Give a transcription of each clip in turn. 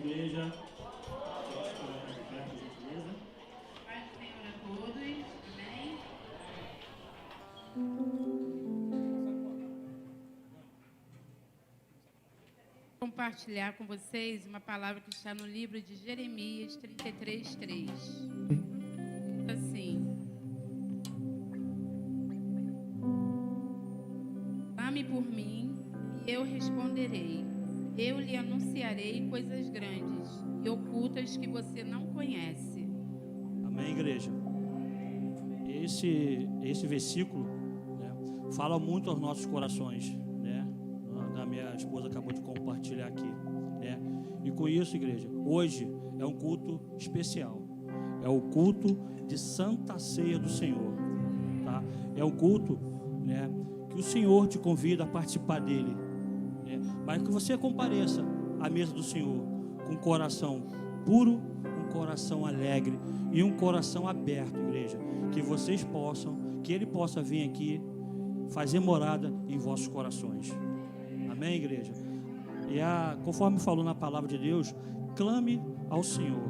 igreja. Paz do Senhor a todos. Amém. Compartilhar com vocês uma palavra que está no livro de Jeremias 33:3. Assim: clame por mim e eu responderei. Eu lhe anunciarei coisas grandes e ocultas que você não conhece. Amém, igreja? Esse versículo, né, fala muito aos nossos corações, né? A minha esposa acabou de compartilhar aqui, né? E com isso, igreja, hoje é um culto especial. É o culto de Santa Ceia do Senhor, tá? É um culto, né, que o Senhor te convida a participar dele, né? Mas que você compareça à mesa do Senhor com um coração puro, um coração alegre e um coração aberto, igreja. Que vocês possam, que Ele possa vir aqui fazer morada em vossos corações. Amém, igreja? E conforme falou na palavra de Deus, clame ao Senhor.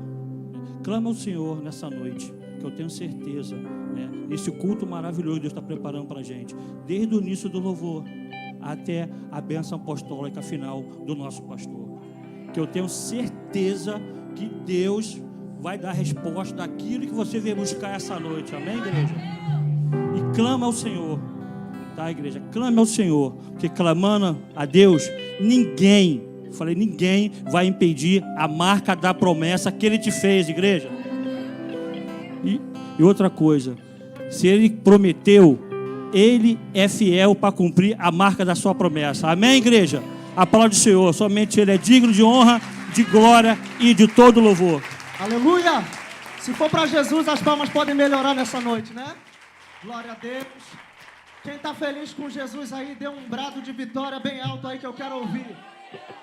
Clame ao Senhor nessa noite, que eu tenho certeza, né, nesse culto maravilhoso que Deus está preparando para a gente, desde o início do louvor até a bênção apostólica final do nosso pastor. Que eu tenho certeza que Deus vai dar resposta daquilo que você veio buscar essa noite. Amém, igreja? E clama ao Senhor, tá, igreja? Clame ao Senhor, porque clamando a Deus, ninguém vai impedir a marca da promessa que Ele te fez, igreja. E outra coisa, se Ele prometeu, Ele é fiel para cumprir a marca da sua promessa. Amém, igreja? A palavra do Senhor, somente Ele é digno de honra, de glória e de todo louvor. Aleluia! Se for para Jesus, as palmas podem melhorar nessa noite, né? Glória a Deus. Quem está feliz com Jesus aí, dê um brado de vitória bem alto aí que eu quero ouvir.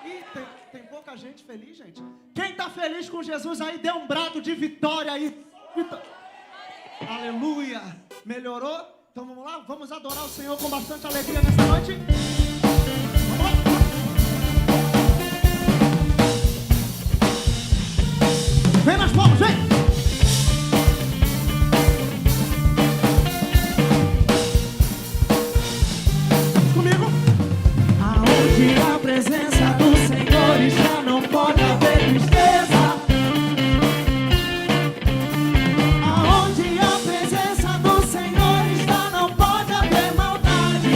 Ih, tem pouca gente feliz, gente. Quem está feliz com Jesus aí, dê um brado de vitória aí. Aleluia! Melhorou? Então vamos lá? Vamos adorar o Senhor com bastante alegria nessa noite? Vamos lá! Vem nas palmas, vem! Comigo! Aonde a presença do Senhor está, não pode haver tristeza. Aonde a presença do Senhor está, não pode haver maldade.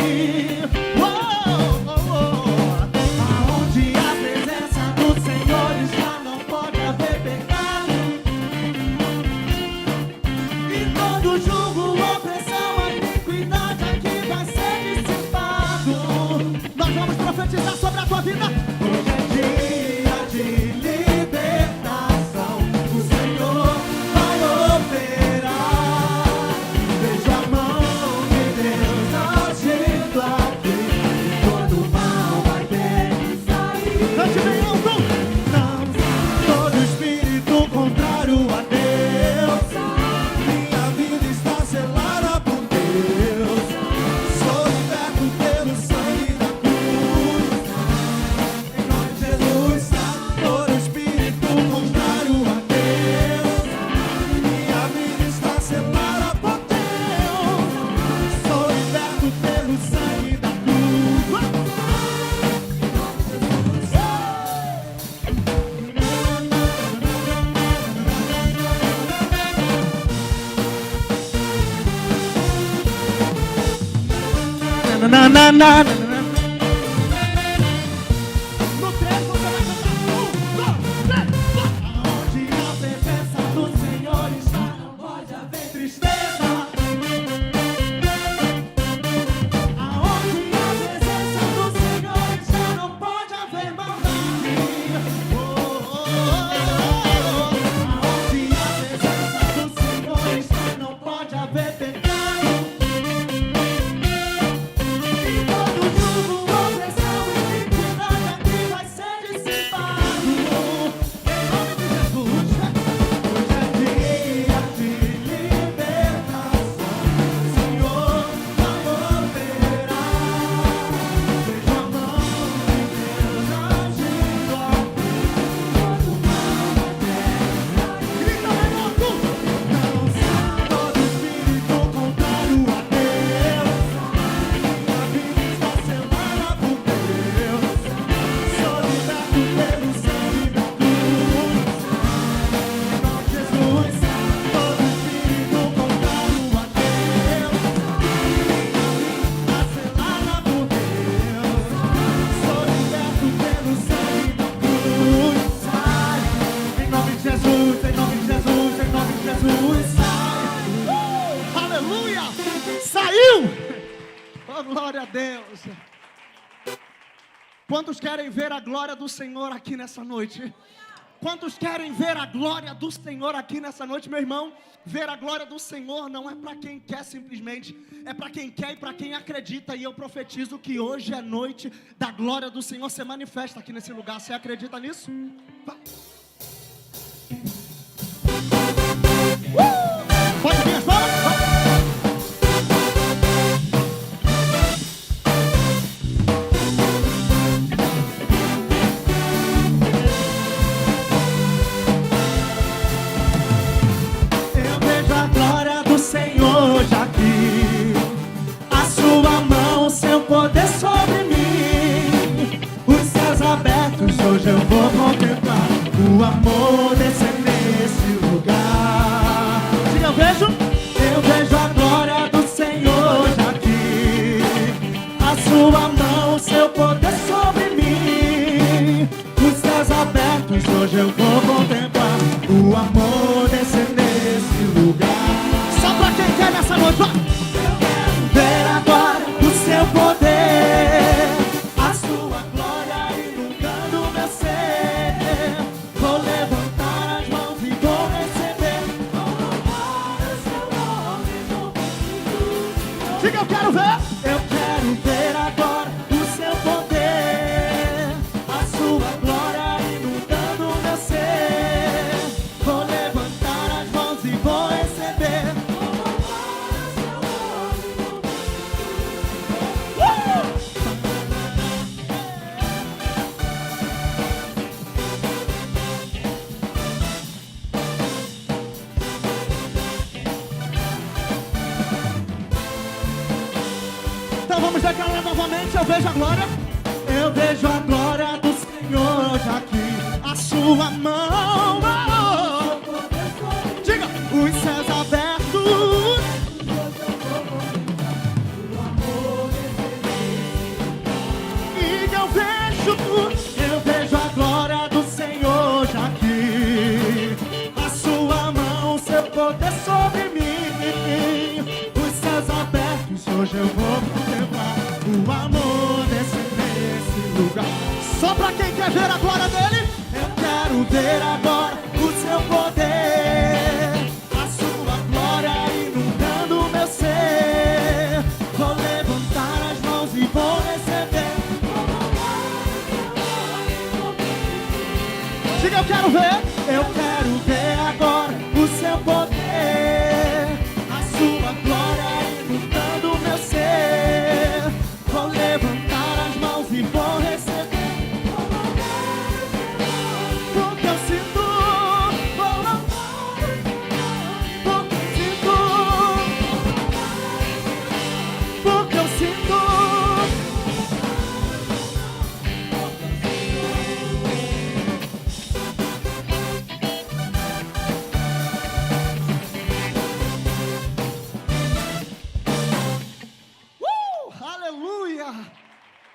Aonde a presença do Senhor está, não pode haver pecado. E todo jugo, opressão, a iniquidade aqui vai ser dissipado. Nós vamos profetizar sobre a tua vida. Hoje é dia de libertação. O Senhor vai operar. Veja a mão de Deus agindo aqui. E todo mal vai ter que sair. Cante bem alto. Não, todo espírito contrário a Deus. Minha vida está selada por Deus. Sou liberto pelo sangue da cruz. Em nome de Jesus, todo espírito contrário a Deus. Minha vida está selada por Deus. Sou liberto pelo sangue da cruz. Na, na, na, na, na. No 3 você vai cantar. 1, 2, 3, 4. Aonde a presença do Senhor está, não pode haver tristeza. Aonde a presença do Senhor está, não pode haver maldade. Aonde a presença do Senhor está, não pode haver pecado. E todo Aleluia! Saiu! Oh, glória a Deus! Quantos querem ver a glória do Senhor aqui nessa noite? Quantos querem ver a glória do Senhor aqui nessa noite, meu irmão? Ver a glória do Senhor não é para quem quer simplesmente, é para quem quer e para quem acredita. E eu profetizo que hoje é noite da glória do Senhor se manifesta aqui nesse lugar. Você acredita nisso? Vai. Pode vir as palmas? Eu vejo a glória do Senhor hoje aqui, a sua mão, seu poder sobre mim, os céus abertos, hoje eu vou contemplar o amor descer nesse lugar. Sim, eu vejo a glória do Senhor hoje aqui, a sua mão, seu poder sobre mim, os céus abertos, hoje eu vou contemplar o amor descer nesse lugar. Só pra quem quer nessa noite, vai! Eu quero ver agora o seu poder, a sua glória inundando meu ser. Vou levantar as mãos e vou receber. Vou louvar o seu nome no mundo. Diga, eu quero ver! Eu quero ver agora o seu poder, a sua glória inundando meu ser. Vou levantar as mãos e vou receber. Vou louvar o seu nome no mundo. Então vamos declarar novamente, eu vejo a glória. Eu vejo a glória do Senhor hoje aqui, a sua mão. Diga, os céus abertos. E eu vejo a glória do Senhor hoje aqui, a sua mão, seu poder sobre mim, os céus abertos, hoje eu vou contemplar o amor descer nesse lugar. Só pra quem quer ver a glória dele, eu quero ver agora o seu poder, a sua glória inundando meu ser. Vou levantar as mãos e vou receber. Diga, eu quero ver agora o seu poder, a sua glória inundando meu ser. Vou levantar as mãos e vou receber. Porque eu sinto, vou louvar, porque eu sinto, porque eu sinto. Aleluia!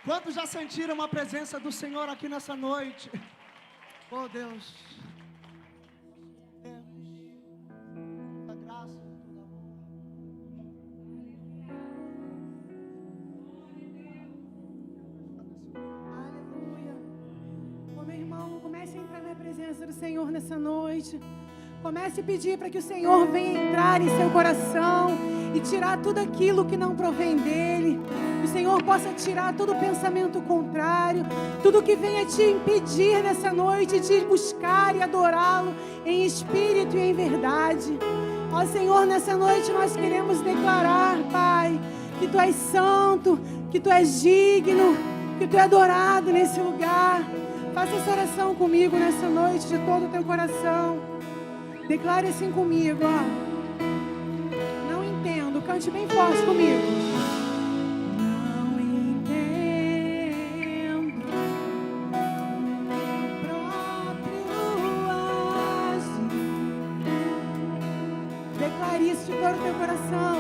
Quantos já sentiram a presença do Senhor aqui nessa noite? Oh Deus! A graça e toda a Aleluia. Ô, meu irmão, comece a entrar na presença do Senhor nessa noite. Comece a pedir para que o Senhor venha entrar em seu coração e tirar tudo aquilo que não provém dele. Que o Senhor possa tirar todo pensamento contrário, tudo que venha te impedir nessa noite de buscar e adorá-lo em espírito e em verdade. Ó Senhor, nessa noite nós queremos declarar, Pai, que Tu és santo, que Tu és digno, que Tu é adorado nesse lugar. Faça essa oração comigo nessa noite de todo o teu coração. Declare assim comigo, ó. Não entendo, cante bem forte comigo. Não entendo meu próprio agir. Declare isso de todo o teu coração.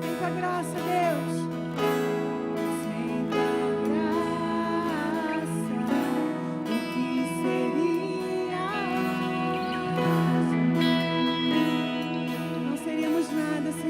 Sem tua graça, Deus. Sem tua graça, o que seria? Não seríamos nada sem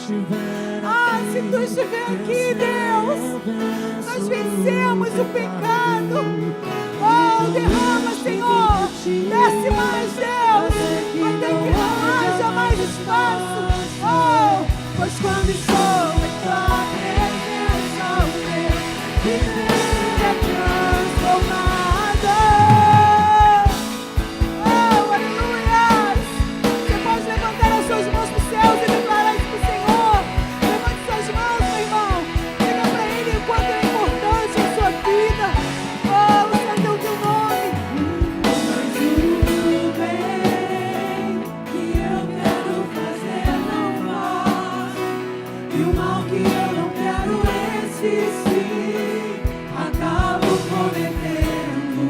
Se tu estiver aqui, Deus, nós vencemos o pecado. Derrama, Senhor, desce mais, Deus, até que não haja mais espaço. Pois quando estou em tua presença, o meu viver é transformado. Aleluia! Você pode levantar as suas mãos para os céus e declarar isso para o Senhor. Levante suas mãos, meu irmão. Diga para Ele o quanto é importante a sua vida. O santo é o teu nome. Mas tudo bem que eu quero fazer, não posso. E o mal que eu não quero, esse sim, acabo cometendo.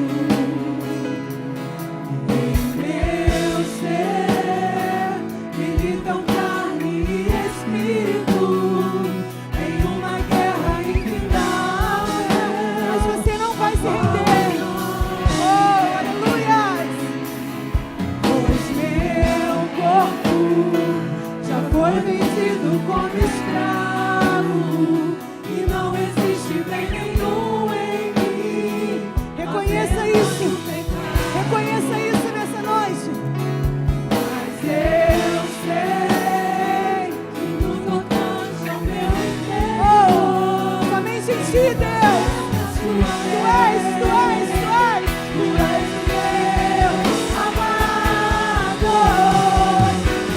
Em meu ser militam carne e espírito, em uma guerra infindável. Mas você não vai se render. Aleluia! Pois meu corpo já foi vendido como escravo, e não existe bem nenhum em mim. Reconheça isso. Reconheça isso nessa noite. Mas eu sei que no tocante ao meu interior, somente em ti, Deus. Tu és meu amado.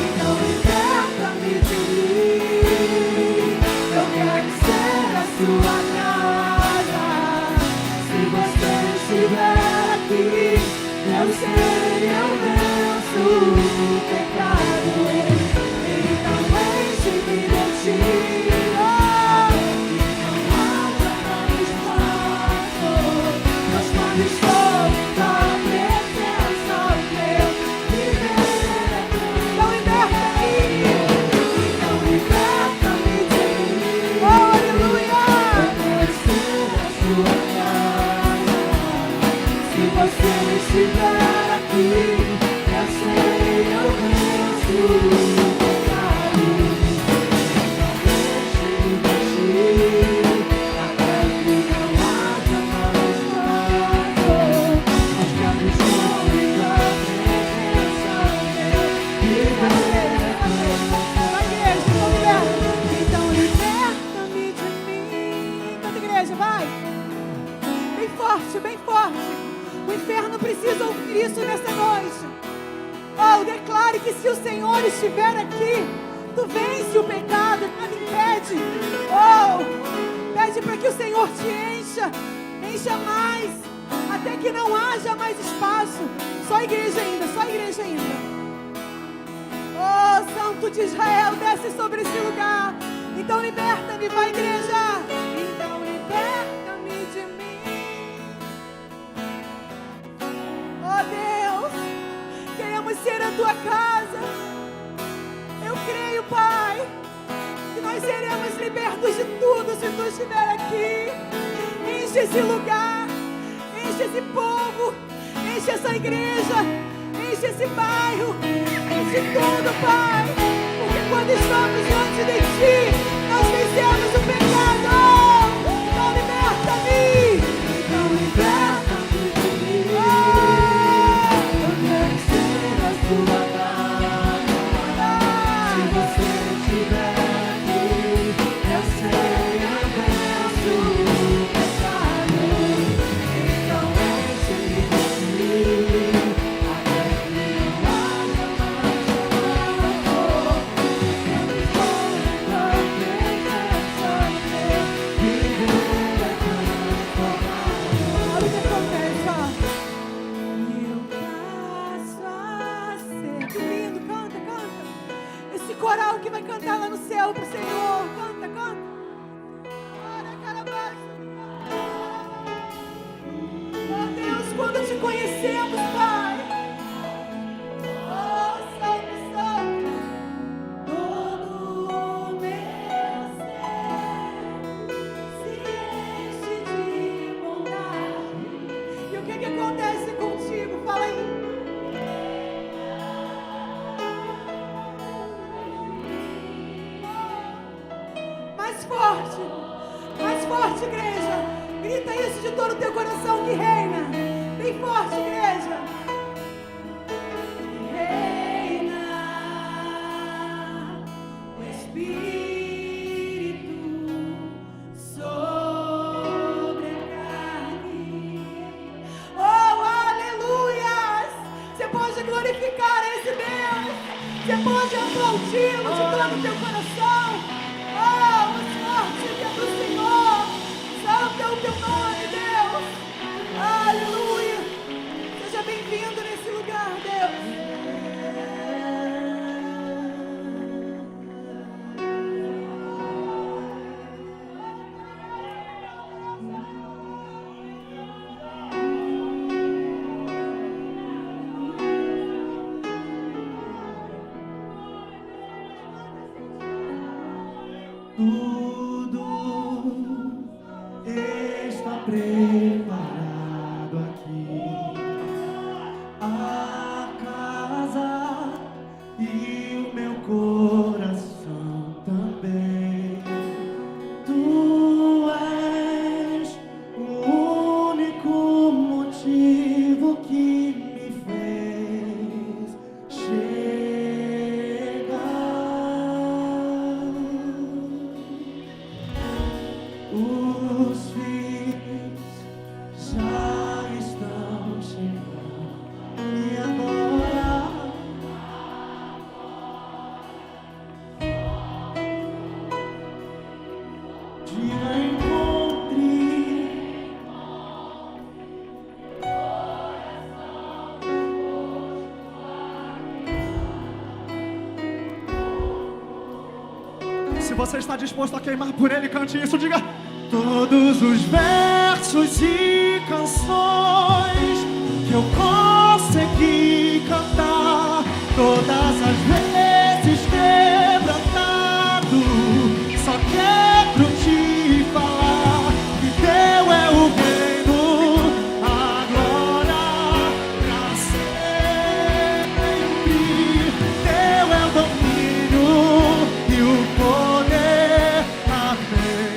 Então liberta-me de mim. Eu quero ser a sua casa. Se você estiver aqui, eu sei, eu venço o pecado. Então enche-me de ti. Mas quando estou em tua presença, o meu viver é então liberta-me de mim. Aleluia! Eu quero ser a sua casa. Se você estiver aqui, eu sei, eu venço o pecado. Enche-me de ti, até que não haja mais nada. Mas quando estou em tua presença, meu viver é então liberta-me de mim. Toda igreja, vai! Bem forte, bem forte. O inferno precisa ouvir isso nessa noite. Declare que se o Senhor estiver aqui, tu vence o pecado, nada impede. Pede para que o Senhor te encha mais, até que não haja mais espaço. Só a igreja ainda, só a igreja ainda. Santo de Israel, desce sobre esse lugar. Então liberta-me, vai, igreja. Então liberta-me de mim. Deus, queremos ser a tua casa. Eu creio, Pai, que nós seremos libertos de tudo se tu estiver aqui. Enche esse lugar, enche esse povo, enche essa igreja, enche esse bairro, enche tudo, Pai. Porque quando estamos diante de ti, nós vencemos o pecado. Então liberta-me. Então liberta-me de mim. Eu quero ser a tua casa. Se você estiver aqui, eu sei, eu venço o pecado. Então enche-me de ti, até que não haja mais amor. Quando estou em tua presença, meu viver é transformado. Olha o que acontece, ó. Eu passo a ser. Que lindo, canta, canta. Esse coral que vai cantar lá no céu pro Senhor. Canta, canta. Ora, carabaixo. Deus, quando te conhecemos, Pai. Santo, Santo. Todo o meu ser se enche de bondade. E o que acontece contigo? Fala aí. Mais forte, igreja. Grita isso de todo o teu coração que reina. Bem forte, igreja. Reina o Espírito sobre a carne. Oh, aleluias! Você pode glorificar esse Deus. Você pode aplaudi-lo de todo o teu coração. Oh, mais forte que é do Senhor. Santo é o teu nome, Deus. Aleluia. Seja bem-vindo nesse lugar, Deus. Tudo está preparado aqui, a casa e o meu coração também. Tu és o único motivo que me fez chegar. Os filhos já estão chegando e agora diga encontre Se você está disposto a queimar por ele, cante isso, diga. Todos os versos e canções que eu consegui cantar, todas as vezes quebrantado, só quero te falar que teu é o reino, a glória pra sempre. Teu é o domínio e o poder. Amém.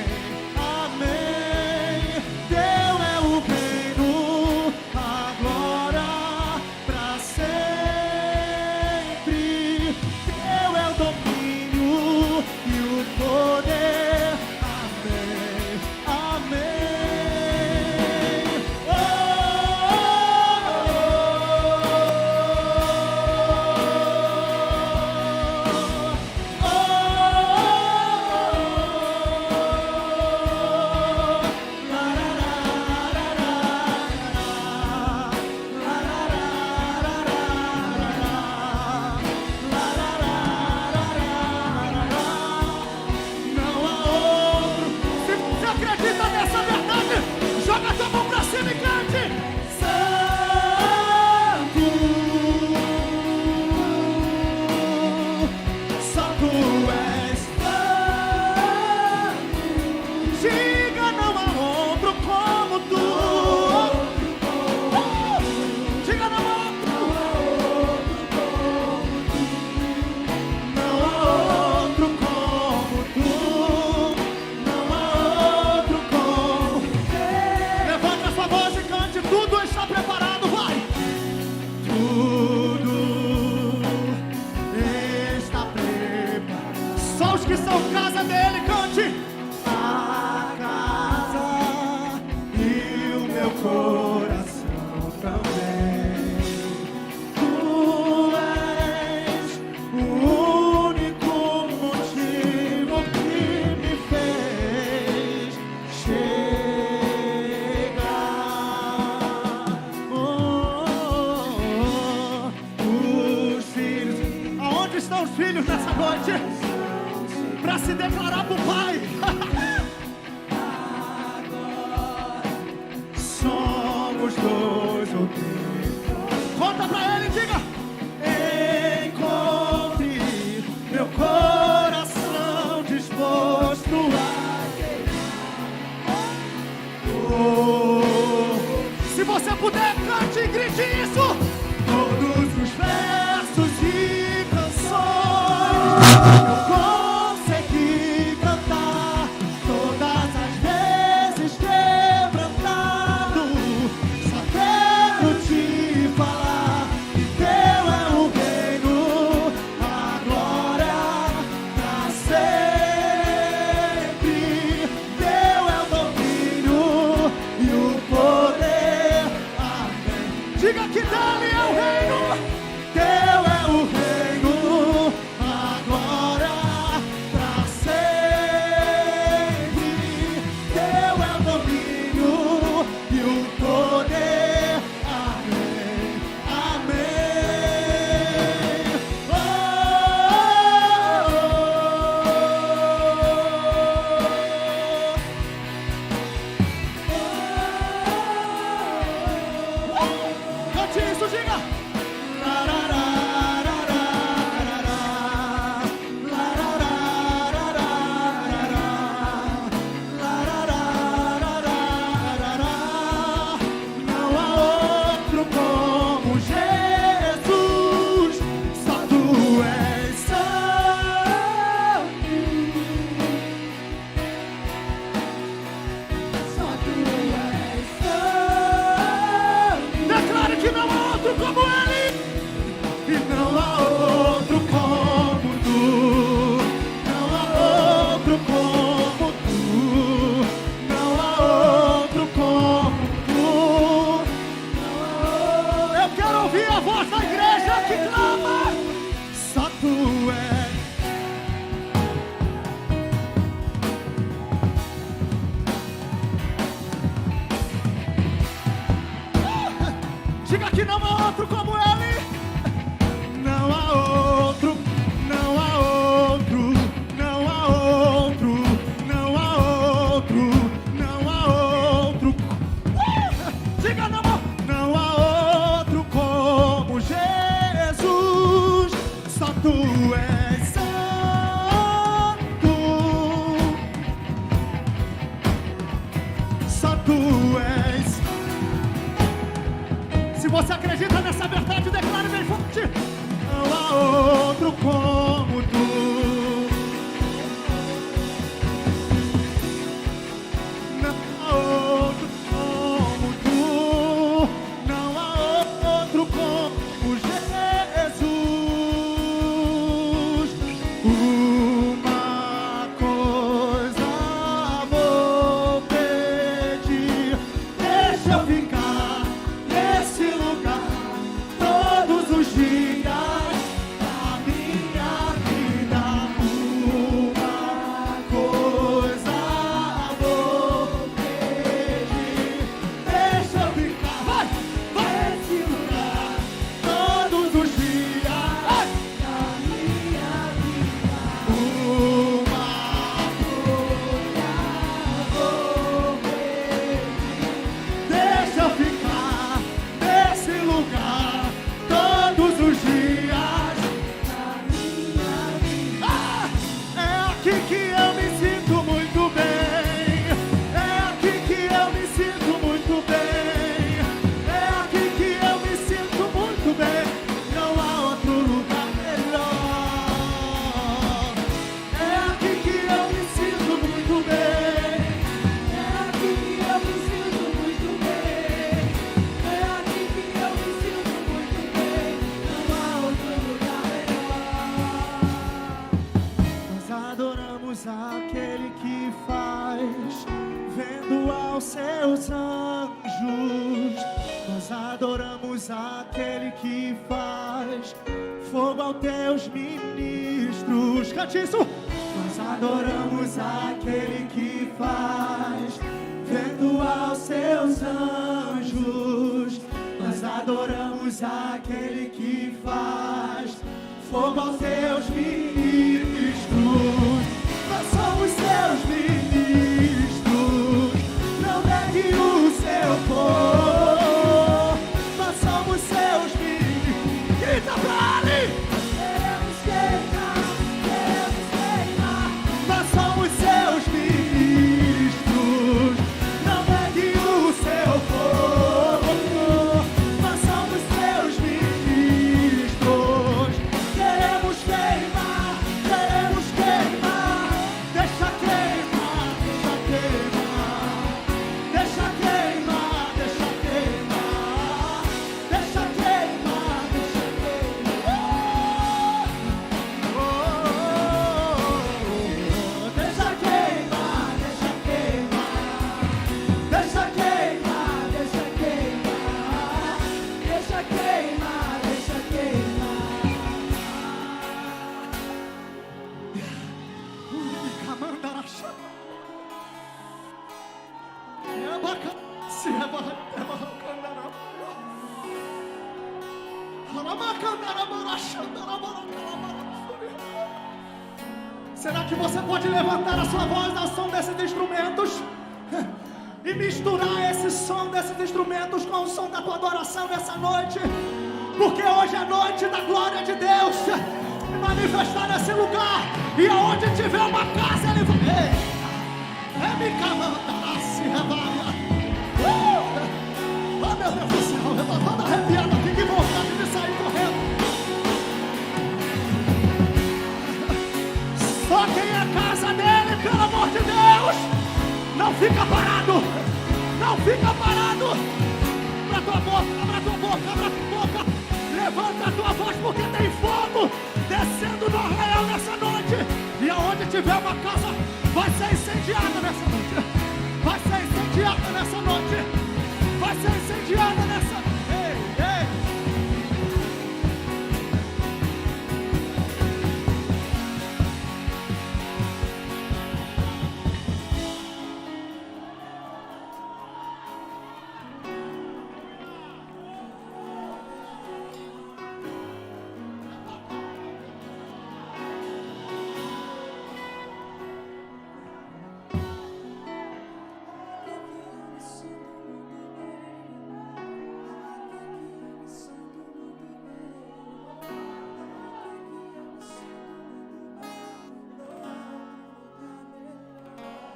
Amém. Teu é o reino, a glória pra sempre. Teu é o domínio e o poder. Amém. Amém. Oh, não há outro. Se você acredita nessa verdade, joga a tua mão pra cima e cante. Santo, só tu és santo. Diga, não há outro como tu. Diga, não há outro. Não há outro como tu. Não há outro como. Levante a sua voz e cante. Tudo está preparado, vai. Tudo está preparado. Só os que são casa dele, cante. A casa e o meu coração também. Tu és o único motivo que me fez chegar. Os filhos. Aonde estão os filhos nessa noite? Para se declarar pro pai. Somos dois ou três. Conta pra ele e diga. Encontre meu coração disposto a. Se você puder, cante e grite isso. Todos os versos e canções eu consegui cantar, seus anjos, nós adoramos aquele que faz fogo aos teus ministros. Cante isso! Nós adoramos aquele que faz vento aos seus anjos. Nós adoramos aquele que faz fogo aos teus ministros. Nós somos seus ministros. Não negue o seu povo. Nós somos seus ministros. Grita pra ali! Queremos queimar, queremos queimar. Nós somos seus ministros. Não negue o seu povo. Nós somos seus ministros. Queremos queimar, queremos queimar. Deixa queimar, deixa queimar. Deixa queimar, deixa queimar. Deixa queimar, deixa queimar. Oh, deixa queimar, deixa queimar. Deixa queimar, deixa queimar. Deixa queimar, deixa queimar. Será que você pode levantar a sua voz ao som desses instrumentos e misturar esse som desses instrumentos com o som da tua adoração nessa noite? Porque hoje é noite da glória de Deus manifestar nesse lugar, e aonde tiver uma casa ele vai. Me camandará-se, rebaia. Oh meu Deus do céu, eu tô toda arrepiada aqui, que vontade de sair correndo. Só quem é casa dele, pelo amor de Deus, não fica parado, não fica parado. Abra tua boca, abra tua boca, abra tua boca. Levanta a tua voz, porque tem fogo descendo no arraial nessa noite. E aonde tiver uma casa, vai ser incendiada nessa noite. Vai ser incendiada nessa noite. Vai ser incendiada nessa noite. Ei, ei.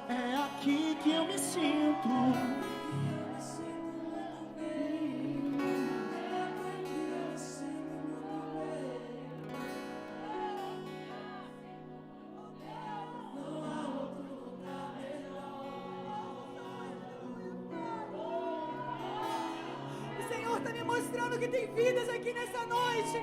É aqui que eu me sinto. O Senhor está me mostrando que tem vidas aqui nessa noite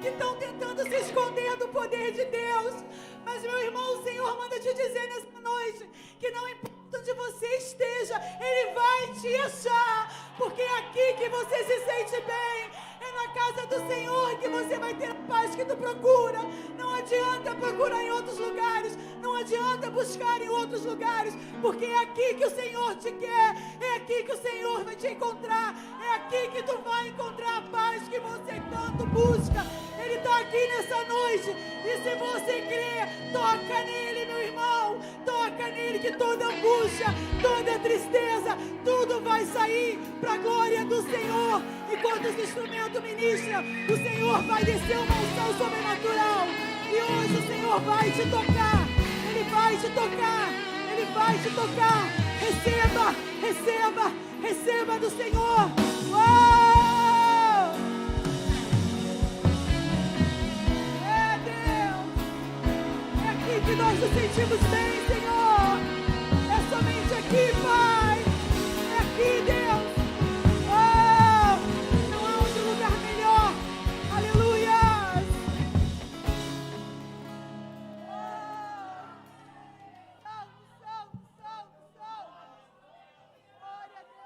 que estão tentando se esconder do poder de Deus. Mas, meu irmão, o Senhor manda te dizer nessa noite que não importa onde você esteja, Ele vai te achar, porque é aqui que você se sente bem. É na casa do Senhor que você vai ter a paz que tu procura. Não adianta procurar em outros lugares, não adianta buscar em outros lugares, porque é aqui que o Senhor te quer, é aqui que o Senhor vai te encontrar, é aqui que tu vai encontrar a paz que você tanto busca. Ele está aqui nessa noite, e se você crer, toca nele, meu irmão, toca nele, que toda angústia, toda tristeza, tudo vai sair para a glória do Senhor. Enquanto os instrumentos ministram, o Senhor vai descer uma unção sobrenatural, e hoje o Senhor vai te tocar, Ele vai te tocar, Ele vai te tocar. Receba, receba, receba do Senhor. Uou! É Deus, é aqui que nós nos sentimos bem, Senhor. É somente aqui, Pai. É aqui, Deus. Oh, não há outro lugar melhor. Aleluia. Salve, salve, salve, salve. Glória a Deus.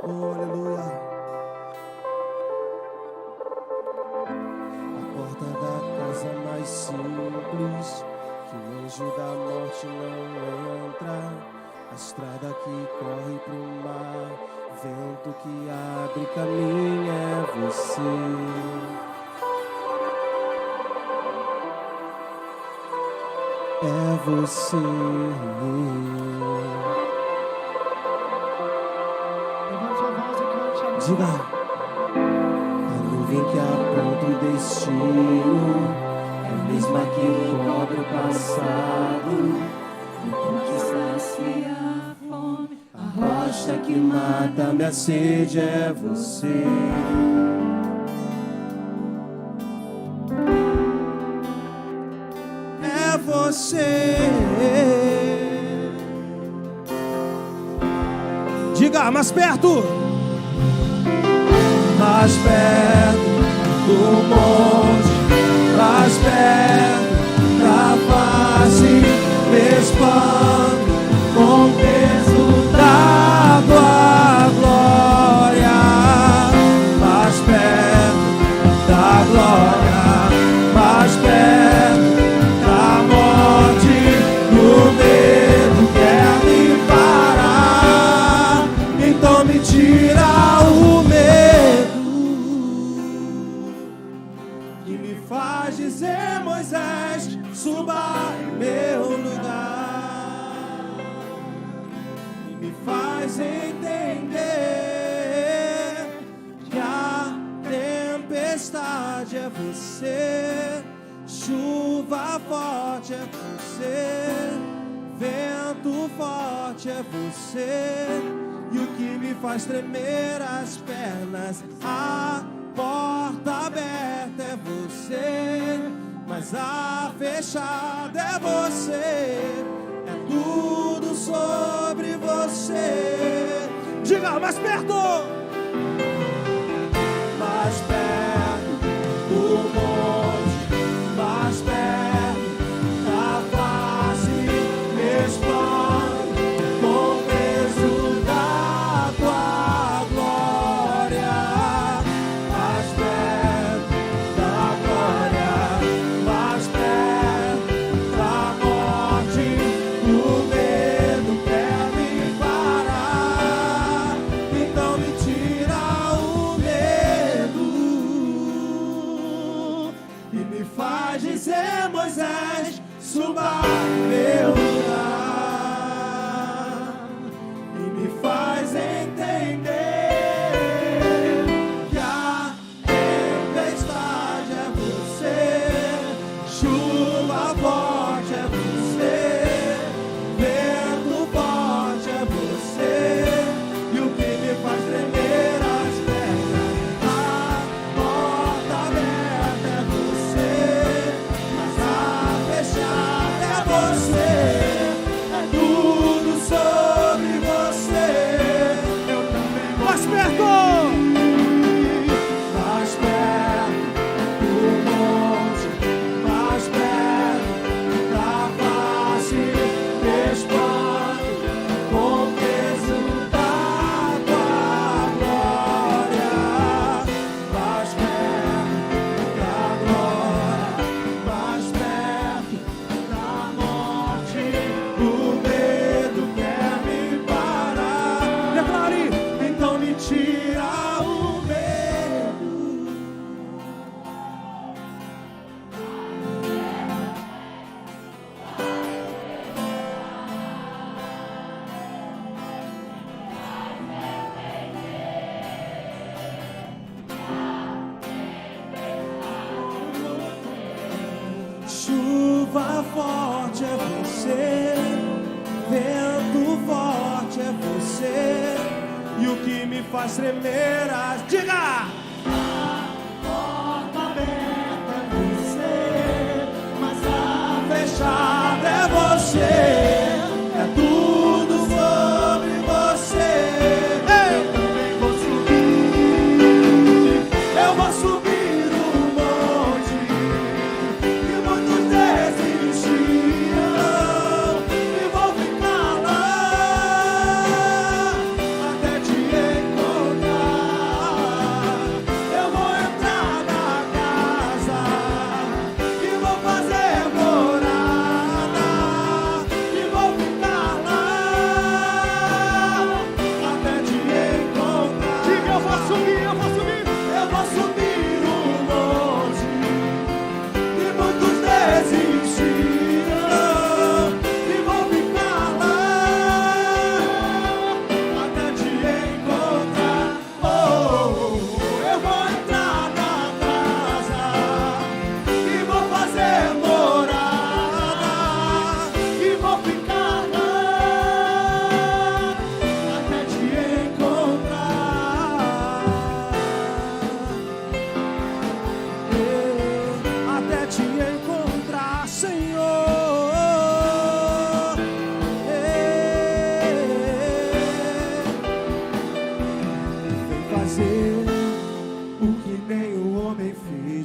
Oh, aleluia. A porta da casa mais simples, que o anjo da morte não entra. A estrada que corre pro mar, vento que abre caminho, é você. É você. Diga, a nuvem que aponta o destino é a mesma que cobre o passado, que sacia a fome, a rocha que mata minha sede é você. É você. Diga, mais perto. Mais perto do monte, mais perto da face, me expande com o peso da tua glória. Mais perto da glória, mais perto da morte, do medo quer me parar, então me tira o medo. Faz dizer, Moisés, suba em meu lugar. E me faz entender que a tempestade é você, chuva forte é você, vento forte é você, e o que me faz tremer as pernas, a porta aberta é você, mas a fechada é você, é tudo sobre você. Diga, mais perto! Mais perto do monte, mais perto da face, me expande com o peso da tua glória. Mais perto da glória, mais perto da morte, o medo quer me parar, então me tira o medo e me faz dizer, Moisés, suba em meu lugar, e me faz entender que a tempestade é você, chuva forte é você, vento forte é você, e o que me faz tremer as pernas, a porta aberta é você, mas a fechada é você, é tudo sobre você. Eu também vou mais perto! Mais perto do monte, mais perto da face, me expande com o peso da tua glória. Mais perto da glória, mais perto da morte, o medo quer me parar. Declare, então me tira o medo. Chuva forte é você, vento forte é você, e o que me faz tremer as... Diga! Porta aberta é você, mas a fechada é você, é tudo sobre você. Eu também vou subir, eu vou subir o monte.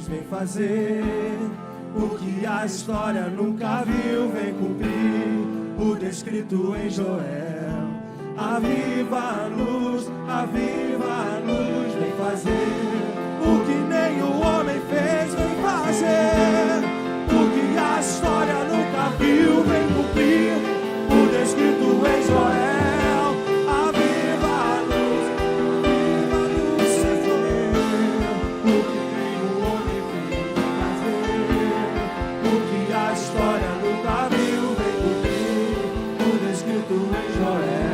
vem fazer o que a história nunca viu, vem cumprir o descrito em Joel. Aviva a luz, vem fazer o que nenhum homem fez, vem fazer o que a história nunca viu, vem cumprir o descrito em Joel. Aviva a luz, Senhor, o que nenhum homem fez, vem fazer o que a história nunca viu, vem cumprir o descrito em Joel.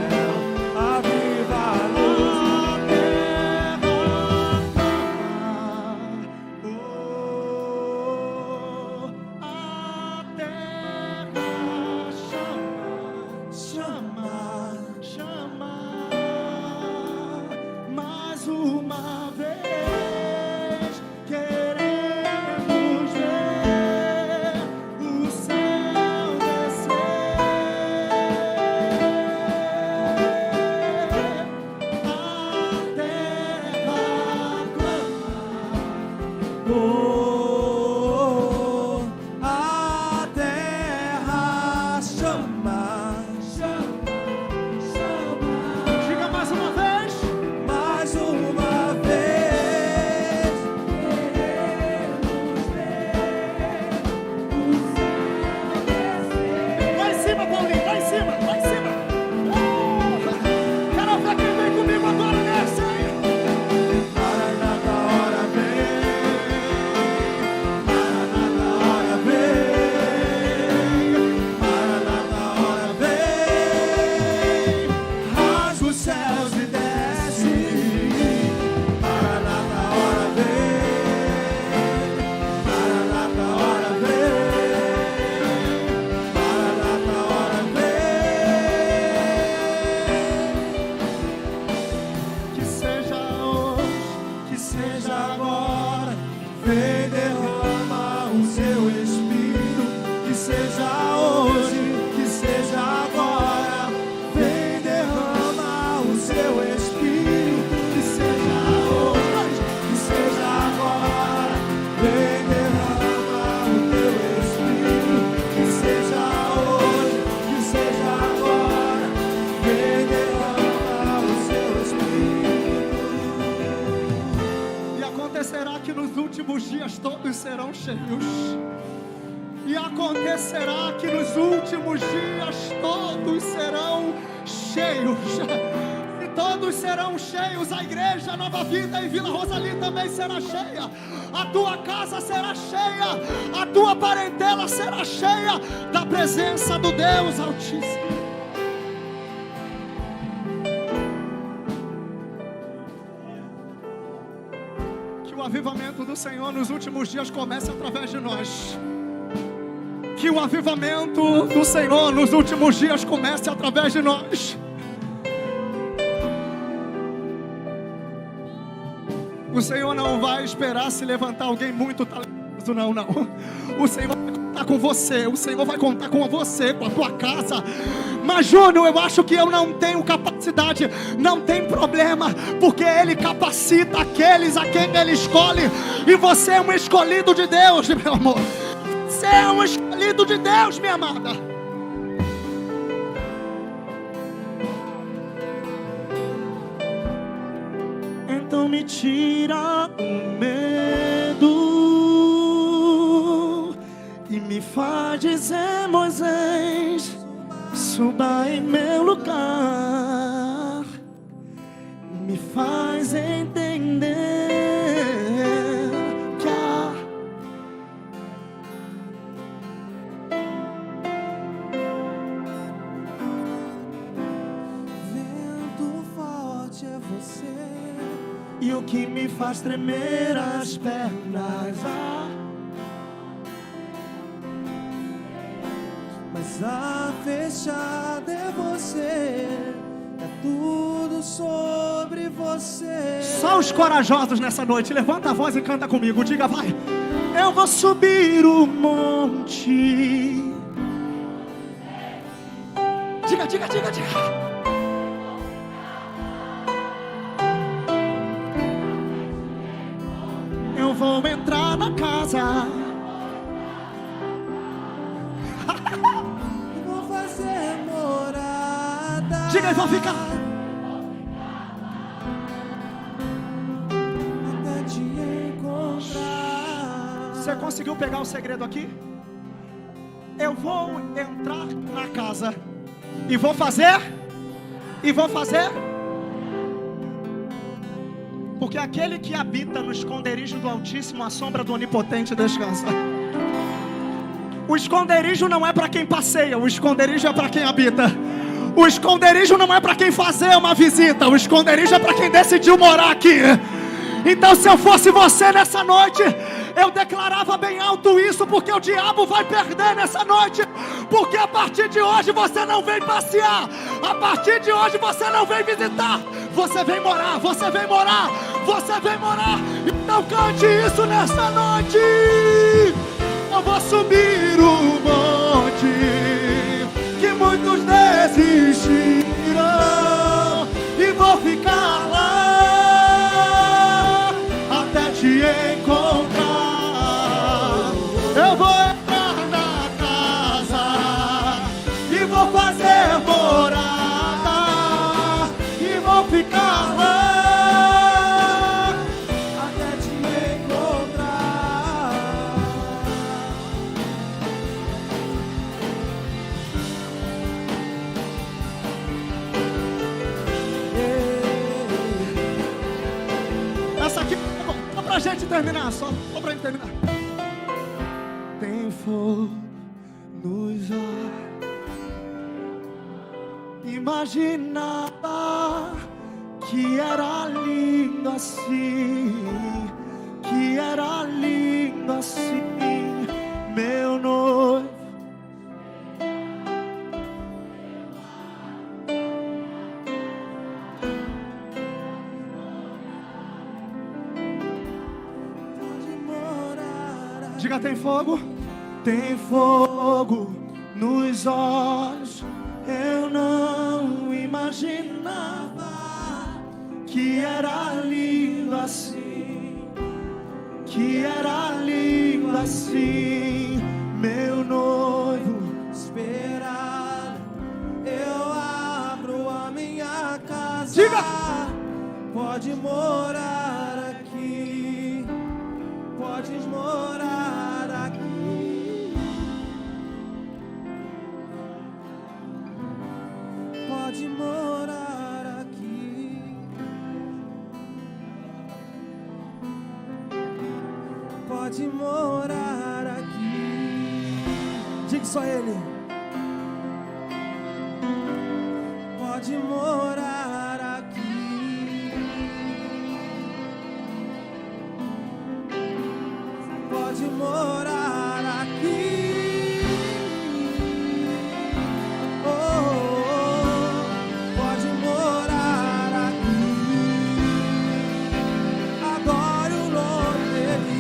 E acontecerá que nos últimos dias todos serão cheios. E todos serão cheios. A igreja Nova Vida e Vila Rosali também será cheia. A tua casa será cheia. A tua parentela será cheia da presença do Deus Altíssimo. Que o avivamento do Senhor nos últimos dias comece através de nós. Que o avivamento do Senhor nos últimos dias comece através de nós. O Senhor não vai esperar se levantar alguém muito talentoso, não. O Senhor vai contar com você. O Senhor vai contar com você, com a tua casa. Mas Júnior, eu acho que eu não tenho capacidade. Não tem problema, porque Ele capacita aqueles a quem Ele escolhe. E você é um escolhido de Deus, meu amor. Você é um escolhido de Deus, minha amada. Então me tira o medo e me faz dizer, Moisés, suba em meu lugar. Me faz entender que há vento forte é você, e o que me faz tremer as pernas. Mas a fechada é você, é tudo sobre você. Só os corajosos nessa noite, levanta a voz e canta comigo, diga, vai. Eu vou subir monte. Diga, diga, diga, diga. Eu vou entrar na casa Diga aí, vou ficar. Até te encontrar. Você conseguiu pegar o segredo aqui? Eu vou entrar na casa e vou fazer. Porque aquele que habita no esconderijo do Altíssimo, a sombra do Onipotente descansa. O esconderijo não é para quem passeia, o esconderijo é para quem habita. O esconderijo não é para quem fazer uma visita, o esconderijo é para quem decidiu morar aqui. Então, se eu fosse você nessa noite, eu declarava bem alto isso, porque o diabo vai perder nessa noite. Porque a partir de hoje você não vem passear, a partir de hoje você não vem visitar, você vem morar, você vem morar, você vem morar. Então cante isso nessa noite. Eu vou subir o monte que muitos desistiram e vou ficar lá até te encontrar. Eu vou entrar na casa e vou fazer morada e vou ficar lá Até te encontrar. Essa aqui, só pra gente terminar, só pra gente terminar. Tem fogo nos olhos. Imaginava que era lindo assim, que era lindo assim, meu noivo. Diga, tem fogo? Tem fogo nos olhos. Eu não imaginava que era lindo assim, que era lindo assim, meu noivo. Esperar, eu abro a minha casa. Diga! Pode morar aqui, podes morar aqui, pode morar aqui, pode morar aqui. Diga só ele. Pode morar aqui, pode morar aqui, oh, pode morar aqui. Adore o nome dele.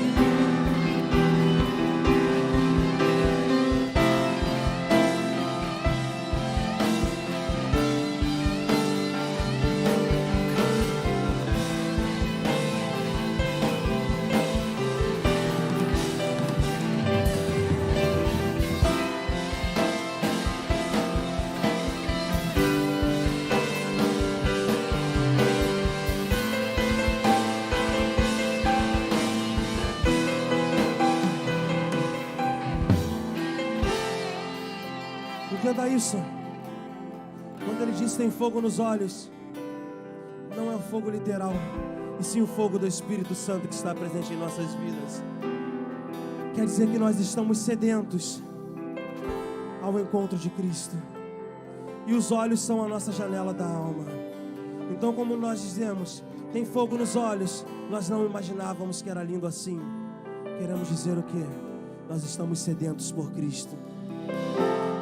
Entenda isso. Quando ele diz tem fogo nos olhos, não é um fogo literal, e sim o fogo do Espírito Santo que está presente em nossas vidas. Quer dizer que nós estamos sedentos ao encontro de Cristo, e os olhos são a nossa janela da alma. Então, como nós dizemos, tem fogo nos olhos, nós não imaginávamos que era lindo assim. Queremos dizer o quê? Nós estamos sedentos por Cristo.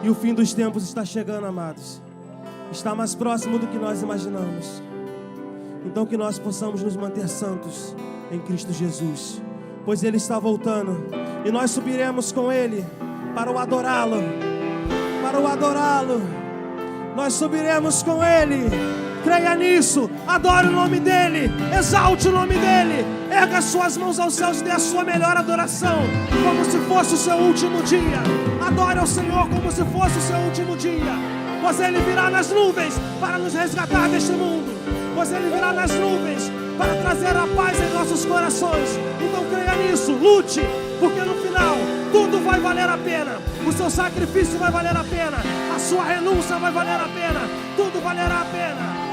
E o fim dos tempos está chegando, amados. Está mais próximo do que nós imaginamos. Então que nós possamos nos manter santos em Cristo Jesus, pois Ele está voltando, e nós subiremos com Ele para o adorá-lo. Para o adorá-lo, nós subiremos com Ele. Creia nisso, adore o nome dEle, exalte o nome dEle, erga as suas mãos aos céus e dê a sua melhor adoração, como se fosse o seu último dia. Adore ao Senhor como se fosse o seu último dia. pois Ele virá nas nuvens para nos resgatar deste mundo, pois Ele virá nas nuvens para trazer a paz em nossos corações. Então creia nisso, lute, porque no final tudo vai valer a pena. O seu sacrifício vai valer a pena, a sua renúncia vai valer a pena, tudo valerá a pena.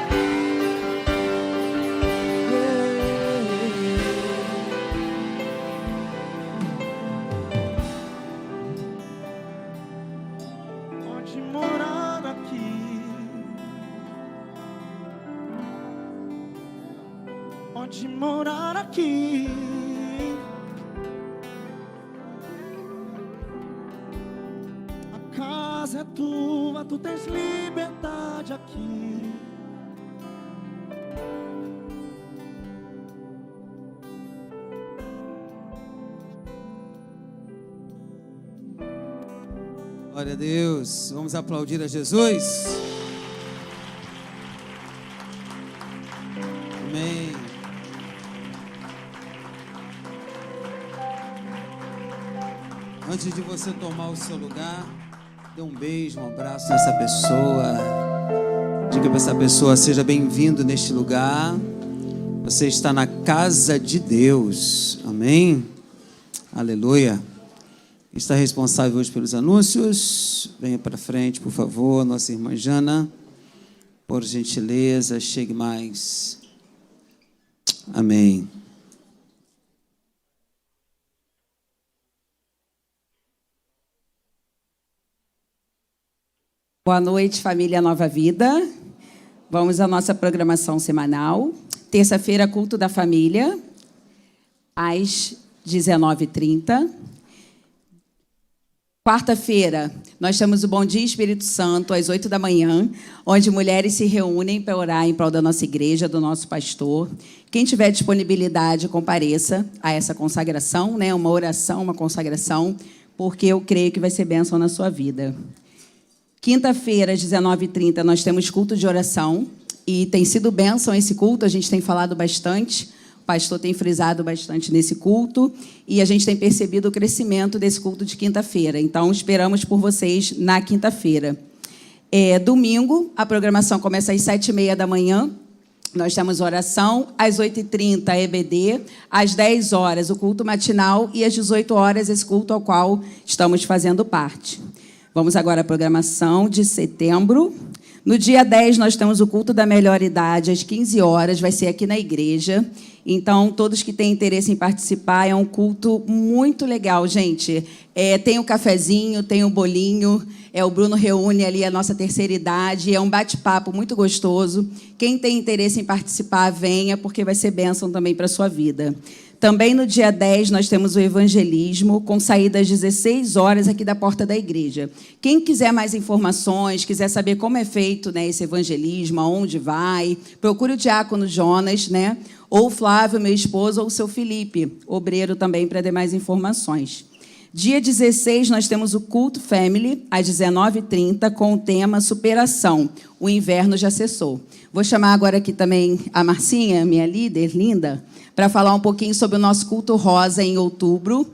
Pode morar aqui, pode morar aqui. A casa é tua, tu tens liberdade aqui. Glória a Deus. Vamos aplaudir a Jesus. Amém. Antes de você tomar o seu lugar, dê um beijo, um abraço nessa pessoa. Diga para essa pessoa: seja bem-vindo neste lugar. Você está na casa de Deus. Amém. Aleluia. Quem está responsável hoje pelos anúncios? Venha para frente, por favor, nossa irmã Jana. Por gentileza, chegue mais. Amém. Boa noite, família Nova Vida. Vamos à nossa programação semanal. Terça-feira, culto da família, às 19h30. Quarta-feira, nós temos o Bom Dia Espírito Santo, às 8 da manhã, onde mulheres se reúnem para orar em prol da nossa igreja, do nosso pastor. Quem tiver disponibilidade, compareça a essa consagração, né? Uma oração, uma consagração, porque eu creio que vai ser bênção na sua vida. Quinta-feira, às 19h30, nós temos culto de oração, e tem sido bênção esse culto, a gente tem falado bastante. O pastor tem frisado bastante nesse culto e a gente tem percebido o crescimento desse culto de quinta-feira. Então, esperamos por vocês na quinta-feira. Domingo, a programação começa às 7h30 da manhã. Nós temos oração. Às 8h30, EBD. Às 10 horas, o culto matinal. E às 18 horas, esse culto ao qual estamos fazendo parte. Vamos agora à programação de setembro. No dia 10, nós temos o culto da melhor idade, às 15 horas, vai ser aqui na igreja. Então, todos que têm interesse em participar, é um culto muito legal, gente. Tem o cafezinho, tem o bolinho, o Bruno reúne ali a nossa terceira idade, é um bate-papo muito gostoso. Quem tem interesse em participar, venha, porque vai ser bênção também para a sua vida. Também no dia 10, nós temos o evangelismo, com saída às 16 horas aqui da porta da igreja. Quem quiser mais informações, quiser saber como é feito, né, esse evangelismo, aonde vai, procure o diácono Jonas, né, ou o Flávio, meu esposo, ou o seu Felipe, obreiro também, para ter mais informações. Dia 16, nós temos o Culto Family, às 19h30, com o tema Superação. O inverno já cessou. Vou chamar agora aqui também a Marcinha, minha líder, linda, para falar um pouquinho sobre o nosso culto rosa em outubro.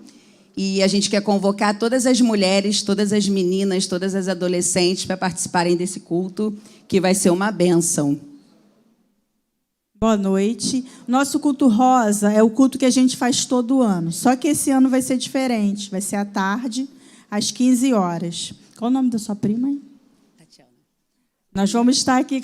E a gente quer convocar todas as mulheres, todas as meninas, todas as adolescentes para participarem desse culto, que vai ser uma bênção. Boa noite. Nosso culto rosa é o culto que a gente faz todo ano. Só que esse ano vai ser diferente. Vai ser à tarde, às 15 horas. Qual o nome da sua prima, hein? Tatiana. Nós vamos estar aqui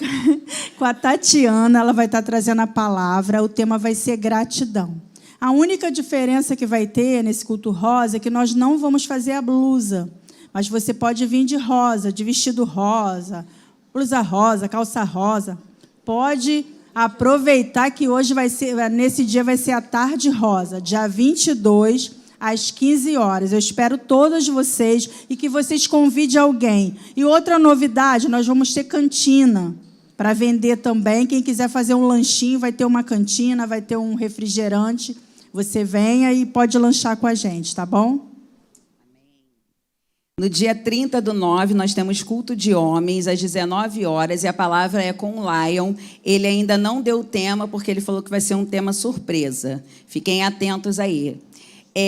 com a Tatiana. Ela vai estar trazendo a palavra. O tema vai ser gratidão. A única diferença que vai ter nesse culto rosa é que nós não vamos fazer a blusa. Mas você pode vir de rosa, de vestido rosa, blusa rosa, calça rosa. Pode aproveitar que hoje vai ser, nesse dia vai ser a tarde rosa, dia 22, às 15 horas. Eu espero todas vocês e que vocês convidem alguém. E outra novidade, nós vamos ter cantina para vender também. Quem quiser fazer um lanchinho, vai ter uma cantina, vai ter um refrigerante. Você venha e pode lanchar com a gente, tá bom? No dia 30/9, nós temos culto de homens, às 19 horas, e a palavra é com o Lion. Ele ainda não deu o tema, porque ele falou que vai ser um tema surpresa. Fiquem atentos aí.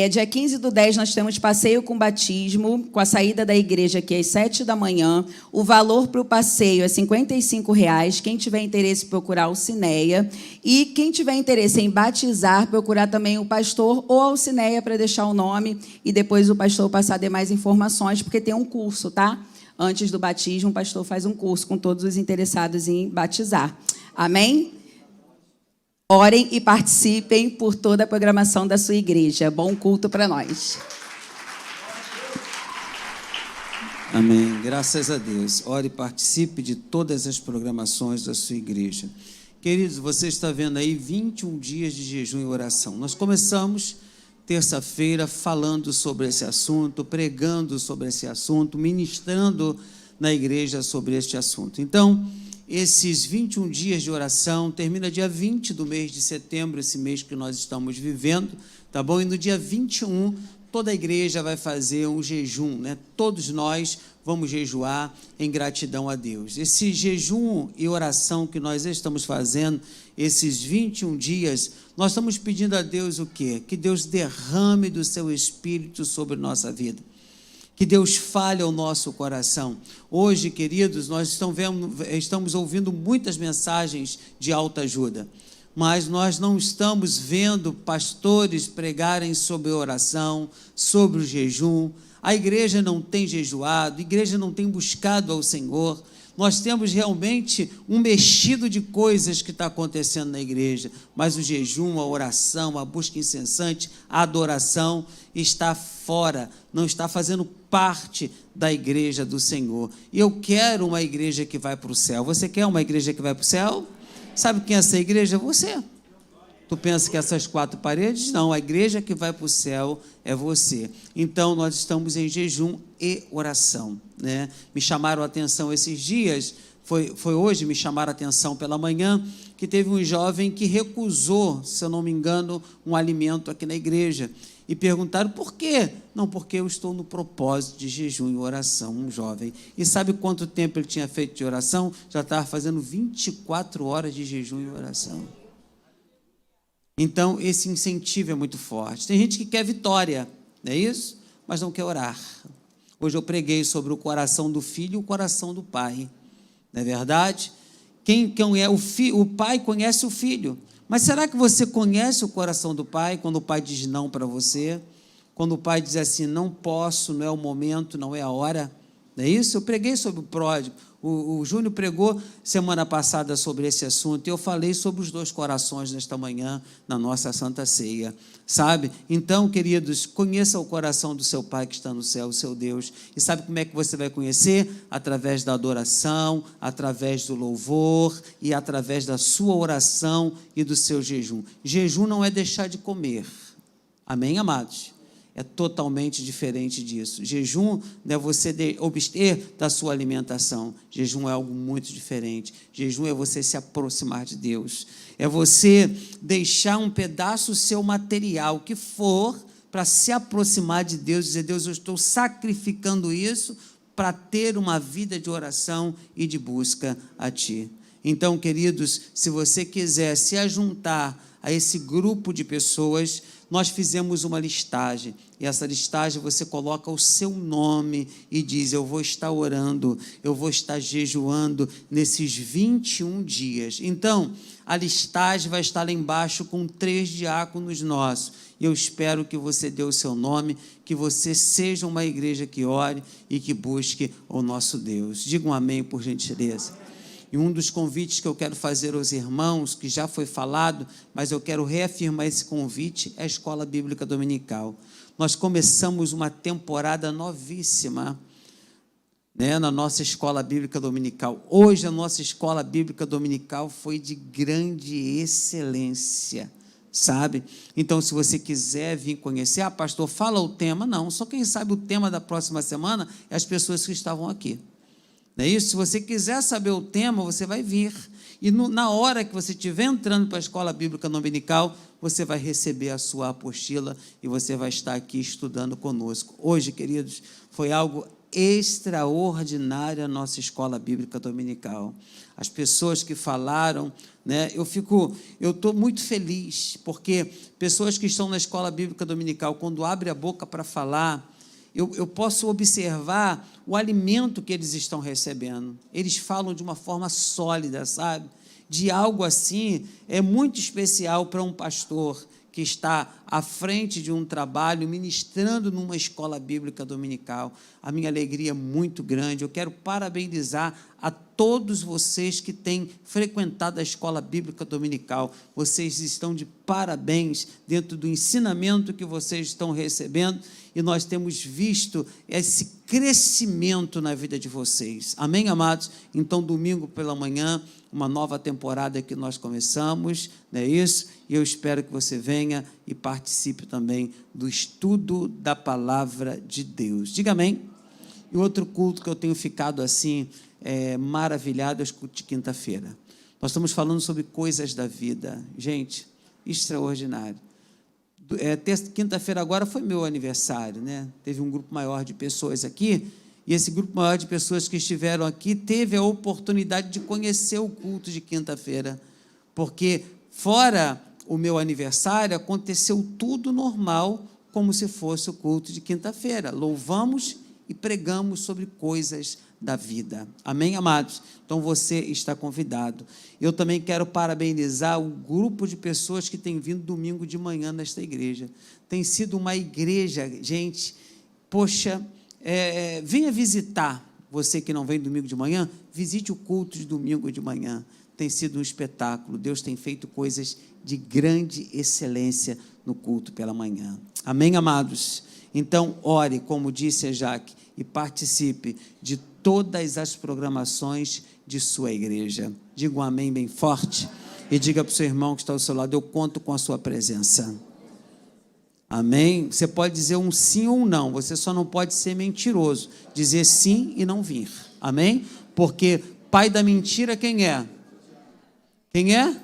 Dia 15/10 nós temos passeio com batismo, com a saída da igreja aqui às 7 da manhã. O valor para o passeio é R$ 55. Quem tiver interesse, procurar o Cineia. E quem tiver interesse em batizar, procurar também o pastor ou a Cineia para deixar o nome e depois o pastor passar demais informações, porque tem um curso, tá? Antes do batismo, o pastor faz um curso com todos os interessados em batizar. Amém? Orem e participem por toda a programação da sua igreja. Bom culto para nós. Amém. Graças a Deus. Ore e participe de todas as programações da sua igreja. Queridos, você está vendo aí 21 dias de jejum e oração. Nós começamos terça-feira falando sobre esse assunto, pregando sobre esse assunto, ministrando na igreja sobre este assunto. Então, esses 21 dias de oração, termina dia 20 do mês de setembro, esse mês que nós estamos vivendo, tá bom? E no dia 21, toda a igreja vai fazer um jejum, né? Todos nós vamos jejuar em gratidão a Deus. Esse jejum e oração que nós estamos fazendo, esses 21 dias, nós estamos pedindo a Deus o quê? Que Deus derrame do seu Espírito sobre nossa vida. Que Deus fale ao nosso coração. Hoje, queridos, nós estamos ouvindo muitas mensagens de autoajuda, mas nós não estamos vendo pastores pregarem sobre oração, sobre o jejum. A igreja não tem jejuado, a igreja não tem buscado ao Senhor. Nós temos realmente um mexido de coisas que está acontecendo na igreja, mas o jejum, a oração, a busca incessante, a adoração está fora, não está fazendo parte da igreja do Senhor. E eu quero uma igreja que vai para o céu. Você quer uma igreja que vai para o céu? Sabe quem é essa igreja? Você. Tu pensa que essas 4 paredes? Não, a igreja que vai para o céu é você. Então, nós estamos em jejum e oração, né? Me chamaram a atenção esses dias, foi hoje, me chamaram a atenção pela manhã, que teve um jovem que recusou, se eu não me engano, um alimento aqui na igreja. E perguntaram por quê? Não, porque eu estou no propósito de jejum e oração, um jovem. E sabe quanto tempo ele tinha feito de oração? Já estava fazendo 24 horas de jejum e oração. Então, esse incentivo é muito forte. Tem gente que quer vitória, não é isso? Mas não quer orar. Hoje eu preguei sobre o coração do filho e o coração do pai. Não é verdade? Quem é o pai conhece o filho. Mas será que você conhece o coração do pai quando o pai diz não para você? Quando o pai diz assim, não posso, não é o momento, não é a hora? Não é isso? Eu preguei sobre o pródigo. O Júnior pregou semana passada sobre esse assunto e eu falei sobre os 2 corações nesta manhã na nossa Santa Ceia, sabe? Então, queridos, conheça o coração do seu Pai que está no céu, o seu Deus. E sabe como é que você vai conhecer? Através da adoração, através do louvor e através da sua oração e do seu jejum. Jejum não é deixar de comer. Amém, amados? É totalmente diferente disso. Jejum não é você abster da sua alimentação. Jejum é algo muito diferente. Jejum é você se aproximar de Deus. É você deixar um pedaço seu material, que for, para se aproximar de Deus, dizer, Deus, eu estou sacrificando isso para ter uma vida de oração e de busca a Ti. Então, queridos, se você quiser se ajuntar a esse grupo de pessoas, nós fizemos uma listagem, e essa listagem você coloca o seu nome e diz, eu vou estar orando, eu vou estar jejuando nesses 21 dias. Então, a listagem vai estar lá embaixo com 3 diáconos nossos, e eu espero que você dê o seu nome, que você seja uma igreja que ore e que busque o nosso Deus. Diga um amém, por gentileza. E um dos convites que eu quero fazer aos irmãos, que já foi falado, mas eu quero reafirmar esse convite, é a Escola Bíblica Dominical. Nós começamos uma temporada novíssima, né, na nossa Escola Bíblica Dominical. Hoje a nossa Escola Bíblica Dominical foi de grande excelência, sabe? Então, se você quiser vir conhecer, pastor, fala o tema. Não, só quem sabe o tema da próxima semana é as pessoas que estavam aqui. Não é isso? Se você quiser saber o tema, você vai vir. E na hora que você estiver entrando para a Escola Bíblica Dominical, você vai receber a sua apostila e você vai estar aqui estudando conosco. Hoje, queridos, foi algo extraordinária a nossa escola bíblica dominical. As pessoas que falaram, né, eu estou muito feliz, porque pessoas que estão na escola bíblica dominical, quando abrem a boca para falar, eu posso observar o alimento que eles estão recebendo. Eles falam de uma forma sólida, sabe? De algo assim, é muito especial para um pastor que está à frente de um trabalho, ministrando numa escola bíblica dominical. A minha alegria é muito grande. Eu quero parabenizar a todos vocês que têm frequentado a escola bíblica dominical. Vocês estão de parabéns dentro do ensinamento que vocês estão recebendo, e nós temos visto esse crescimento na vida de vocês. Amém, amados? Então, domingo pela manhã, uma nova temporada que nós começamos, não é isso? E eu espero que você venha e participe também do estudo da palavra de Deus. Diga amém. E outro culto que eu tenho ficado assim, maravilhado, é o culto de quinta-feira. Nós estamos falando sobre coisas da vida. Gente, extraordinário. Quinta-feira agora foi meu aniversário, né? Teve um grupo maior de pessoas aqui, e esse grupo maior de pessoas que estiveram aqui teve a oportunidade de conhecer o culto de quinta-feira, porque fora o meu aniversário aconteceu tudo normal, como se fosse o culto de quinta-feira. Louvamos e pregamos sobre coisas da vida. Amém, amados? Então você está convidado. Eu também quero parabenizar o grupo de pessoas que tem vindo domingo de manhã nesta igreja. Tem sido uma igreja, gente, poxa, venha visitar. Você que não vem domingo de manhã, visite o culto de domingo de manhã. Tem sido um espetáculo. Deus tem feito coisas de grande excelência no culto pela manhã. Amém, amados? Então, ore, como disse a Jaque, e participe de todas as programações de sua igreja. Diga um amém bem forte e diga para o seu irmão que está ao seu lado: eu conto com a sua presença. Amém? Você pode dizer um sim ou um não, você só não pode ser mentiroso, dizer sim e não vir. Amém? Porque pai da mentira quem é? Quem é?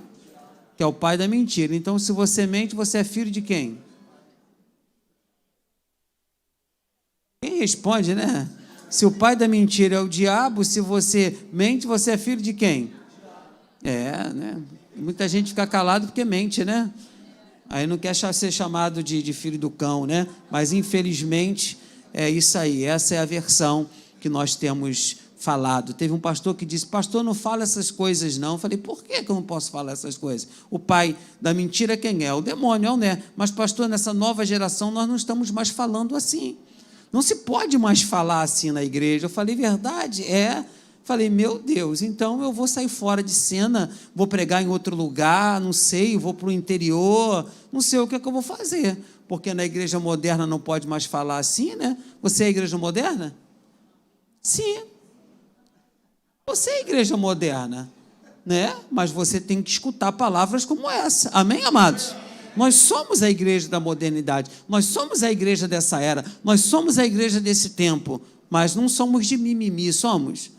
Que é o pai da mentira. Então, se você mente, você é filho de quem? Quem responde, né? Se o pai da mentira é o diabo, se você mente, você é filho de quem? Né? Muita gente fica calado porque mente, né? Aí não quer ser chamado de filho do cão, né? Mas, infelizmente, é isso aí. Essa é a versão que nós temos falado. Teve um pastor que disse: pastor, não fala essas coisas não. Eu falei: por que eu não posso falar essas coisas? O pai da mentira quem é? O demônio, né? Mas, pastor, nessa nova geração nós não estamos mais falando assim. Não se pode mais falar assim na igreja. Eu falei: verdade? Falei: meu Deus, então eu vou sair fora de cena, vou pregar em outro lugar, não sei, vou para o interior, não sei o que eu vou fazer, porque na igreja moderna não pode mais falar assim, né? Você é a igreja moderna? Sim. Você é a igreja moderna, né? Mas você tem que escutar palavras como essa. Amém, amados? Nós somos a igreja da modernidade, nós somos a igreja dessa era, nós somos a igreja desse tempo, mas não somos de mimimi, somos?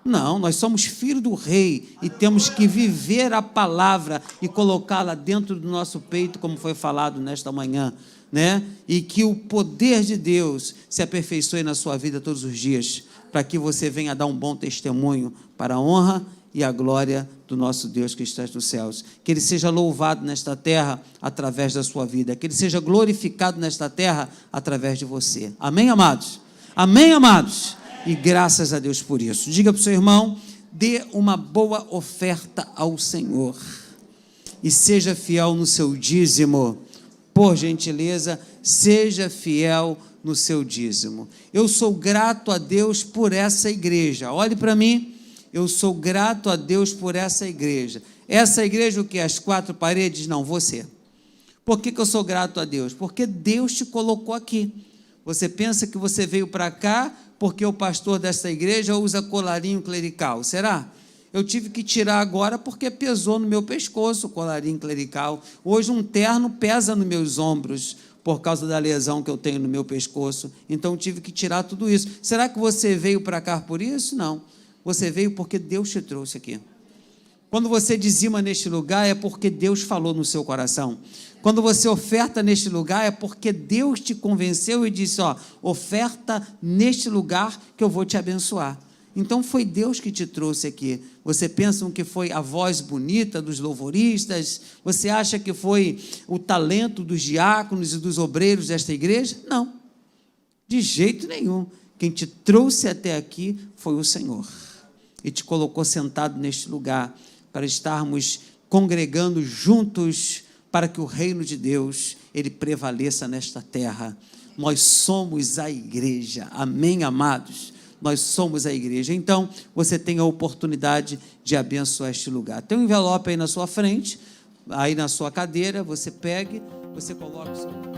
Não, nós somos filhos do rei e temos que viver a palavra e colocá-la dentro do nosso peito, como foi falado nesta manhã, né? E que o poder de Deus se aperfeiçoe na sua vida todos os dias, para que você venha dar um bom testemunho para a honra e a glória do nosso Deus que está nos céus. Que Ele seja louvado nesta terra através da sua vida, que Ele seja glorificado nesta terra através de você. Amém, amados? Amém, amados? E graças a Deus por isso. Diga para o seu irmão: dê uma boa oferta ao Senhor e seja fiel no seu dízimo. Por gentileza, seja fiel no seu dízimo. Eu sou grato a Deus por essa igreja. Olhe para mim. Eu sou grato a Deus por essa igreja. Essa igreja o que? As quatro paredes? Não, você. Por que eu sou grato a Deus? Porque Deus te colocou aqui. Você pensa que você veio para cá porque o pastor dessa igreja usa colarinho clerical, será? Eu tive que tirar agora porque pesou no meu pescoço o colarinho clerical. Hoje um terno pesa nos meus ombros por causa da lesão que eu tenho no meu pescoço. Então tive que tirar tudo isso. Será que você veio para cá por isso? Não. Você veio porque Deus te trouxe aqui. Quando você dizima neste lugar, é porque Deus falou no seu coração. Quando você oferta neste lugar, é porque Deus te convenceu e disse, ó, oferta neste lugar que eu vou te abençoar. Então foi Deus que te trouxe aqui. Você pensa que foi a voz bonita dos louvoristas? Você acha que foi o talento dos diáconos e dos obreiros desta igreja? Não, de jeito nenhum. Quem te trouxe até aqui foi o Senhor. E te colocou sentado neste lugar para estarmos congregando juntos para que o reino de Deus, ele prevaleça nesta terra. Nós somos a igreja. Amém, amados? Nós somos a igreja. Então, você tem a oportunidade de abençoar este lugar. Tem um envelope aí na sua frente, aí na sua cadeira, você pegue, você coloca o seu...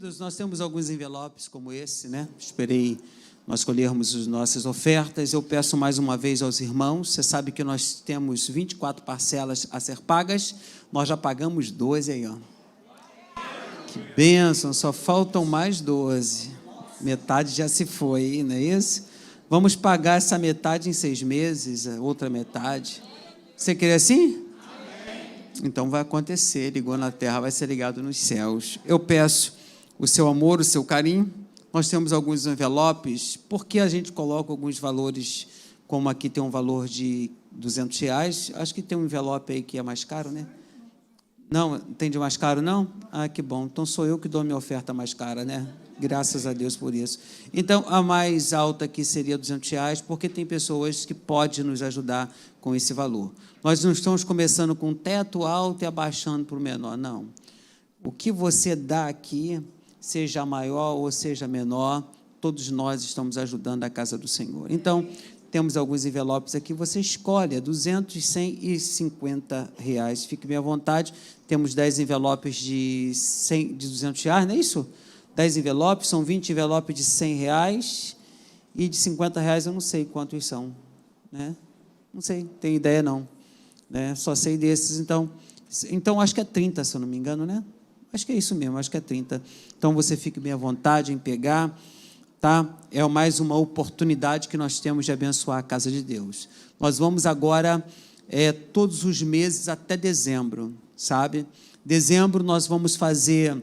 Queridos, nós temos alguns envelopes como esse, né? Esperei nós colhermos as nossas ofertas. Eu peço mais uma vez aos irmãos, você sabe que nós temos 24 parcelas a ser pagas, nós já pagamos 12 aí, ó. Que bênção, só faltam mais 12. Metade já se foi, não é isso? Vamos pagar essa metade em 6 meses, a outra metade. Você quer assim? Então vai acontecer, ligou na terra, vai ser ligado nos céus. Eu peço o seu amor, o seu carinho. Nós temos alguns envelopes, porque a gente coloca alguns valores, como aqui tem um valor de R$200, acho que tem um envelope aí que é mais caro, né? Não, tem de mais caro, não? Ah, que bom, então sou eu que dou minha oferta mais cara, né? Graças a Deus por isso. Então, a mais alta aqui seria R$200, porque tem pessoas que podem nos ajudar com esse valor. Nós não estamos começando com teto alto e abaixando para o menor, não. O que você dá aqui, seja maior ou seja menor, todos nós estamos ajudando a casa do Senhor. Então, temos alguns envelopes aqui, você escolhe, é 200, 100 e 50 reais. Fique bem à vontade. Temos 10 envelopes de 200 reais, não é isso? 10 envelopes, são 20 envelopes de 100 reais e de 50 reais eu não sei quantos são, né? Não sei, tenho ideia não, né? Só sei desses, então acho que é 30, se eu não me engano, né? Acho que é isso mesmo, acho que é 30. Então, você fique bem à vontade em pegar, tá? É mais uma oportunidade que nós temos de abençoar a casa de Deus. Nós vamos agora, todos os meses até dezembro, sabe? Dezembro nós vamos fazer,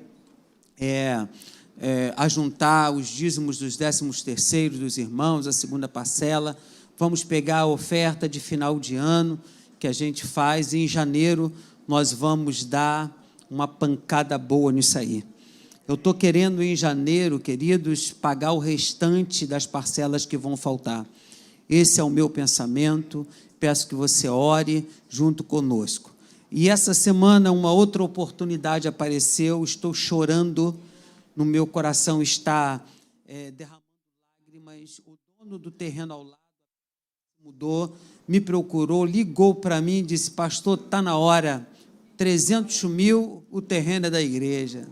ajuntar os dízimos dos 13º dos irmãos, a segunda parcela. Vamos pegar a oferta de final de ano que a gente faz, e em janeiro nós vamos dar uma pancada boa nisso aí. Eu estou querendo, em janeiro, queridos, pagar o restante das parcelas que vão faltar. Esse é o meu pensamento. Peço que você ore junto conosco. E essa semana, uma outra oportunidade apareceu. Estou chorando, no meu coração está derramando lágrimas. O dono do terreno ao lado mudou, me procurou, ligou para mim e disse: pastor, está na hora. 300 mil, o terreno é da igreja.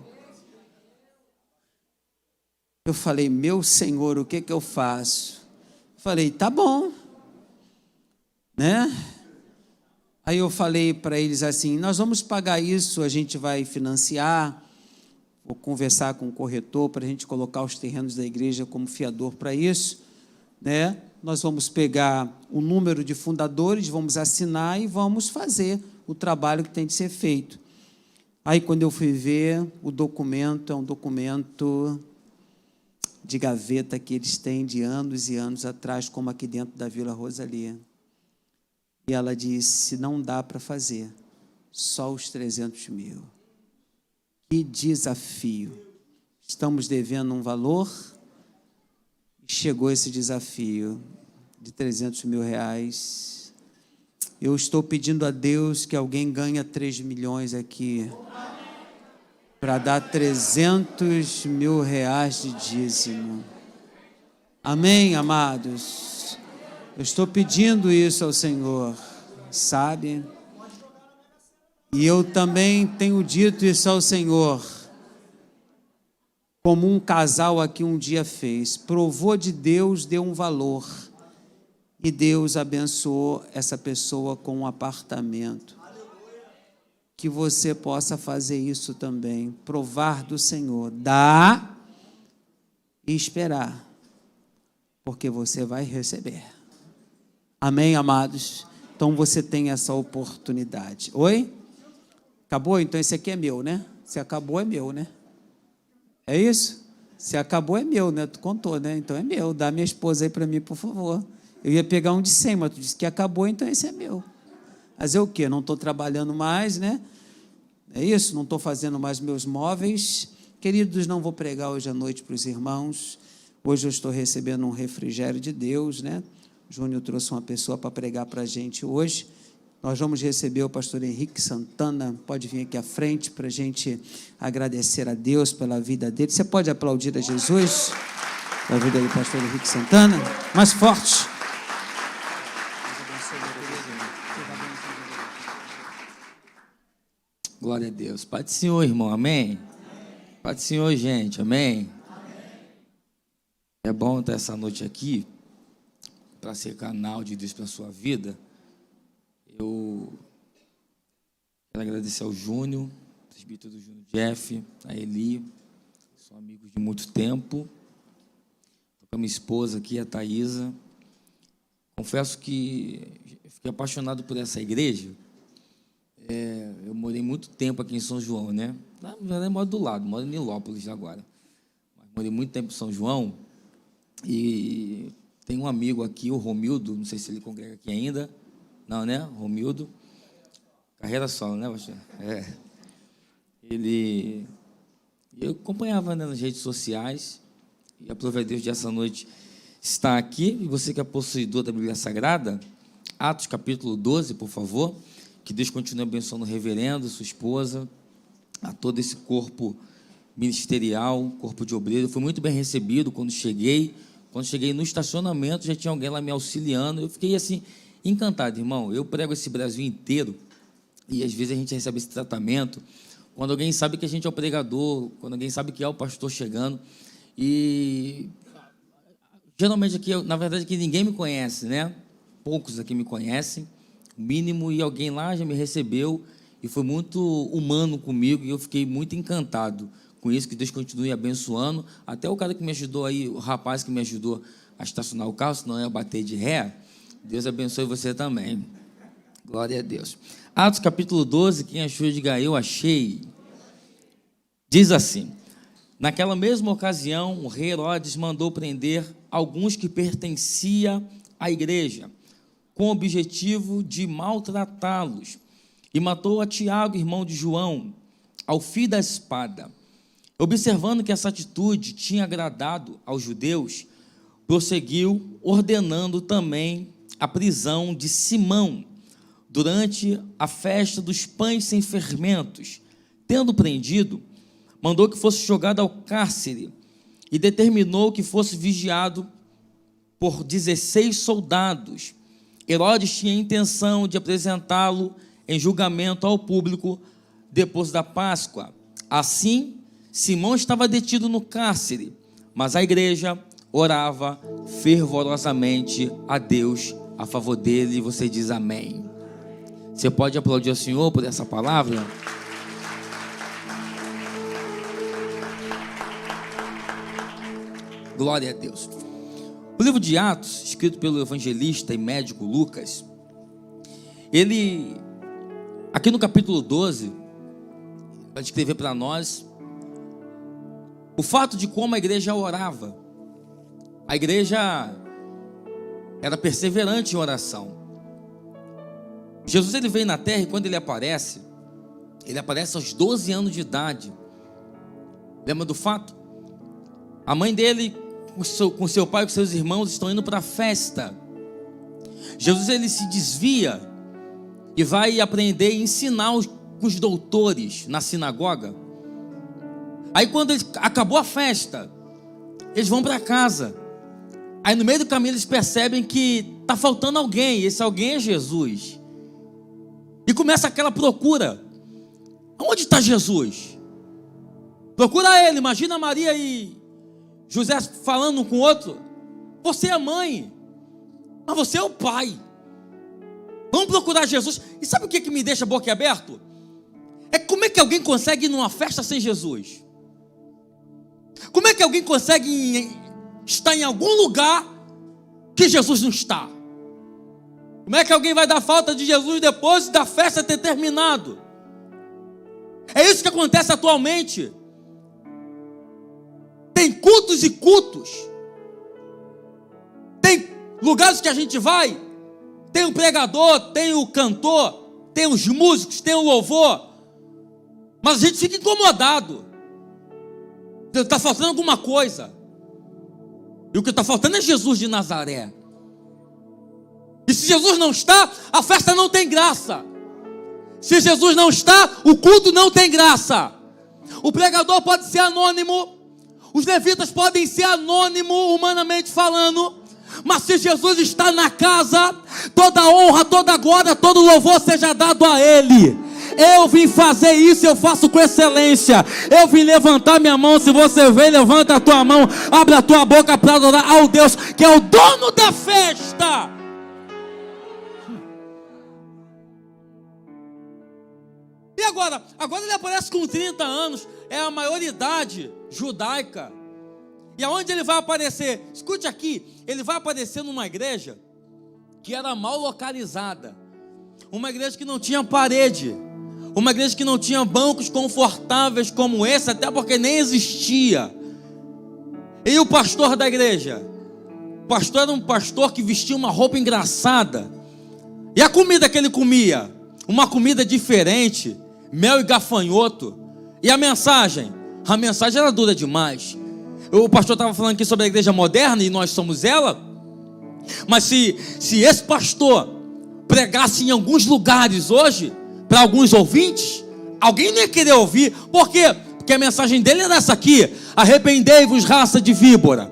Eu falei: meu Senhor, o que eu faço? Falei: tá bom, né? Aí eu falei para eles assim: nós vamos pagar isso, a gente vai financiar, vou conversar com o corretor para a gente colocar os terrenos da igreja como fiador para isso, né? Nós vamos pegar o número de fundadores, vamos assinar e vamos fazer o trabalho que tem de ser feito. Aí, quando eu fui ver, o documento é um documento de gaveta que eles têm de anos e anos atrás, como aqui dentro da Vila Rosalia. E ela disse: não dá para fazer, só os 300 mil. Que desafio! Estamos devendo um valor, chegou esse desafio de 300 mil reais. Eu estou pedindo a Deus que alguém ganhe 3 milhões aqui, para dar 300 mil reais de dízimo. Amém, amados? Eu estou pedindo isso ao Senhor, sabe? E eu também tenho dito isso ao Senhor, como um casal aqui um dia fez. Provou de Deus, deu um valor. E Deus abençoou essa pessoa com um apartamento. Que você possa fazer isso também. Provar do Senhor. Dar e esperar. Porque você vai receber. Amém, amados? Então você tem essa oportunidade. Oi? Acabou? Então esse aqui é meu, né? Se acabou, é meu, né? É isso? Se acabou, é meu, né? Tu contou, né? Então é meu. Dá minha esposa aí para mim, por favor. Eu ia pegar um de 100, mas tu disse que acabou, então esse é meu. Fazer o quê? Não estou trabalhando mais, né? É isso? Não estou fazendo mais meus móveis. Queridos, não vou pregar hoje à noite para os irmãos. Hoje eu estou recebendo um refrigério de Deus, né? Júnior trouxe uma pessoa para pregar para a gente hoje. Nós vamos receber o pastor Henrique Santana. Pode vir aqui à frente para a gente agradecer a Deus pela vida dele. Você pode aplaudir a Jesus pela vida do pastor Henrique Santana? Mais forte. Glória a Deus. Pai do Senhor, irmão. Amém? Paz do Senhor, gente. Amém? É bom estar essa noite aqui para ser canal de Deus para a sua vida. Eu quero agradecer ao Júnior, presbítero Júnior Jeff, a Eli, são amigos de muito tempo. Estou com a minha esposa aqui, a Thaisa. Confesso que fiquei apaixonado por essa igreja. Eu morei muito tempo aqui em São João, né? Na verdade, eu moro do lado, moro em Nilópolis agora. Mas morei muito tempo em São João. E tem um amigo aqui, o Romildo, não sei se ele congrega aqui ainda. Não, né? Romildo. Carreira solo, né, pastor? Eu acompanhava, né, nas redes sociais. E aproveito Deus de essa noite estar aqui. E você que é possuidor da Bíblia Sagrada, Atos capítulo 12, por favor. Que Deus continue abençoando o reverendo, sua esposa, a todo esse corpo ministerial, corpo de obreiro. Eu fui muito bem recebido quando cheguei. Quando cheguei no estacionamento, já tinha alguém lá me auxiliando. Eu fiquei assim, encantado, irmão. Eu prego esse Brasil inteiro e às vezes a gente recebe esse tratamento quando alguém sabe que a gente é o pregador, quando alguém sabe que é o pastor chegando. E geralmente aqui, na verdade, aqui ninguém me conhece, né? Poucos aqui me conhecem, o mínimo, e alguém lá já me recebeu e foi muito humano comigo e eu fiquei muito encantado com isso. Que Deus continue abençoando. Até o cara que me ajudou aí, o rapaz que me ajudou a estacionar o carro, senão eu ia bater de ré. Deus abençoe você também. Glória a Deus. Atos capítulo 12, quem achou, diga eu achei. Diz assim: naquela mesma ocasião, o rei Herodes mandou prender alguns que pertenciam à igreja, com o objetivo de maltratá-los, e matou a Tiago, irmão de João, ao fio da espada. Observando que essa atitude tinha agradado aos judeus, prosseguiu, ordenando também a prisão de Simão, durante a festa dos pães sem fermentos. Tendo prendido, mandou que fosse jogado ao cárcere e determinou que fosse vigiado por 16 soldados. Herodes tinha a intenção de apresentá-lo em julgamento ao público depois da Páscoa. Assim, Simão estava detido no cárcere, mas a igreja orava fervorosamente a Deus a favor dele. Você diz amém. Você pode aplaudir ao Senhor por essa palavra? Glória a Deus. O livro de Atos, escrito pelo evangelista e médico Lucas, ele, aqui no capítulo 12, vai descrever para nós o fato de como a igreja orava. A igreja era perseverante em oração. Jesus, ele veio na terra e quando ele aparece aos 12 anos de idade. Lembra do fato? A mãe dele, com seu pai e com seus irmãos, estão indo para a festa. Jesus, ele se desvia e vai aprender e ensinar com os doutores na sinagoga. Aí quando acabou a festa, eles vão para casa. Aí no meio do caminho eles percebem que está faltando alguém, e esse alguém é Jesus. E começa aquela procura. Onde está Jesus? Procura ele. Imagina Maria e José falando um com o outro. Você é a mãe, mas você é o pai. Vamos procurar Jesus. E sabe o que me deixa boquiaberto? É como é que alguém consegue ir numa festa sem Jesus? Como é que alguém consegue estar em algum lugar que Jesus não está? Como é que alguém vai dar falta de Jesus depois da festa ter terminado? É isso que acontece atualmente. Tem cultos e cultos. Tem lugares que a gente vai, tem o pregador, tem o cantor, tem os músicos, tem o louvor, mas a gente fica incomodado. Está faltando alguma coisa. E o que está faltando é Jesus de Nazaré. E se Jesus não está, a festa não tem graça. Se Jesus não está, o culto não tem graça. O pregador pode ser anônimo, os levitas podem ser anônimos, humanamente falando, mas se Jesus está na casa, toda honra, toda glória, todo louvor seja dado a Ele. Eu vim fazer isso, eu faço com excelência. Eu vim levantar minha mão. Se você vem, levanta a tua mão, abre a tua boca para adorar ao Deus que é o dono da festa. E agora ele aparece com 30 anos, é a maioridade judaica. E aonde ele vai aparecer? Escute aqui, ele vai aparecer numa igreja que era mal localizada, uma igreja que não tinha parede, uma igreja que não tinha bancos confortáveis como esse, até porque nem existia. E o pastor da igreja? O pastor era um pastor que vestia uma roupa engraçada. E a comida que ele comia? Uma comida diferente, mel e gafanhoto. E a mensagem? A mensagem era dura demais. O pastor estava falando aqui sobre a igreja moderna, e nós somos ela. Mas se esse pastor pregasse em alguns lugares hoje, para alguns ouvintes, alguém não ia querer ouvir. Por quê? Porque a mensagem dele era essa aqui: arrependei-vos, raça de víbora.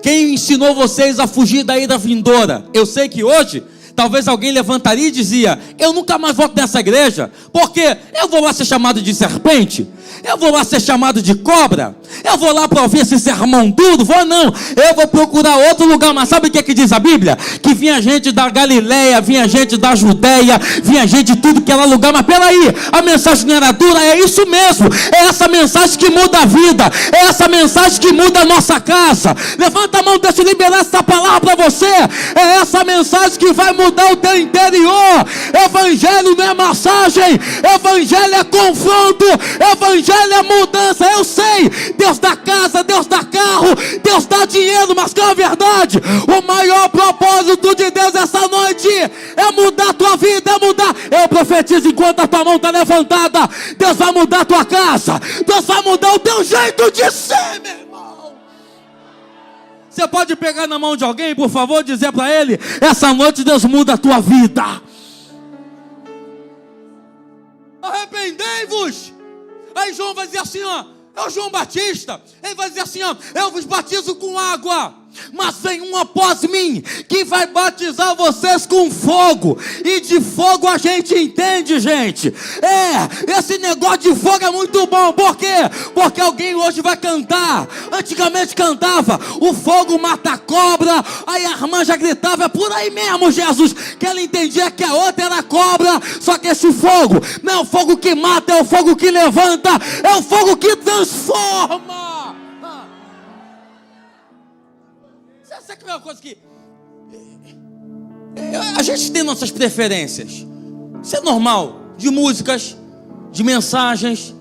Quem ensinou vocês a fugir da ira vindoura? Eu sei que hoje talvez alguém levantaria e dizia: eu nunca mais volto nessa igreja, porque eu vou lá ser chamado de serpente, eu vou lá ser chamado de cobra, eu vou lá para ouvir esse sermão duro. Vou não, eu vou procurar outro lugar. Mas sabe o que diz a Bíblia? Que vinha gente da Galileia, vinha gente da Judeia, vinha gente de tudo que era lugar. Mas peraí, a mensagem não era dura? É isso mesmo, é essa mensagem que muda a vida, é essa mensagem que muda a nossa casa. Levanta a mão, deixa eu liberar essa palavra para você. É essa mensagem que vai mudar o teu interior. Evangelho não é massagem, evangelho é confronto, evangelho é mudança. Eu sei, Deus dá casa, Deus dá carro, Deus dá dinheiro, mas que é a verdade, o maior propósito de Deus essa noite é mudar a tua vida, é mudar. Eu profetizo enquanto a tua mão está levantada, Deus vai mudar a tua casa, Deus vai mudar o teu jeito de ser, meu irmão. Você pode pegar na mão de alguém, por favor, dizer para ele: essa noite Deus muda a tua vida. Arrependei-vos. Aí João vai dizer assim, ó, é o João Batista. Ele vai dizer assim, ó: eu vos batizo com água, mas vem um após mim que vai batizar vocês com fogo. E de fogo a gente entende, gente. Esse negócio de fogo é muito bom. Por quê? Porque alguém hoje vai cantar. Antigamente cantava: o fogo mata a cobra. Aí a irmã já gritava: é por aí mesmo, Jesus. Que ela entendia que a outra era a cobra. Só que esse fogo não é o fogo que mata, é o fogo que levanta, é o fogo que transforma. Sabe que é uma coisa que a gente tem nossas preferências. Isso é normal. De músicas, de mensagens.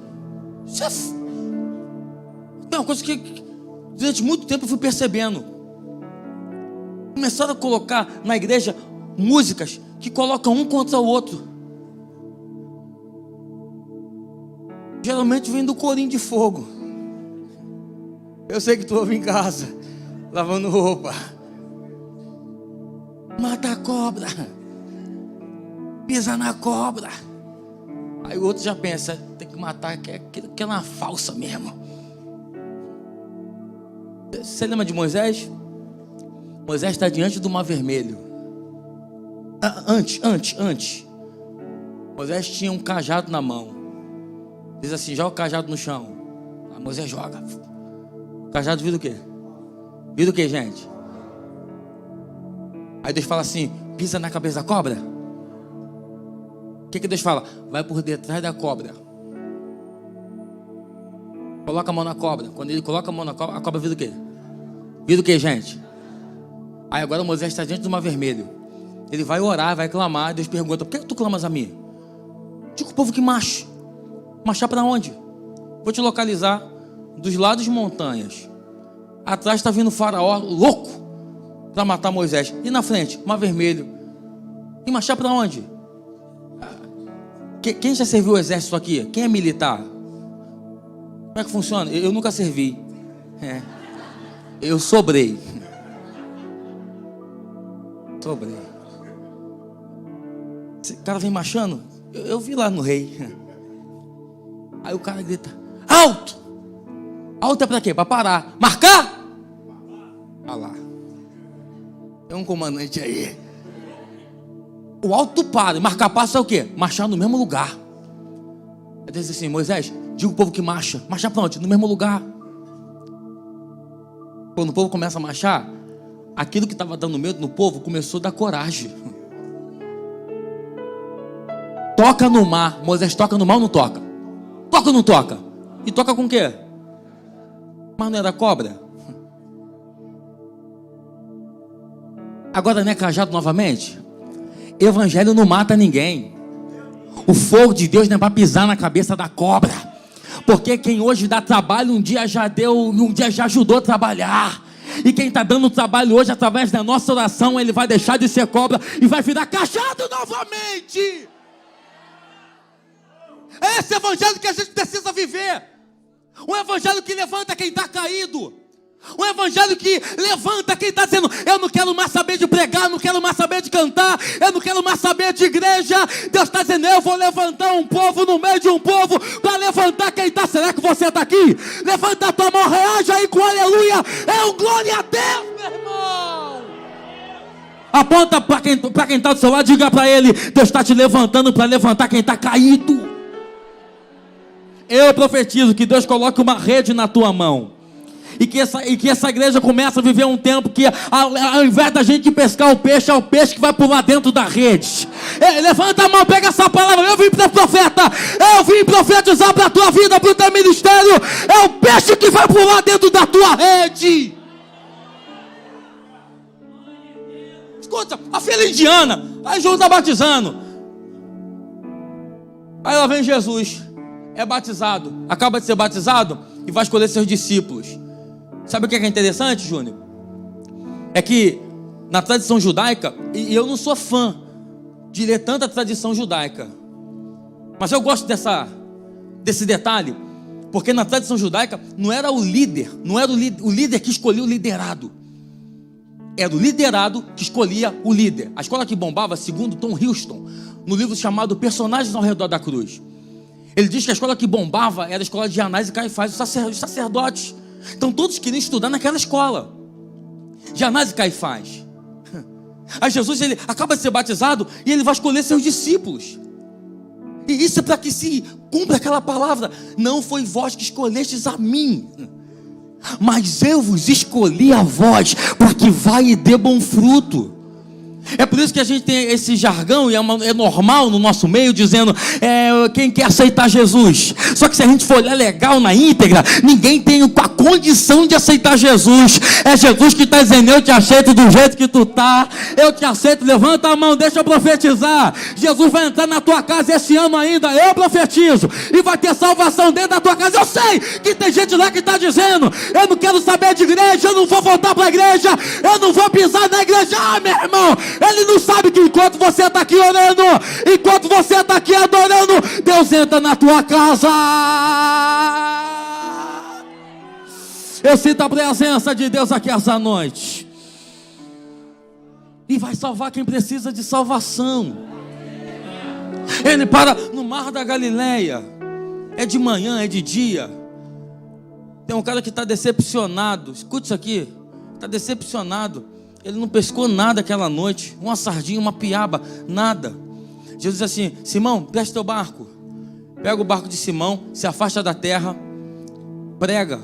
Isso é uma coisa que durante muito tempo eu fui percebendo. Começaram a colocar na igreja músicas que colocam um contra o outro. Geralmente vem do corinho de fogo. Eu sei que tu ouve em casa, lavando roupa. Mata a cobra, pisa na cobra. Aí o outro já pensa: tem que matar, que é uma falsa mesmo. Você lembra de Moisés? Moisés está diante do Mar Vermelho. Antes Moisés tinha um cajado na mão. Diz assim: joga o cajado no chão. Aí Moisés joga. O cajado vira o quê? Vira o quê, gente? Aí Deus fala assim: pisa na cabeça da cobra. O que Deus fala? Vai por detrás da cobra. Coloca a mão na cobra. Quando ele coloca a mão na cobra, a cobra vira o quê? Vira o quê, gente? Aí agora Moisés está diante do Mar Vermelho. Ele vai orar, vai clamar. Deus pergunta: por que tu clamas a mim? Diga o povo que marche. Marchar para onde? Vou te localizar dos lados de montanhas. Atrás está vindo o faraó louco para matar Moisés. E na frente, Mar Vermelho. E marchar para onde? Quem já serviu o exército aqui? Quem é militar? Como é que funciona? Eu nunca servi. Eu sobrei. Esse cara vem marchando. Eu vi lá no rei. Aí o cara grita: alto! Alto é para quê? Para parar. Marcar? Olha lá. Tem um comandante aí. O alto para. E marcar passo é o quê? Marchar no mesmo lugar. Ele diz assim: Moisés, diga o povo que marcha. Marcha pra onde? No mesmo lugar. Quando o povo começa a marchar, aquilo que estava dando medo no povo começou a dar coragem. Toca no mar. Moisés toca no mar ou não toca? Toca ou não toca? E toca com o quê? Mas não era cobra? Agora não é cajado novamente? Evangelho não mata ninguém. O fogo de Deus não é para pisar na cabeça da cobra. Porque quem hoje dá trabalho, um dia já ajudou a trabalhar. E quem está dando trabalho hoje, através da nossa oração, ele vai deixar de ser cobra e vai virar cajado novamente. É esse evangelho que a gente precisa viver. Um evangelho que levanta quem está caído. Um evangelho que levanta quem está dizendo: eu não quero mais saber de pregar, não quero mais saber de cantar, eu não quero mais saber de igreja. Deus está dizendo: eu vou levantar um povo no meio de um povo, para levantar quem está. Será que você está aqui? Levanta a tua mão, reage aí com aleluia. É um glória a Deus, meu irmão. Aponta para quem está do seu lado, diga para ele: Deus está te levantando para levantar quem está caído. Eu profetizo que Deus coloque uma rede na tua mão. E que essa igreja comece a viver um tempo que, ao invés da gente pescar o peixe, é o peixe que vai pular dentro da rede. Levanta a mão, pega essa palavra. Eu vim para profeta, eu vim profetizar para a tua vida, para o teu ministério. É o peixe que vai pular dentro da tua rede. Escuta, a filha indiana, aí João está batizando. Aí lá vem Jesus, é batizado, acaba de ser batizado e vai escolher seus discípulos. Sabe o que é interessante, Júnior? É que na tradição judaica, e eu não sou fã de ler tanta tradição judaica, mas eu gosto desse detalhe, porque na tradição judaica não era o líder, não era o líder que escolhia o liderado, era o liderado que escolhia o líder. A escola que bombava, segundo Tom Houston, no livro chamado Personagens ao Redor da Cruz, ele diz que a escola que bombava era a escola de Anás e Caifás, os sacerdotes. Então todos queriam estudar naquela escola de Anás e Caifás. Aí Jesus, ele acaba de ser batizado e ele vai escolher seus discípulos. E isso é para que se cumpra aquela palavra: não foi vós que escolhestes a mim, mas eu vos escolhi a vós, para que vá e dê bom fruto. É por isso que a gente tem esse jargão, e é normal no nosso meio, dizendo: quem quer aceitar Jesus. Só que se a gente for olhar legal na íntegra, ninguém tem a condição de aceitar Jesus. É Jesus que está dizendo: eu te aceito do jeito que tu está, eu te aceito. Levanta a mão, deixa eu profetizar. Jesus vai entrar na tua casa esse ano ainda, eu profetizo, e vai ter salvação dentro da tua casa. Eu sei que tem gente lá que está dizendo: eu não quero saber de igreja, eu não vou voltar para a igreja, eu não vou pisar na igreja. Meu irmão, ele não sabe que enquanto você está aqui orando, enquanto você está aqui adorando, Deus entra na tua casa. Eu sinto a presença de Deus aqui essa noite, e vai salvar quem precisa de salvação. Ele para no mar da Galileia, é de manhã, é de dia. Tem um cara que está decepcionado, escute isso aqui, está decepcionado. Ele não pescou nada aquela noite, uma sardinha, uma piaba, nada. Jesus diz assim: Simão, presta teu barco. Pega o barco de Simão, se afasta da terra, prega.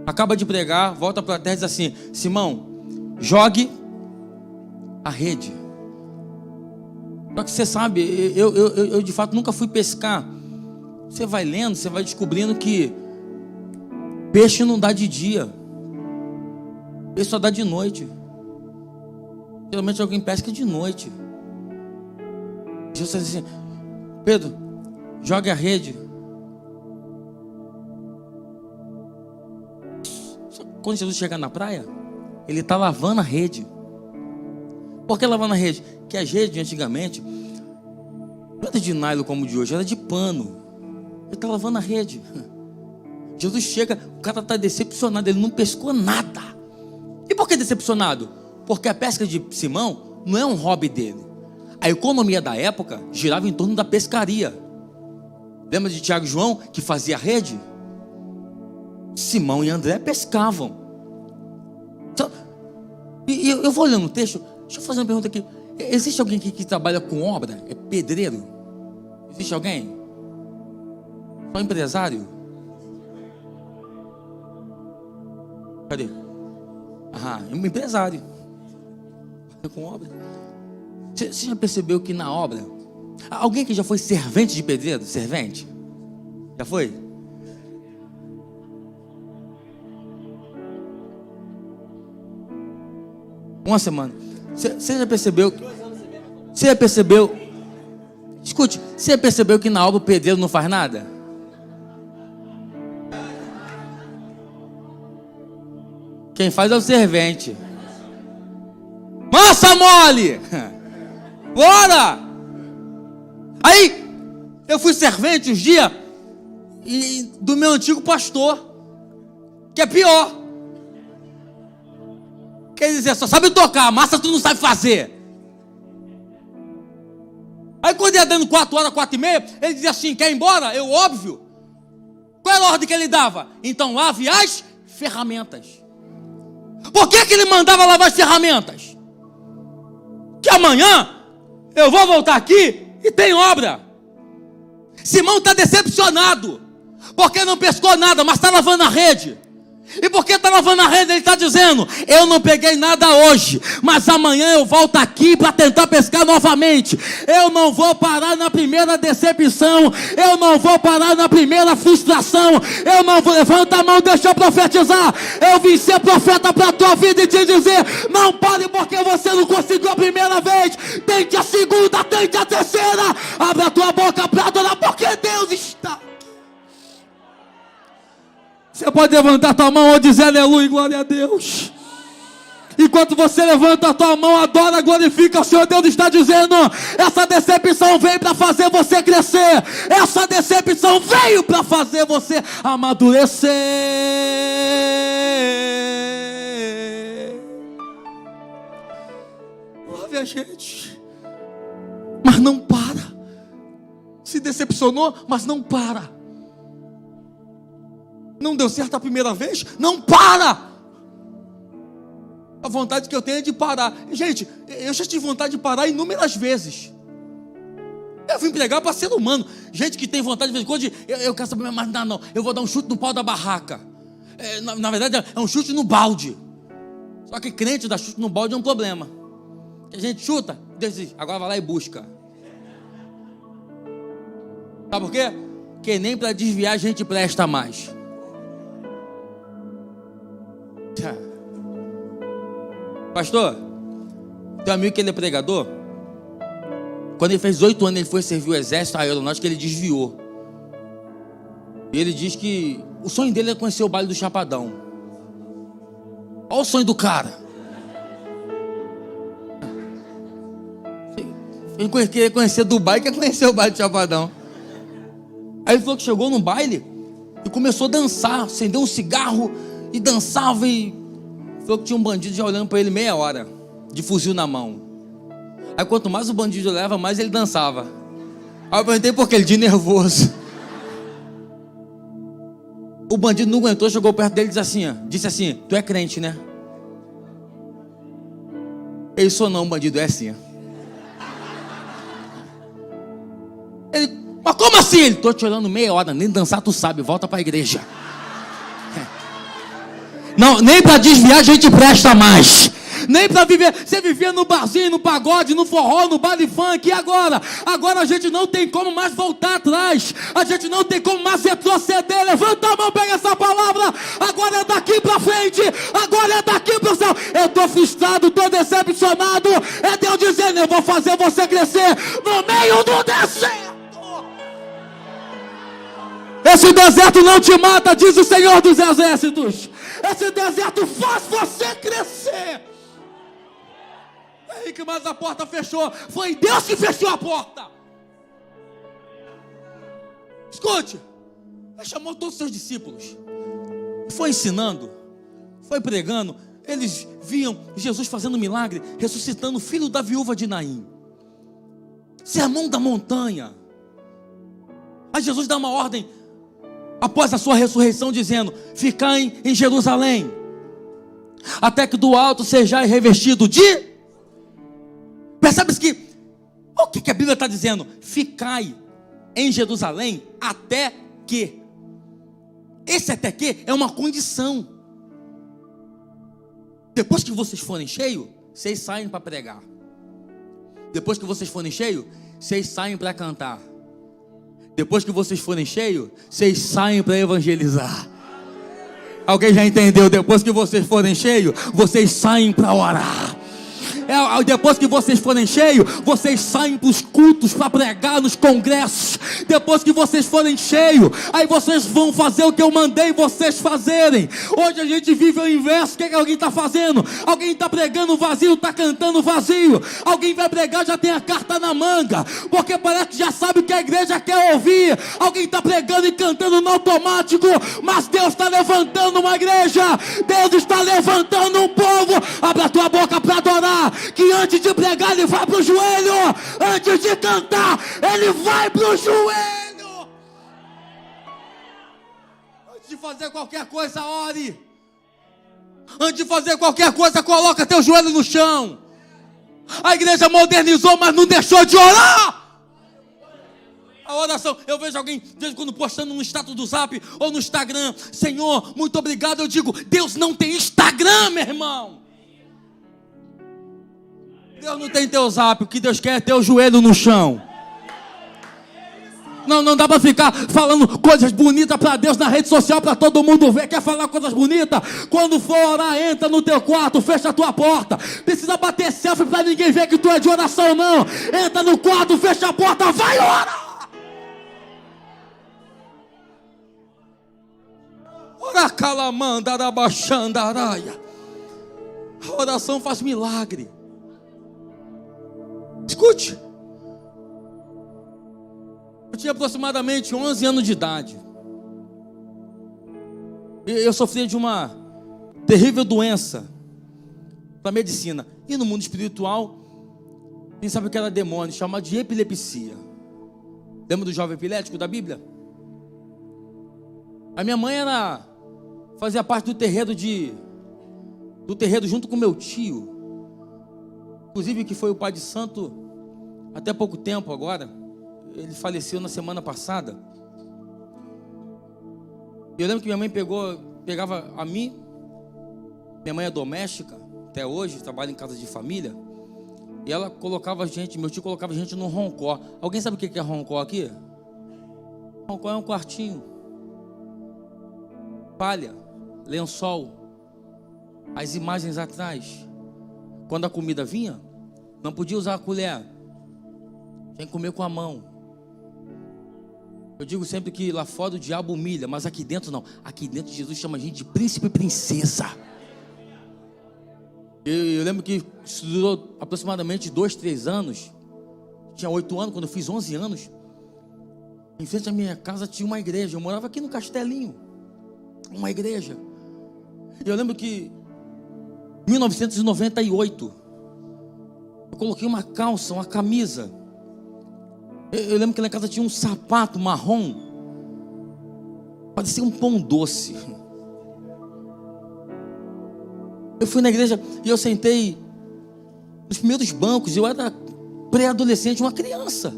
Acaba de pregar, volta para a terra e diz assim: Simão, jogue a rede. Só que você sabe, eu de fato nunca fui pescar. Você vai lendo, você vai descobrindo que peixe não dá de dia, peixe só dá de noite. Geralmente alguém pesca de noite. Jesus diz assim: Pedro, jogue a rede. Quando Jesus chega na praia, ele está lavando a rede. Por que lavando a rede? Que as redes antigamente não era de nylon como de hoje, era de pano. Ele está lavando a rede. Jesus chega, o cara está decepcionado, ele não pescou nada. E por que decepcionado? Porque a pesca de Simão não é um hobby dele. A economia da época girava em torno da pescaria. Lembra de Tiago e João que fazia rede? Simão e André pescavam. Então, e eu vou olhando o texto. Deixa eu fazer uma pergunta aqui. Existe alguém que trabalha com obra? É pedreiro? Existe alguém? Só empresário? Cadê? Um empresário. Com obra. Você já percebeu que na obra... Alguém que já foi servente de pedreiro? Servente? Já foi? Uma semana. Você já percebeu? Você já percebeu? Escute, você já percebeu que na obra o pedreiro não faz nada? Quem faz é o servente. Massa mole! Bora! Aí, eu fui servente uns dias do meu antigo pastor, que é pior. Quer dizer, só sabe tocar, massa tu não sabe fazer. Aí quando ia dando 4 horas, 4h30, ele dizia assim, quer ir embora? Eu, óbvio. Qual era a ordem que ele dava? Então lave as ferramentas. Por que ele mandava lavar as ferramentas? Que amanhã eu vou voltar aqui e tem obra. Simão está decepcionado, porque não pescou nada, mas está lavando a rede. E porque está lavando a rede, ele está dizendo, eu não peguei nada hoje, mas amanhã eu volto aqui para tentar pescar novamente. Eu não vou parar na primeira decepção, eu não vou parar na primeira frustração, eu não vou... Levanta a mão, deixa eu profetizar. Eu vim ser profeta para a tua vida e te dizer, não pare porque você não conseguiu a primeira vez, tente a segunda, tente a terceira. Abre a tua boca para adorar, porque Deus está... Você pode levantar a tua mão ou dizer aleluia, glória a Deus. Enquanto você levanta a tua mão, adora, glorifica o Senhor. Deus está dizendo, essa decepção veio para fazer você crescer. Essa decepção veio para fazer você amadurecer. Ouve a gente. Mas não para. Se decepcionou, mas não para. Não deu certo a primeira vez? Não para! A vontade que eu tenho é de parar. Gente, eu já tive vontade de parar inúmeras vezes. Eu vim pregar para ser humano. Gente que tem vontade de vez em quando, eu quero saber, mas não, eu vou dar um chute no pau da barraca. Na verdade, é um chute no balde. Só que crente dar chute no balde é um problema. A gente chuta, Deus diz, agora vai lá e busca. Sabe por quê? Porque nem para desviar a gente presta mais. Pastor, tem um amigo que ele é pregador. Quando ele fez 18 anos, ele foi servir o exército, a aeronáutica, ele desviou. E ele diz que o sonho dele é conhecer o baile do Chapadão. Olha o sonho do cara. Ele queria conhecer Dubai, quer conhecer o baile do Chapadão. Aí ele falou que chegou no baile e começou a dançar, acendeu um cigarro e dançava e... Falou que tinha um bandido já olhando para ele meia hora, de fuzil na mão. Aí quanto mais o bandido leva, mais ele dançava. Aí eu perguntei por que ele de nervoso. O bandido não aguentou, chegou perto dele e disse assim, tu é crente, né? Ele sou não, bandido, é assim. Ele, mas como assim? Ele, tô te olhando meia hora, nem dançar tu sabe, volta para a igreja. Não, nem para desviar a gente presta mais. Nem para viver. Você vivia no barzinho, no pagode, no forró, no baile funk. E agora? Agora a gente não tem como mais voltar atrás. A gente não tem como mais retroceder. Levanta a mão, pega essa palavra. Agora é daqui para frente. Agora é daqui para o céu. Eu estou frustrado, estou decepcionado. É Deus dizendo, eu vou fazer você crescer no meio do deserto. Esse deserto não te mata, diz o Senhor dos Exércitos. Esse deserto faz você crescer. Henrique, mas a porta fechou. Foi Deus que fechou a porta. Escute. Ele chamou todos os seus discípulos. Foi ensinando. Foi pregando. Eles viam Jesus fazendo milagre, ressuscitando o filho da viúva de Naim. Sermão da montanha. Aí Jesus dá uma ordem após a sua ressurreição, dizendo, ficai em Jerusalém, até que do alto sejais revestido de... Percebes que, o que a Bíblia está dizendo? Ficai, em Jerusalém até que. Esse até que é uma condição. Depois que vocês forem cheios, vocês saem para pregar. Depois que vocês forem cheios, vocês saem para cantar. Depois que vocês forem cheios, vocês saem para evangelizar. Alguém já entendeu? Depois que vocês forem cheios, vocês saem para orar. Depois que vocês forem cheios, vocês saem para os cultos, para pregar nos congressos. Depois que vocês forem cheios, aí vocês vão fazer o que eu mandei vocês fazerem. Hoje a gente vive o inverso. O que alguém está fazendo? Alguém está pregando vazio, está cantando vazio. Alguém vai pregar, já tem a carta na manga, porque parece que já sabe o que a igreja quer ouvir. Alguém está pregando e cantando no automático, mas Deus está levantando uma igreja. Deus está levantando um povo. Abre a tua boca para adorar. Que antes de pregar ele vai para o joelho. Antes de cantar ele vai para o joelho. Antes de fazer qualquer coisa, ore. Antes de fazer qualquer coisa, coloca teu joelho no chão. A igreja modernizou, mas não deixou de orar. A oração, eu vejo alguém de vez em quando postando no status do Zap ou no Instagram: Senhor, muito obrigado. Eu digo: Deus não tem Instagram, meu irmão. Deus não tem teu Zap. O que Deus quer é teu joelho no chão. Não dá para ficar falando coisas bonitas para Deus na rede social para todo mundo ver. Quer falar coisas bonitas? Quando for orar, entra no teu quarto, fecha a tua porta. Precisa bater selfie para ninguém ver que tu é de oração, não. Entra no quarto, fecha a porta, vai orar. Ora calamanda arabaxandaraia. A oração faz milagre. Escute. Eu tinha aproximadamente 11 anos de idade. Eu sofria de uma terrível doença da medicina. E no mundo espiritual, quem sabe o que era demônio, chamado de epilepsia. Lembra do jovem epilético da Bíblia? A minha mãe fazia parte do terreiro junto com meu tio. Inclusive, que foi o pai de santo até pouco tempo agora. Ele faleceu na semana passada. Eu lembro que minha mãe pegava a mim. Minha mãe é doméstica até hoje, trabalha em casa de família. E ela colocava a gente, meu tio colocava a gente no roncó. Alguém sabe o que é roncó aqui? Roncó é um quartinho. Palha, lençol, as imagens atrás. Quando a comida vinha, não podia usar a colher, tinha que comer com a mão. Eu digo sempre que lá fora o diabo humilha, mas aqui dentro não. Aqui dentro Jesus chama a gente de príncipe e princesa. Eu lembro que isso durou aproximadamente 2-3 anos. Tinha 8 anos, quando eu fiz 11 anos. Em frente à minha casa tinha uma igreja. Eu morava aqui no Castelinho. Uma igreja. Eu lembro que em 1998 eu coloquei uma calça, uma camisa. Eu lembro que lá em casa tinha um sapato marrom, parecia um pão doce. Eu fui na igreja e eu sentei nos primeiros bancos. Eu era pré-adolescente, uma criança.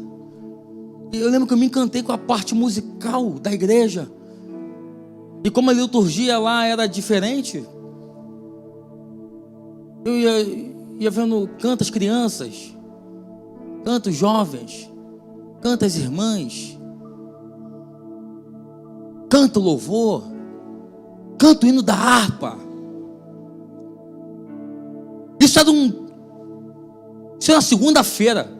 E eu lembro que eu me encantei com a parte musical da igreja. E como a liturgia lá era diferente, eu ia vendo canta as crianças, canta os jovens, canta as irmãs, canta o louvor, canta o hino da harpa. Isso era segunda-feira.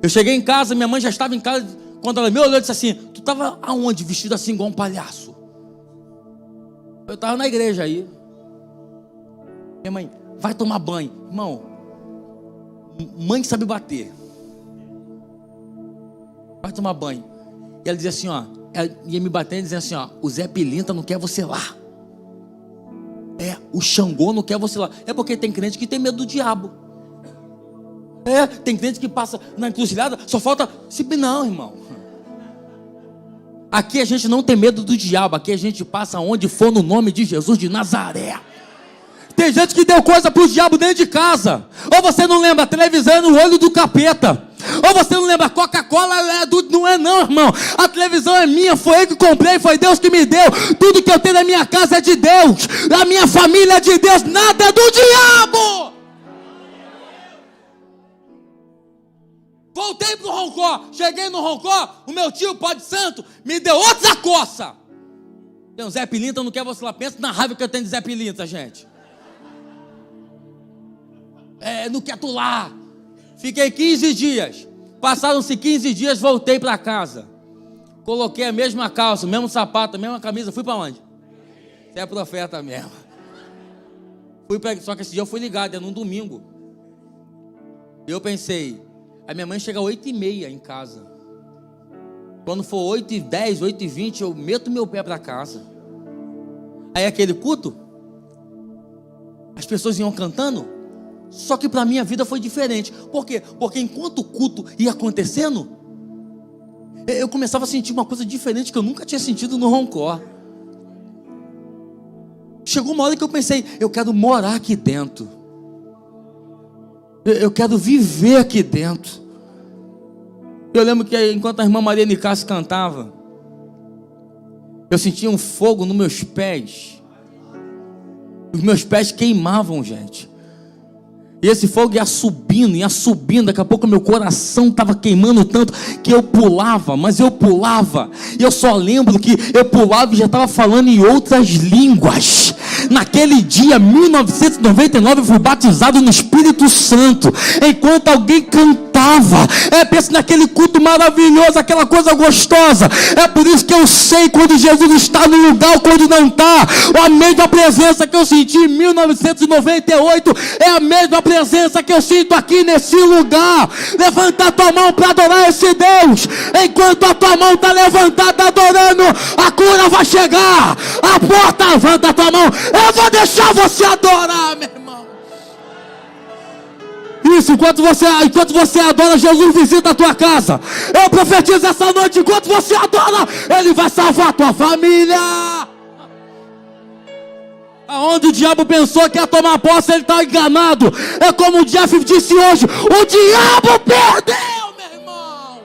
Eu cheguei em casa, minha mãe já estava em casa. Quando ela me olhou, disse assim: tu estava aonde vestido assim igual um palhaço? Eu estava na igreja aí. Minha mãe: vai tomar banho. Irmão, mãe sabe bater. Vai tomar banho. E ela dizia assim, ó, ela ia me batendo e dizia assim, ó: o Zé Pilintra não quer você lá. O Xangô não quer você lá. É porque tem crente que tem medo do diabo. Tem crente que passa na encruzilhada, só falta... Não, irmão. Aqui a gente não tem medo do diabo. Aqui a gente passa onde for no nome de Jesus de Nazaré. Tem gente que deu coisa pro diabo dentro de casa. Ou você não lembra, a televisão é no olho do capeta. Ou você não lembra, Coca-Cola é do atitude. Não é não, irmão. A televisão é minha, foi eu que comprei, foi Deus que me deu. Tudo que eu tenho na minha casa é de Deus. A minha família é de Deus, nada é do diabo. Voltei pro Roncó, cheguei no Roncó, o meu tio, Pai de Santo, me deu outra coça. Tem um Zé Pilintra, não quer vacilar, pensa na raiva que eu tenho de Zé Pilintra, gente. Não quer tu lá. Fiquei 15 dias. Passaram-se 15 dias, voltei para casa. Coloquei a mesma calça, o mesmo sapato, a mesma camisa. Fui para onde? Você é profeta mesmo. Só que esse dia eu fui ligado, é num domingo. E eu pensei, a minha mãe chega às 8h30 em casa. Quando for 8h10, 8h20, eu meto meu pé para casa. Aí aquele culto, as pessoas iam cantando. Só que para mim a vida foi diferente. Por quê? Porque enquanto o culto ia acontecendo, eu começava a sentir uma coisa diferente que eu nunca tinha sentido no Roncó. Chegou uma hora que eu pensei, eu quero morar aqui dentro. Eu quero viver aqui dentro. Eu lembro que enquanto a irmã Maria Nicásio cantava, eu sentia um fogo nos meus pés. Os meus pés queimavam, gente. E esse fogo ia subindo, daqui a pouco meu coração estava queimando tanto que eu pulava, mas eu pulava, e eu só lembro que eu pulava e já estava falando em outras línguas. Naquele dia, 1999, eu fui batizado no Espírito Santo, enquanto alguém cantava. Pensa naquele culto maravilhoso, aquela coisa gostosa. É por isso que eu sei quando Jesus está no lugar ou quando não está. A mesma presença que eu senti em 1998 é a mesma presença que eu sinto aqui nesse lugar. Levanta a tua mão para adorar esse Deus. Enquanto a tua mão está levantada adorando, a cura vai chegar. A porta, levanta a tua mão. Eu vou deixar você adorar, meu irmão. Isso, enquanto você adora, Jesus visita a tua casa. Eu profetizo essa noite, enquanto você adora, Ele vai salvar a tua família. Aonde o diabo pensou que ia tomar posse, ele está enganado. É como o Jeff disse hoje, o diabo perdeu, meu irmão.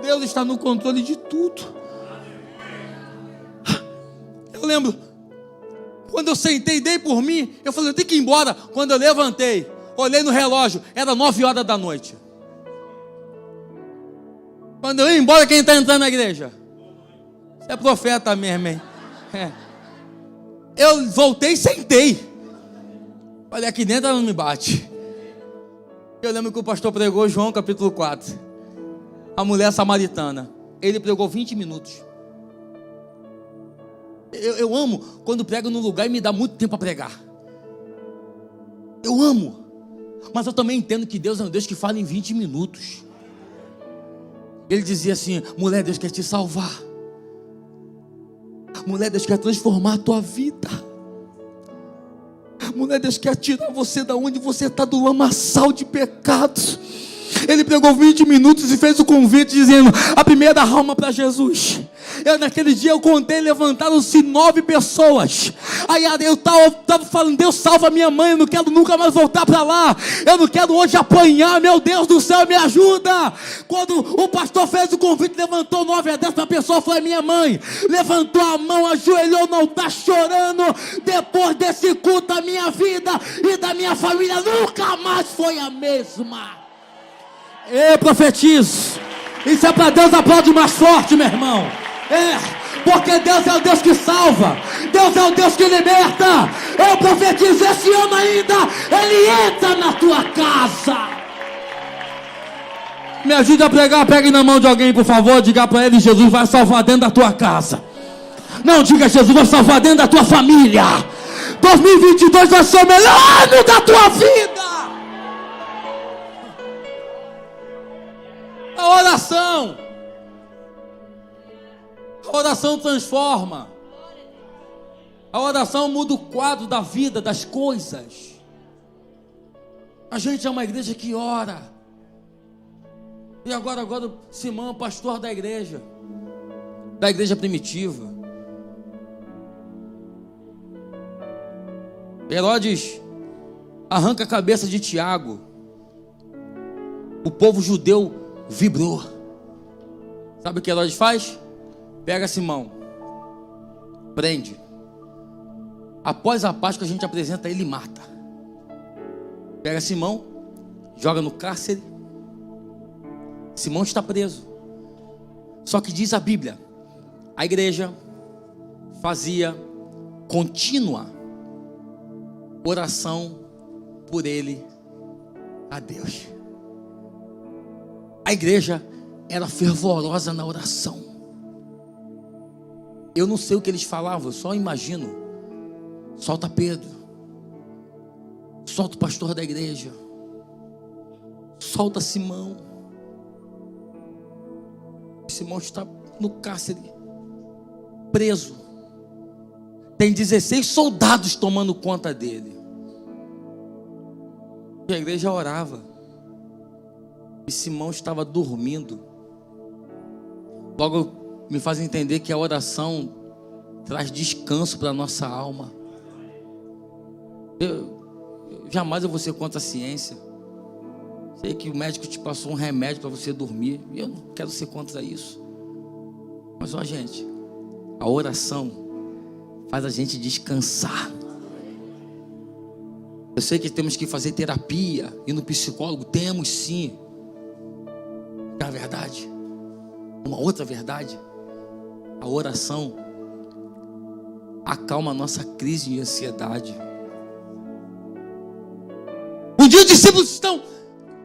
Deus está no controle de tudo. Eu lembro, quando eu sentei, dei por mim, eu falei, eu tenho que ir embora. Quando eu levantei, olhei no relógio, era 9h da noite. Quando eu ia embora, quem está entrando na igreja? Você é profeta mesmo, hein? Eu voltei e sentei. Falei, aqui dentro ela não me bate. Eu lembro que o pastor pregou João capítulo 4. A mulher samaritana. Ele pregou 20 minutos. Eu amo quando prego num lugar e me dá muito tempo para pregar. Eu amo. Mas eu também entendo que Deus é um Deus que fala em 20 minutos. Ele dizia assim, mulher, Deus quer te salvar. Mulher, Deus quer transformar a tua vida. Mulher, Deus quer tirar você da onde você está, do lamaçal de pecados. Ele pregou 20 minutos e fez o convite dizendo, a primeira alma para Jesus. Naquele dia eu contei, levantaram-se 9 pessoas. Aí eu estava falando, Deus salva minha mãe, eu não quero nunca mais voltar para lá. Eu não quero hoje apanhar, meu Deus do céu, me ajuda. Quando o pastor fez o convite, levantou 9 a 10 para a pessoa, foi minha mãe. Levantou a mão, ajoelhou, não está chorando. Depois desse culto, a minha vida e da minha família nunca mais foi a mesma. Eu profetizo. Isso é para Deus, aplaude mais forte, meu irmão. Porque Deus é o Deus que salva. Deus é o Deus que liberta. Eu profetizo, esse ano ainda Ele entra na tua casa. Me ajude a pregar, pegue na mão de alguém, por favor. Diga para ele, Jesus vai salvar dentro da tua casa. Não, diga, Jesus vai salvar dentro da tua família. 2022 vai ser o melhor ano da tua vida. A oração transforma. A oração muda o quadro da vida, das coisas. A gente é uma igreja que ora. E agora o Simão é o pastor da igreja primitiva. Herodes arranca a cabeça de Tiago. o povo judeu vibrou. Sabe o que Herodes faz? Pega Simão, prende. Após a Páscoa a gente apresenta ele e mata. Pega Simão, joga no cárcere. Simão está preso. Só que diz a Bíblia, a igreja fazia contínua oração por ele a Deus. A igreja era fervorosa na oração. Eu não sei o que eles falavam, eu só imagino. Solta Pedro, solta o pastor da igreja, solta Simão. Simão está no cárcere, preso. Tem 16 soldados tomando conta dele. E a igreja orava. E Simão estava dormindo. Logo me faz entender que a oração traz descanso para a nossa alma. Jamais eu vou ser contra a ciência. Sei que o médico te passou um remédio para você dormir. E eu não quero ser contra isso. Mas, ó, gente, a oração faz a gente descansar. Eu sei que temos que fazer terapia, ir no psicólogo. Temos sim. É a verdade. Uma outra verdade. A oração acalma a nossa crise de ansiedade. Um dia os discípulos estão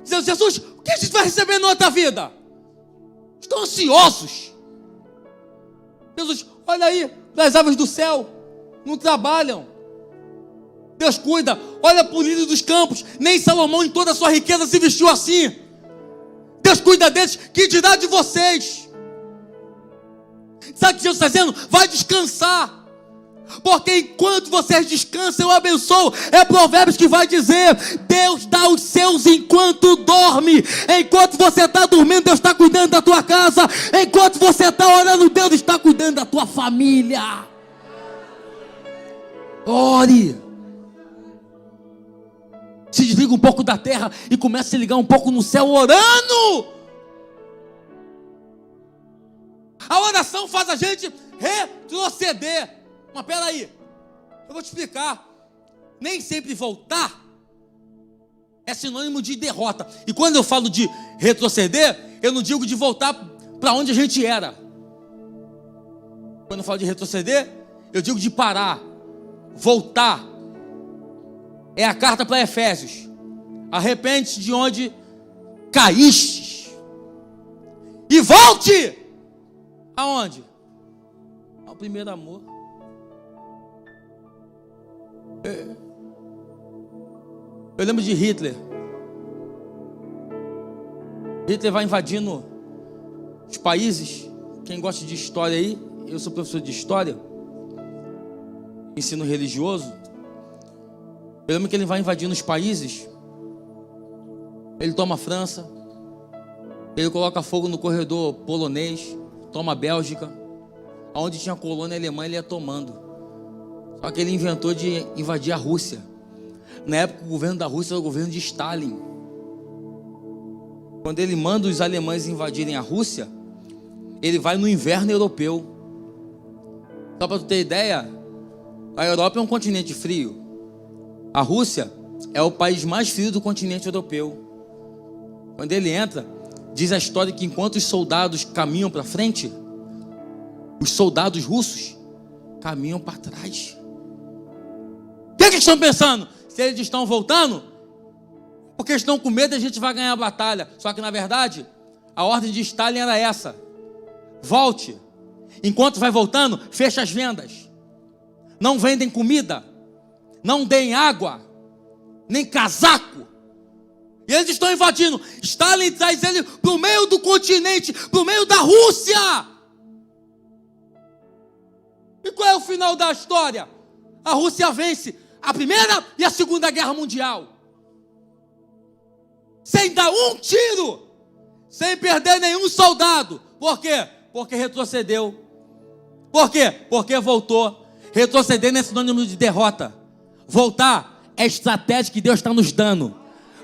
dizendo: Jesus, o que a gente vai receber na outra vida? Estão ansiosos. Jesus, olha aí, das aves do céu, não trabalham, Deus cuida. Olha para o lírio dos campos, nem Salomão em toda a sua riqueza se vestiu assim. Deus cuida deles, que dirá de vocês? Sabe o que Jesus está dizendo? Vai descansar. Porque enquanto vocês descansam, eu abençoo. É Provérbios que vai dizer: Deus dá os seus enquanto dorme. Enquanto você está dormindo, Deus está cuidando da tua casa. Enquanto você está orando, Deus está cuidando da tua família. Ore. Se desliga um pouco da terra e começa a se ligar um pouco no céu, orando. A oração faz a gente retroceder. Mas peraí, eu vou te explicar. Nem sempre voltar é sinônimo de derrota. E quando eu falo de retroceder, eu não digo de voltar para onde a gente era. Quando eu falo de retroceder, eu digo de parar, voltar. É a carta para Efésios. Arrepende-te de onde caíste e volte aonde? Ao primeiro amor. Eu lembro de Hitler. Hitler vai invadindo os países. Quem gosta de história aí, eu sou professor de história, ensino religioso. Eu lembro que ele vai invadindo os países. Ele toma a França, ele coloca fogo no corredor polonês, toma a Bélgica. Onde tinha colônia alemã, ele ia tomando. Só que ele inventou de invadir a Rússia. Na época, o governo da Rússia era o governo de Stalin. Quando ele manda os alemães invadirem a Rússia, ele vai no inverno europeu. Só para tu ter ideia, a Europa é um continente frio. A Rússia é o país mais frio do continente europeu. Quando ele entra, diz a história que enquanto os soldados caminham para frente, os soldados russos caminham para trás. O que eles estão pensando? Se eles estão voltando, porque estão com medo, a gente vai ganhar a batalha. Só que na verdade, a ordem de Stalin era essa: volte. Enquanto vai voltando, fecha as vendas. Não vendem comida, não deem água, nem casaco. E eles estão invadindo. Stalin traz ele para o meio do continente, para o meio da Rússia. E qual é o final da história? A Rússia vence a Primeira e a Segunda Guerra Mundial, sem dar um tiro, sem perder nenhum soldado. Por quê? Porque retrocedeu. Por quê? Porque voltou. Retroceder não é sinônimo de derrota. Voltar é estratégia que Deus está nos dando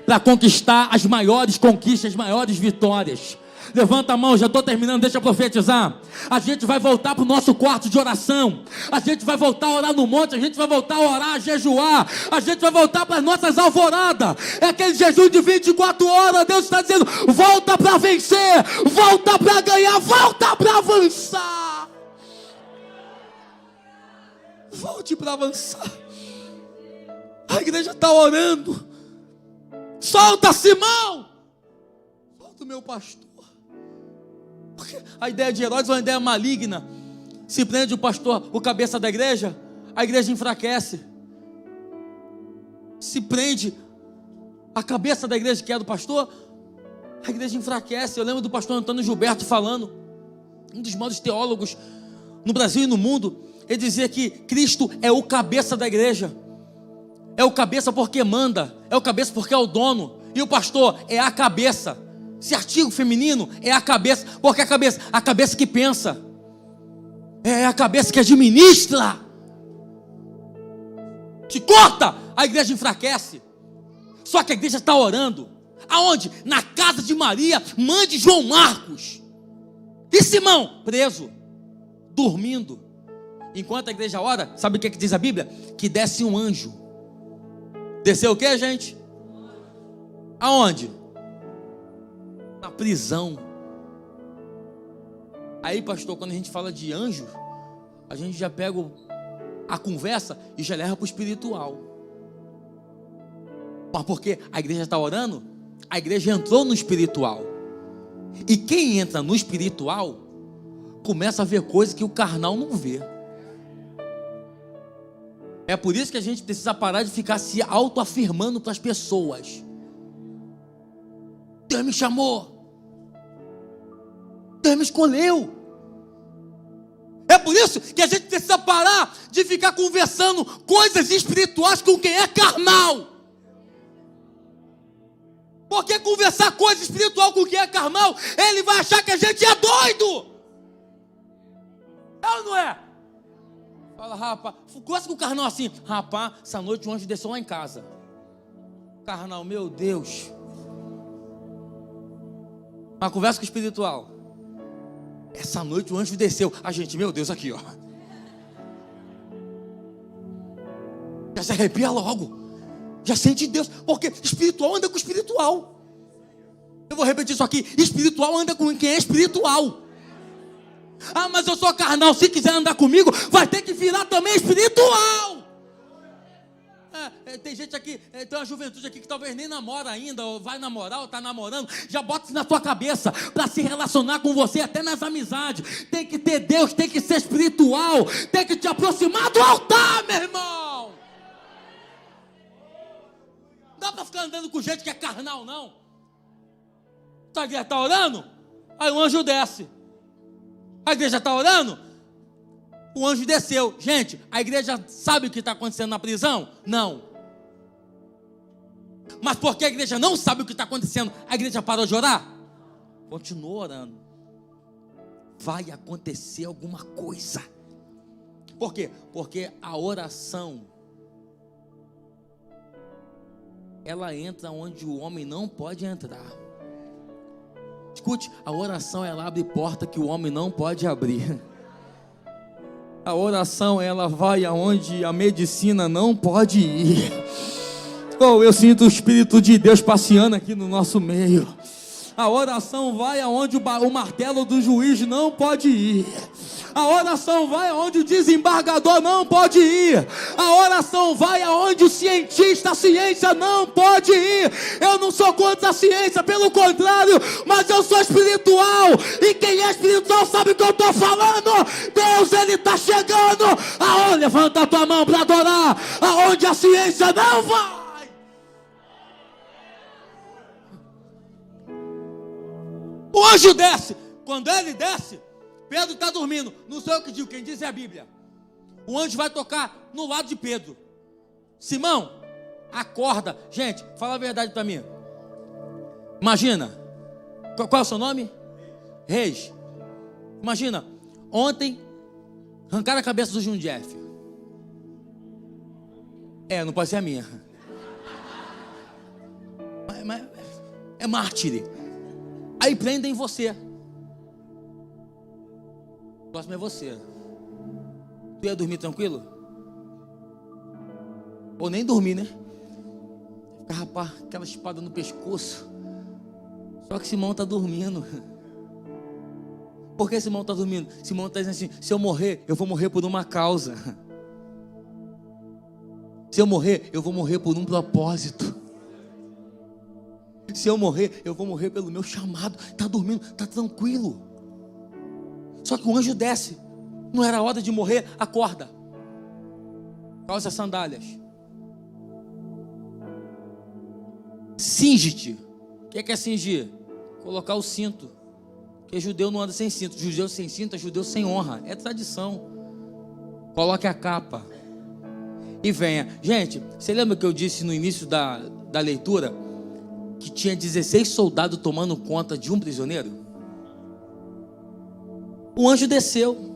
para conquistar as maiores conquistas, as maiores vitórias. Levanta a mão, já estou terminando, deixa eu profetizar. A gente vai voltar para o nosso quarto de oração. A gente vai voltar a orar no monte. A gente vai voltar a orar, a jejuar. A gente vai voltar para as nossas alvoradas. É aquele jejum de 24 horas. Deus está dizendo, volta para vencer. Volta para ganhar. Volta para avançar. Volte para avançar. A igreja está orando. Solta, Simão. Solta o meu pastor. Porque a ideia de Herodes é uma ideia maligna. Se prende o pastor, o cabeça da igreja, a igreja enfraquece. Se prende a cabeça da igreja, que é do pastor, a igreja enfraquece. Eu lembro do pastor Antônio Gilberto falando, um dos maiores teólogos no Brasil e no mundo. Ele dizia que Cristo é o cabeça da igreja. É o cabeça porque manda, é o cabeça porque é o dono. E o pastor é a cabeça. Esse artigo feminino é a cabeça. Porque a cabeça que pensa, é a cabeça que administra. Se corta, a igreja enfraquece. Só que a igreja está orando. Aonde? Na casa de Maria, mãe de João Marcos. E Simão, preso, dormindo. Enquanto a igreja ora, sabe o que diz a Bíblia? Que desce um anjo. Desceu o que, gente? Aonde? Na prisão. Aí, pastor, quando a gente fala de anjo, a gente já pega a conversa e já leva para o espiritual. Mas porque a igreja está orando, a igreja entrou no espiritual. E quem entra no espiritual começa a ver coisas que o carnal não vê. É por isso que a gente precisa parar de ficar se autoafirmando para as pessoas. Deus me chamou. Deus me escolheu. É por isso que a gente precisa parar de ficar conversando coisas espirituais com quem é carnal. Porque conversar coisa espiritual com quem é carnal, ele vai achar que a gente é doido. É ou não é? Fala, rapaz, gosta com o carnal assim. Rapaz, essa noite o anjo desceu lá em casa. Carnal, meu Deus. Uma conversa com o espiritual. Essa noite o anjo desceu. A gente, meu Deus, aqui, ó. Já se arrepia logo. Já sente Deus. Porque espiritual anda com espiritual. Eu vou repetir isso aqui. Espiritual anda com quem é espiritual. Ah, mas eu sou carnal. Se quiser andar comigo, vai ter que virar também espiritual. Tem gente aqui, tem uma juventude aqui que talvez nem namora ainda, ou vai namorar, ou está namorando. Já bota isso na tua cabeça, para se relacionar com você, até nas amizades. Tem que ter Deus, tem que ser espiritual, tem que te aproximar do altar, meu irmão. Não dá para ficar andando com gente que é carnal, não. A igreja está orando, aí o anjo desce. A igreja está orando, o anjo desceu. Gente, a igreja sabe o que está acontecendo na prisão? Não. Mas porque a igreja não sabe o que está acontecendo, a igreja parou de orar? Continua orando. Vai acontecer alguma coisa. Por quê? Porque a oração, ela entra onde o homem não pode entrar. Escute, a oração ela abre porta que o homem não pode abrir. A oração ela vai aonde a medicina não pode ir. Oh, eu sinto o Espírito de Deus passeando aqui no nosso meio. A oração vai aonde o martelo do juiz não pode ir. A oração vai aonde o desembargador não pode ir. A oração vai aonde o cientista, a ciência não pode ir. Eu não sou contra a ciência, pelo contrário, mas eu sou espiritual. E quem é espiritual sabe o que eu estou falando. Deus, Ele está chegando. Aonde? Levanta a tua mão para adorar. Aonde a ciência não vai. O anjo desce. Quando ele desce, Pedro está dormindo. Não sou eu que digo, quem diz é a Bíblia. O anjo vai tocar no lado de Pedro. Simão, acorda. Gente, fala a verdade para mim. Imagina. Qual é o seu nome? Reis. Imagina. Ontem, arrancaram a cabeça do Júnior Jeff. Não pode ser a minha. é mártire. Aí prendem você. O próximo é você. Tu ia dormir tranquilo? Ou nem dormir, né? Ficar, rapaz, aquela espada no pescoço. Só que Simão está dormindo. Por que Simão está dormindo? Simão está dizendo assim: se eu morrer, eu vou morrer por uma causa. Se eu morrer, eu vou morrer por um propósito. Se eu morrer, eu vou morrer pelo meu chamado. Está dormindo, está tranquilo. Só que o anjo desce. Não era hora de morrer, acorda. Calça as sandálias. Cinge-te. O que é cingir? Colocar o cinto. Porque judeu não anda sem cinto. Judeu sem cinto é judeu sem honra. É tradição. Coloque a capa. E venha. Gente, você lembra que eu disse no início da leitura que tinha 16 soldados tomando conta de um prisioneiro? O anjo desceu.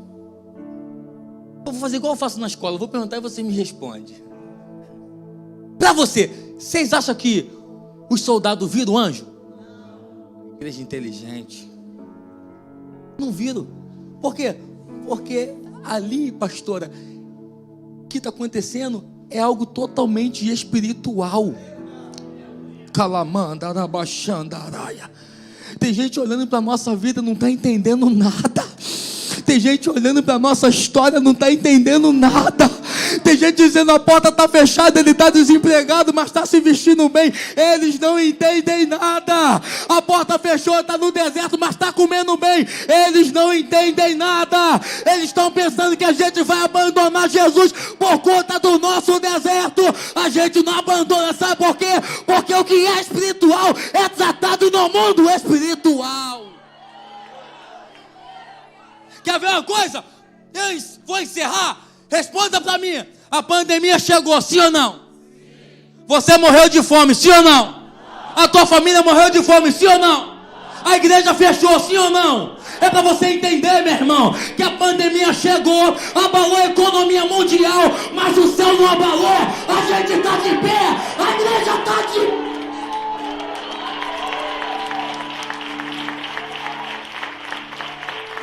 Eu vou fazer igual eu faço na escola. Eu vou perguntar e você me responde. Para você, vocês acham que os soldados viram o anjo? Igreja inteligente. Não viram. Por quê? Porque ali, pastora, o que está acontecendo é algo totalmente espiritual. Calamandarabachandaraia. Tem gente olhando para a nossa vida e não está entendendo nada. Tem gente olhando para a nossa história e não está entendendo nada. Tem gente dizendo: a porta está fechada, ele está desempregado, mas está se vestindo bem. Eles não entendem nada. A porta fechou, está no deserto, mas está comendo bem. Eles não entendem nada. Eles estão pensando que a gente vai abandonar Jesus por conta do nosso deserto. A gente não abandona, sabe por quê? Porque o que é espiritual é tratado no mundo espiritual. Quer ver uma coisa? Eu vou encerrar. Responda para mim. A pandemia chegou, sim ou não? Você morreu de fome, sim ou não? A tua família morreu de fome, sim ou não? A igreja fechou, sim ou não? É para você entender, meu irmão, que a pandemia chegou, abalou a economia mundial, mas o céu não abalou. A gente está de pé, a igreja está de pé.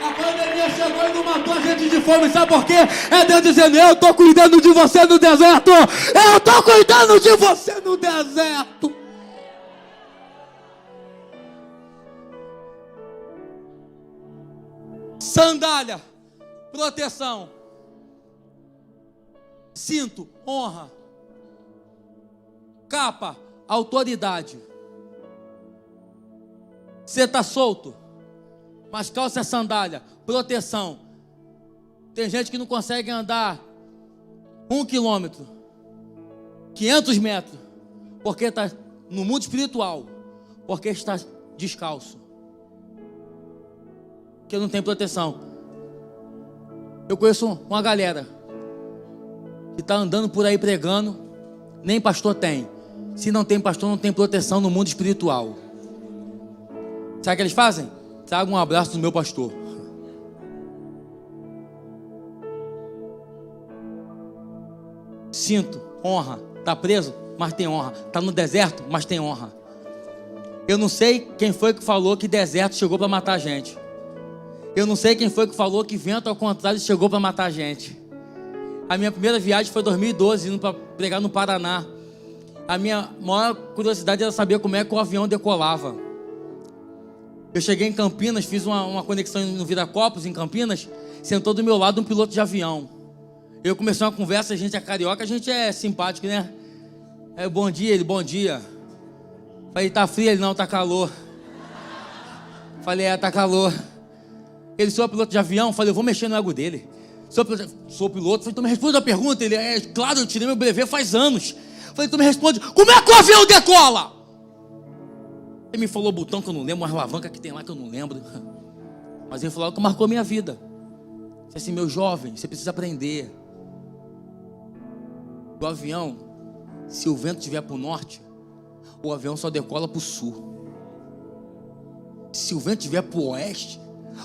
A pandemia chegou e não matou a gente de fome, sabe por quê? É Deus dizendo: eu estou cuidando de você no deserto. Eu estou cuidando de você no deserto. Sandália, proteção. Cinto, honra. Capa, autoridade. Você está solto, mas calça a sandália, proteção. Tem gente que não consegue andar 1 quilômetro, 500 metros, porque está no mundo espiritual, porque está descalço, porque não tem proteção. Eu conheço uma galera que está andando por aí pregando, nem pastor tem. Se não tem pastor, não tem proteção no mundo espiritual. Sabe o que eles fazem? Traga um abraço do meu pastor. Cinto, honra. Está preso, mas tem honra. Está no deserto, mas tem honra. Eu não sei quem foi que falou que deserto chegou para matar a gente. Eu não sei quem foi que falou que vento ao contrário chegou para matar a gente. A minha primeira viagem foi em 2012, indo para pregar no Paraná. A minha maior curiosidade era saber como é que o avião decolava. Eu cheguei em Campinas, fiz uma conexão no Viracopos, em Campinas. Sentou do meu lado um piloto de avião. Eu comecei uma conversa, a gente é carioca, a gente é simpático, né? Aí, bom dia, ele, bom dia. Falei, tá frio? Ele, não, tá calor. Falei, tá calor. Ele, sou piloto de avião? Falei, eu vou mexer no ego dele. Sou piloto. Falei, tu me responde a pergunta? Ele, claro, eu tirei meu brevet faz anos. Falei, tu me responde, como é que o avião decola? Ele me falou o botão que eu não lembro, uma alavanca que tem lá que eu não lembro. Mas ele falou algo que marcou a minha vida. Disse assim, meu jovem, você precisa aprender. O avião, se o vento estiver para o norte, o avião só decola para o sul. Se o vento estiver para o oeste,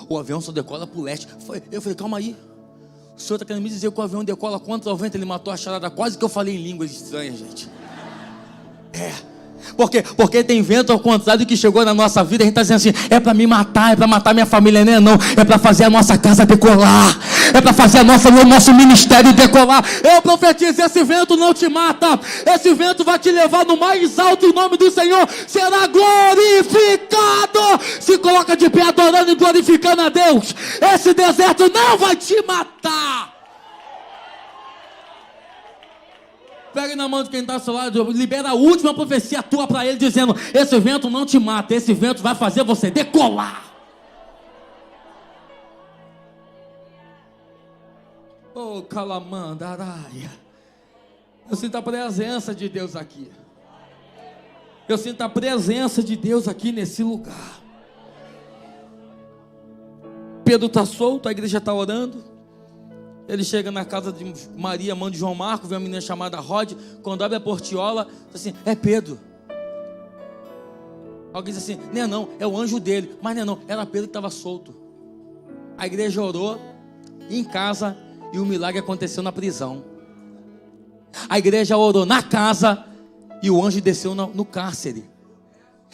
o avião só decola para o leste. Eu falei, calma aí. O senhor está querendo me dizer que o avião decola contra o vento? Ele matou a charada, quase que eu falei em línguas estranhas, gente. Por quê? Porque tem vento ao contrário que chegou na nossa vida. A gente está dizendo assim: é para me matar, é para matar minha família. Não, é para fazer a nossa casa decolar, é para fazer o nosso ministério decolar. Eu profetizo: esse vento não te mata, esse vento vai te levar no mais alto. O nome do Senhor será glorificado. Se coloca de pé adorando e glorificando a Deus. Esse deserto não vai te matar. Pega na mão de quem está ao seu lado, libera a última profecia tua para ele, dizendo: esse vento não te mata, esse vento vai fazer você decolar. Oh, calamandaraia. Eu sinto a presença de Deus aqui. Eu sinto a presença de Deus aqui nesse lugar. Pedro está solto, a igreja está orando. Ele chega na casa de Maria, mãe de João Marcos, vê uma menina chamada Rod. Quando abre a portiola, diz assim: é Pedro. Alguém diz assim: não, é o anjo dele. Mas não, era Pedro que estava solto. A igreja orou em casa e o milagre aconteceu na prisão. A igreja orou na casa e o anjo desceu no cárcere.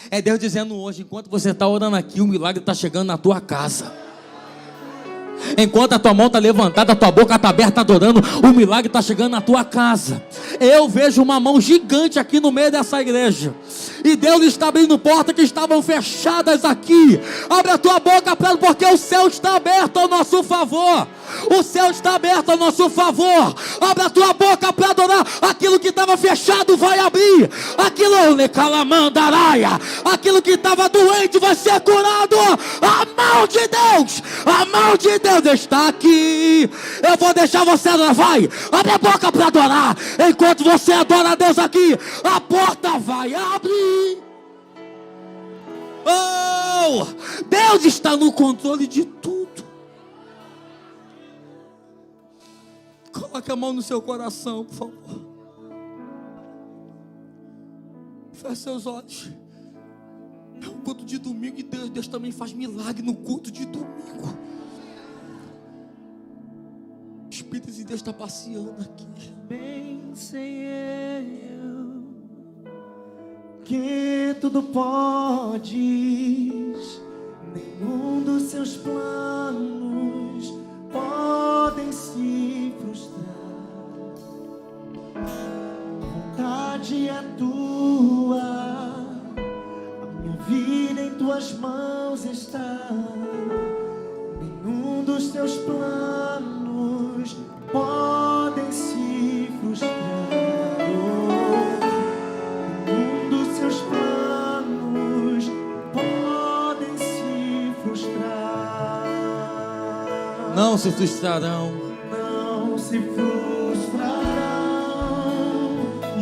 É Deus dizendo hoje: enquanto você está orando aqui, o milagre está chegando na tua casa. Enquanto a tua mão está levantada, a tua boca está aberta adorando, o milagre está chegando na tua casa. Eu vejo uma mão gigante aqui no meio dessa igreja, e Deus está abrindo portas que estavam fechadas aqui. Abre a tua boca, porque o céu está aberto ao nosso favor. O céu está aberto ao nosso favor. Abre a tua boca para adorar. Aquilo que estava fechado vai abrir. Aquilo que estava doente vai ser curado. A mão de Deus está aqui. Eu vou deixar você adorar. Vai, abre a boca para adorar. Enquanto você adora a Deus aqui, a porta vai abrir. Oh, Deus está no controle de tudo. Coloque a mão no seu coração, por favor. Feche seus olhos. É um culto de domingo e Deus também faz milagre no culto de domingo. O Espírito de Deus está passeando aqui. Bem sei eu que tudo podes, nenhum dos seus planos podem se frustrar. A vontade é tua, a minha vida em tuas mãos está. Nenhum dos teus planos podem se frustrar. Nenhum dos seus planos podem se frustrar. Não se frustrarão. Não se frustrarão.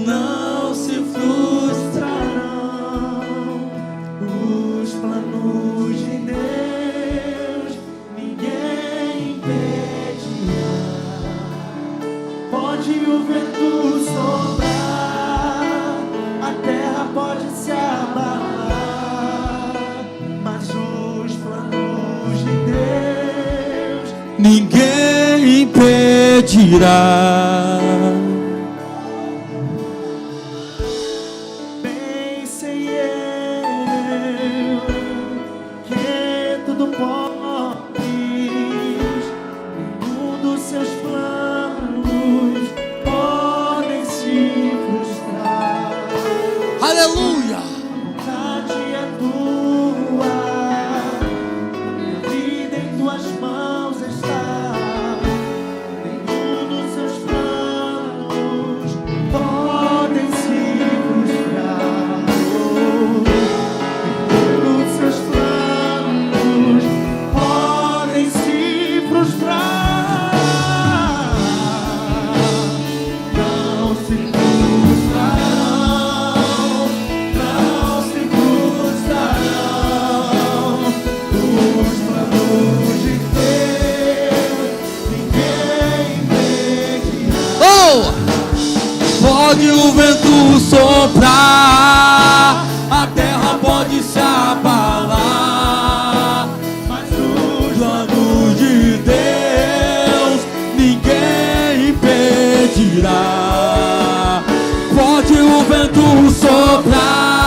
Não se frustrarão. Os planos de Deus ninguém impedirá. Pode o vento soprar, a terra pode se abalar, mas os planos de Deus ninguém impedirá. bem sei eu que tudo podes, nenhum dos seus planos podem se frustrar. Aleluia! A vontade é tua, minha vida em tuas mãos está. Nenhum dos seus planos podem se frustrar. Nenhum dos seus planos podem se frustrar. Não se frustrarão, não se frustrarão. Os planos de Deus ninguém impedirá. Oh! Pode o vento soprar, a terra pode se abalar, Mas os planos de Deus ninguém impedirá. Pode o vento soprar,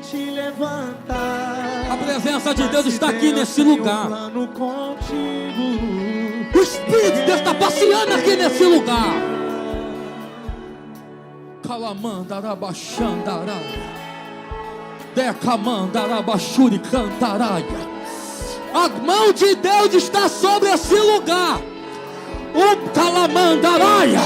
te levantar. A presença de Deus está aqui nesse lugar. Plano contigo. O Espírito de Deus está passeando aqui nesse lugar. Calamandarabachandaraia. Decamandarabachuri cantaraia. A mão de Deus está sobre esse lugar. O calamandaraia.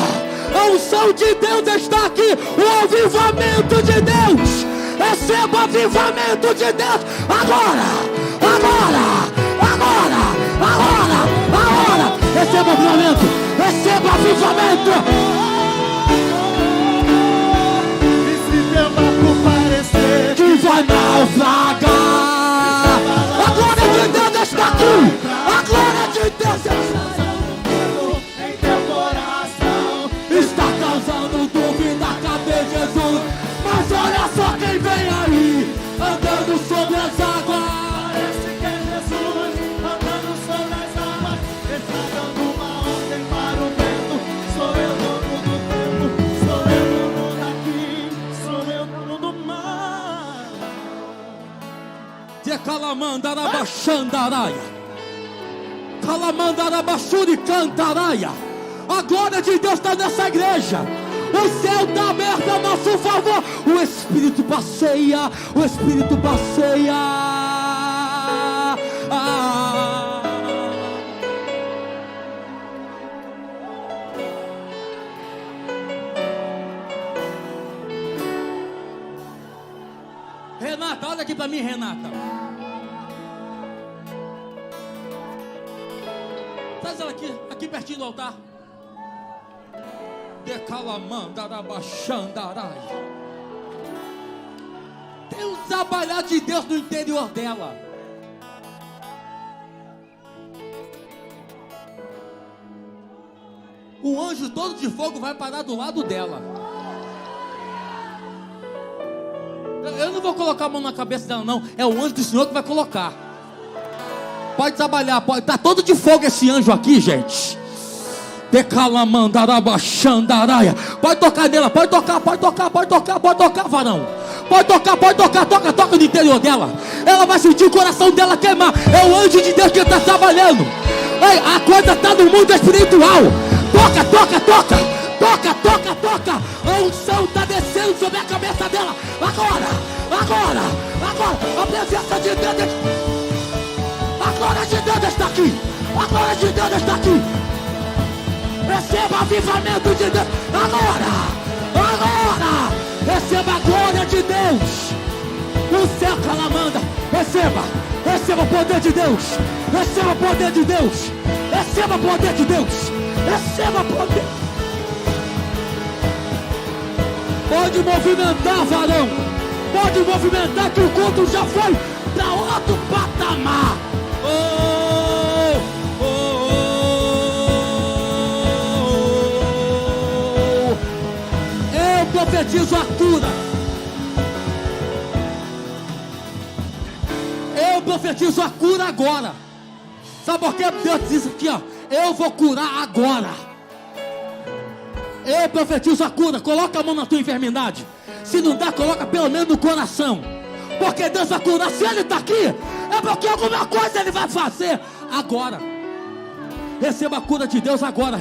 A unção de Deus está aqui. O avivamento de Deus. Receba o avivamento de Deus. Agora. Receba o avivamento. Receba o avivamento. E se teu barco parecer Que vai naufragar. A glória de Deus está aqui. A glória de Deus está em teu coração, está causando dúvida. Cadê Jesus? Mas olha só quem vem aí, andando sobre as águas. parece que é Jesus andando sobre as águas. Está dando uma ordem para o vento. Sou eu dono do tempo, sou eu dono daqui, sou eu dono do mar. De calamandarabachandaraia. Calamandarabachuri cantaraia. A glória de Deus está nessa igreja. O céu está aberto a nosso favor. O Espírito passeia. O Espírito passeia. Renata, olha aqui para mim, Renata. Traz ela aqui pertinho do altar. Decalamandarabachandaraia. Tem um trabalhar de Deus no interior dela. Um anjo todo de fogo vai parar do lado dela. Eu não vou colocar a mão na cabeça dela, não. É o anjo do Senhor que vai colocar. Pode trabalhar, pode. Tá todo de fogo esse anjo aqui, gente. Decalamandarabachandaraia. Pode tocar nela, pode tocar, varão. Pode tocar, toca no interior dela. Ela vai sentir o coração dela queimar. É o anjo de Deus que está trabalhando. Ei, a coisa está no mundo espiritual. Toca. A unção está descendo sobre a cabeça dela. Agora. A presença de Deus. A glória de Deus está aqui. Receba o avivamento de Deus. Agora. Receba a glória de Deus. O céu calamanda. Receba o poder de Deus. Receba o poder de Deus. Pode movimentar, varão. Pode movimentar, que o culto já foi para outro patamar. Eu profetizo a cura. Eu profetizo a cura agora. Sabe por que Deus diz aqui, ó? Eu vou curar agora. Eu profetizo a cura. Coloca a mão na tua enfermidade. Se não dá, coloca pelo menos no coração. Porque Deus vai curar. Se Ele está aqui, é porque alguma coisa Ele vai fazer agora. Receba a cura de Deus agora.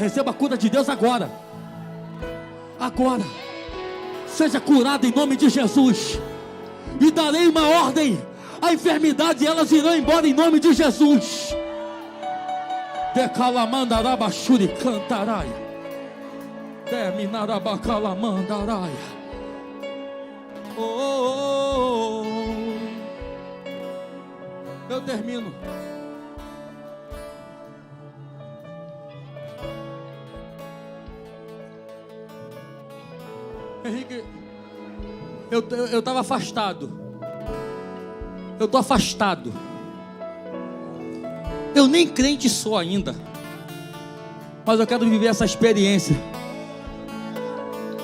Agora. Seja curado em nome de Jesus. E darei uma ordem. A enfermidade, elas irão embora em nome de Jesus. Decalamandarabachuri cantaraia. Terminarabacalamandaраia. Eu termino. Henrique, eu estava afastado. Eu estou afastado. Eu nem crente sou ainda. Mas eu quero viver essa experiência.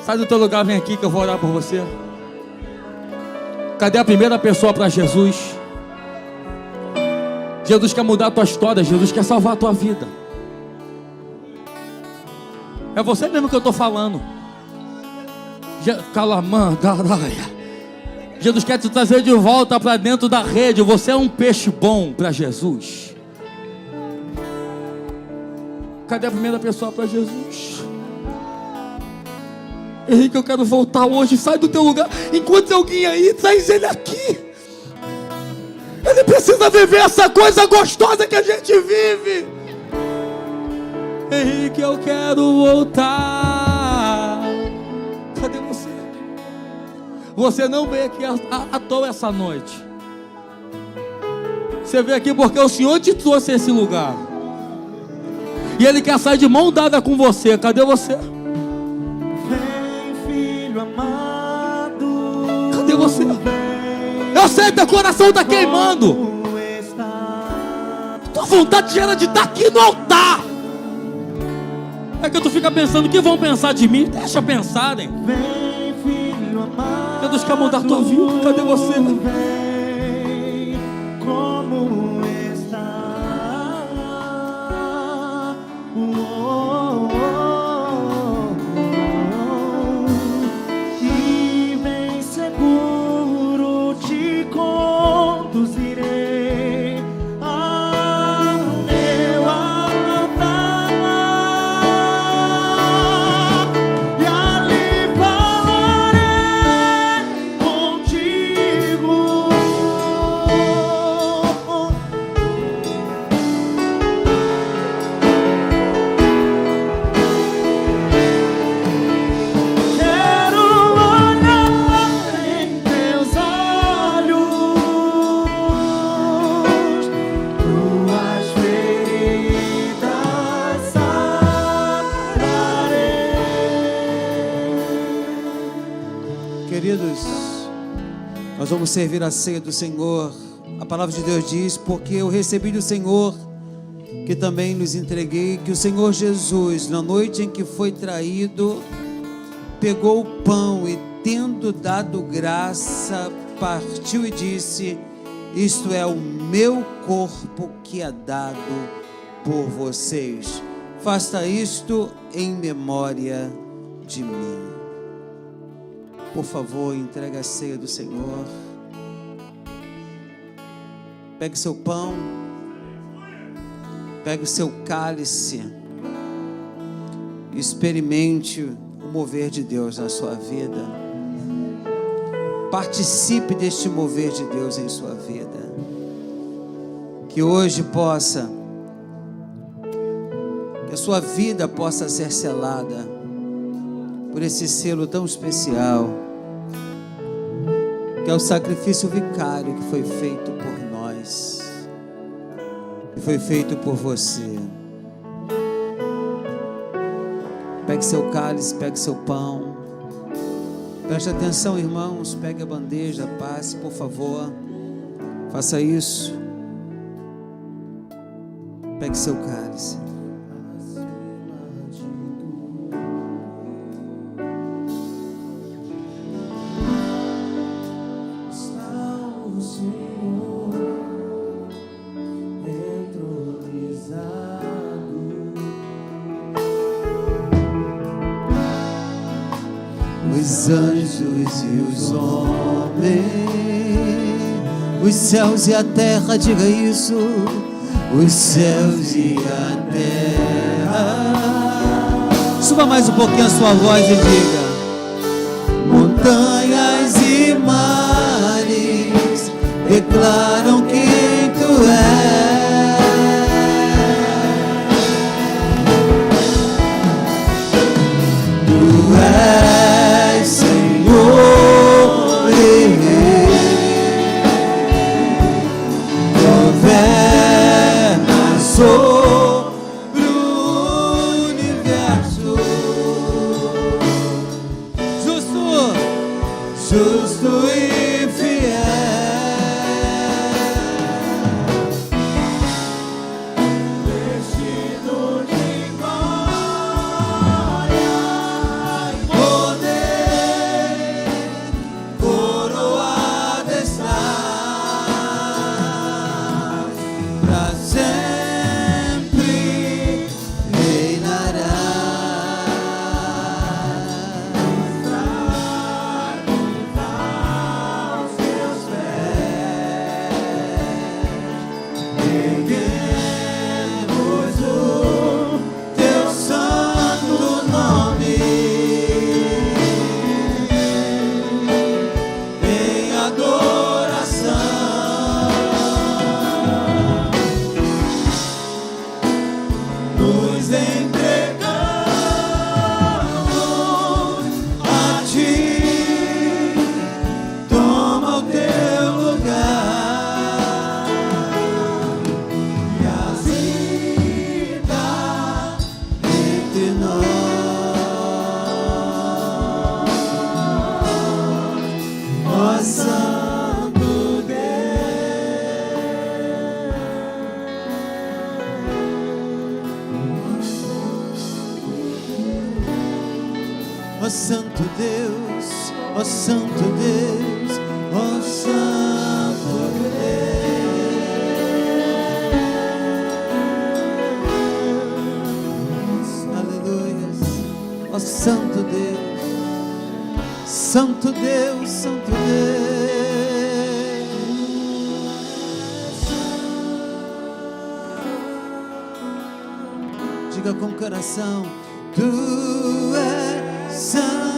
Sai do teu lugar, vem aqui que eu vou orar por você. Cadê a primeira pessoa para Jesus? Jesus quer mudar a tua história. Jesus quer salvar a tua vida. É você mesmo que eu estou falando. Calamandaraia. Jesus quer te trazer de volta para dentro da rede. Você é um peixe bom para Jesus. Cadê a primeira pessoa para Jesus? Henrique, eu quero voltar hoje. Sai do teu lugar. Encontre alguém aí, traz ele aqui. Ele precisa viver essa coisa gostosa que a gente vive. Henrique, eu quero voltar. Cadê você? Você não veio aqui à toa essa noite. Você veio aqui porque o Senhor te trouxe a esse lugar. E Ele quer sair de mão dada com você. Cadê você? Vem, filho amado. Cadê você? Eu sei que teu coração está queimando. Tua vontade era de estar aqui no altar. É que tu fica pensando o que vão pensar de mim. Deixa pensarem. Vem, filho amado. Deus quer mudar tua vida. Cadê você? Vem, como está. E bem seguro te conduzirei ao meu altar, e ali falarei contigo. Quero olhar em teus olhos, tuas feridas sararei. Queridos, nós vamos servir a ceia do Senhor. A palavra de Deus diz: porque eu recebi do Senhor, que também nos entreguei, que o Senhor Jesus, na noite em que foi traído, pegou o pão e, tendo dado graça, partiu e disse: isto é o meu corpo que é dado por vocês. Faça isto em memória de mim. Por favor, entregue a ceia do Senhor. Pegue seu pão, pegue o seu cálice, experimente o mover de Deus na sua vida. Participe deste mover de Deus em sua vida. Que hoje que a sua vida possa ser selada por esse selo tão especial, que é o sacrifício vicário que foi feito por nós, que foi feito por você. Pegue seu cálice, pegue seu pão. Preste atenção, irmãos. Pegue a bandeja, passe, por favor. Faça isso. Pegue seu cálice. Os anjos e os homens, os céus e a terra, diga isso. Os céus e a terra. Suba mais um pouquinho a sua voz e diga: montanhas e mares declaram quem tu és. Tu és Senhor e Rei, governa sobre o universo. Justo e fiel. Vestido de glória e poder, coroada estás, pra sempre reinarás. ó Santo Deus, ó Santo Deus, ó Santo Deus, ó Santo Deus, aleluia, ó Santo Deus, Santo Deus, Santo Deus. Diga com o coração: Tu és santo,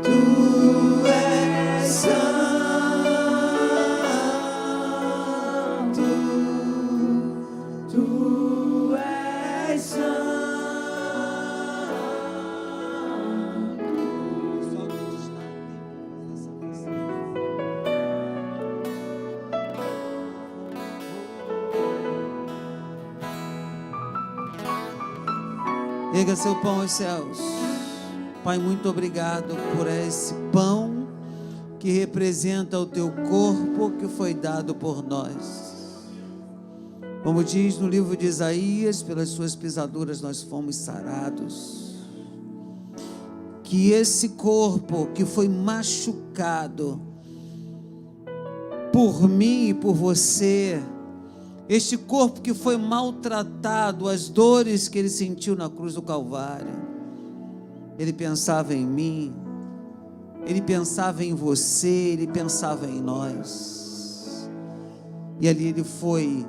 Tu és santo, Tu és santo. Erga seu pão aos céus. Pai, muito obrigado por esse pão que representa o teu corpo que foi dado por nós. Como diz no livro de Isaías, pelas suas pisaduras nós fomos sarados. Que esse corpo que foi machucado por mim e por você, este corpo que foi maltratado, as dores que ele sentiu na cruz do Calvário, ele pensava em mim, ele pensava em você, ele pensava em nós. E ali ele foi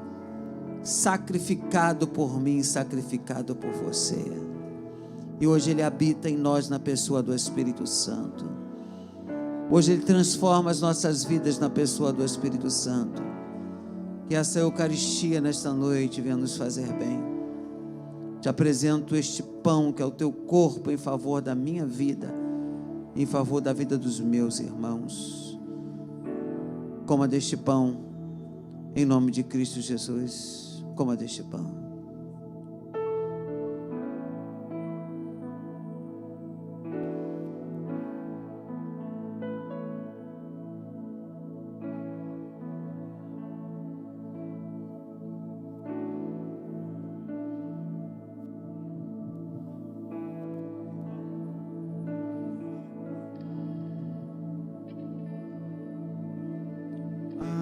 sacrificado por mim, sacrificado por você. E hoje ele habita em nós na pessoa do Espírito Santo. Hoje ele transforma as nossas vidas na pessoa do Espírito Santo. Que essa Eucaristia nesta noite venha nos fazer bem. Te apresento este pão que é o teu corpo em favor da minha vida, em favor da vida dos meus irmãos. Coma deste pão, em nome de Cristo Jesus. Coma deste pão.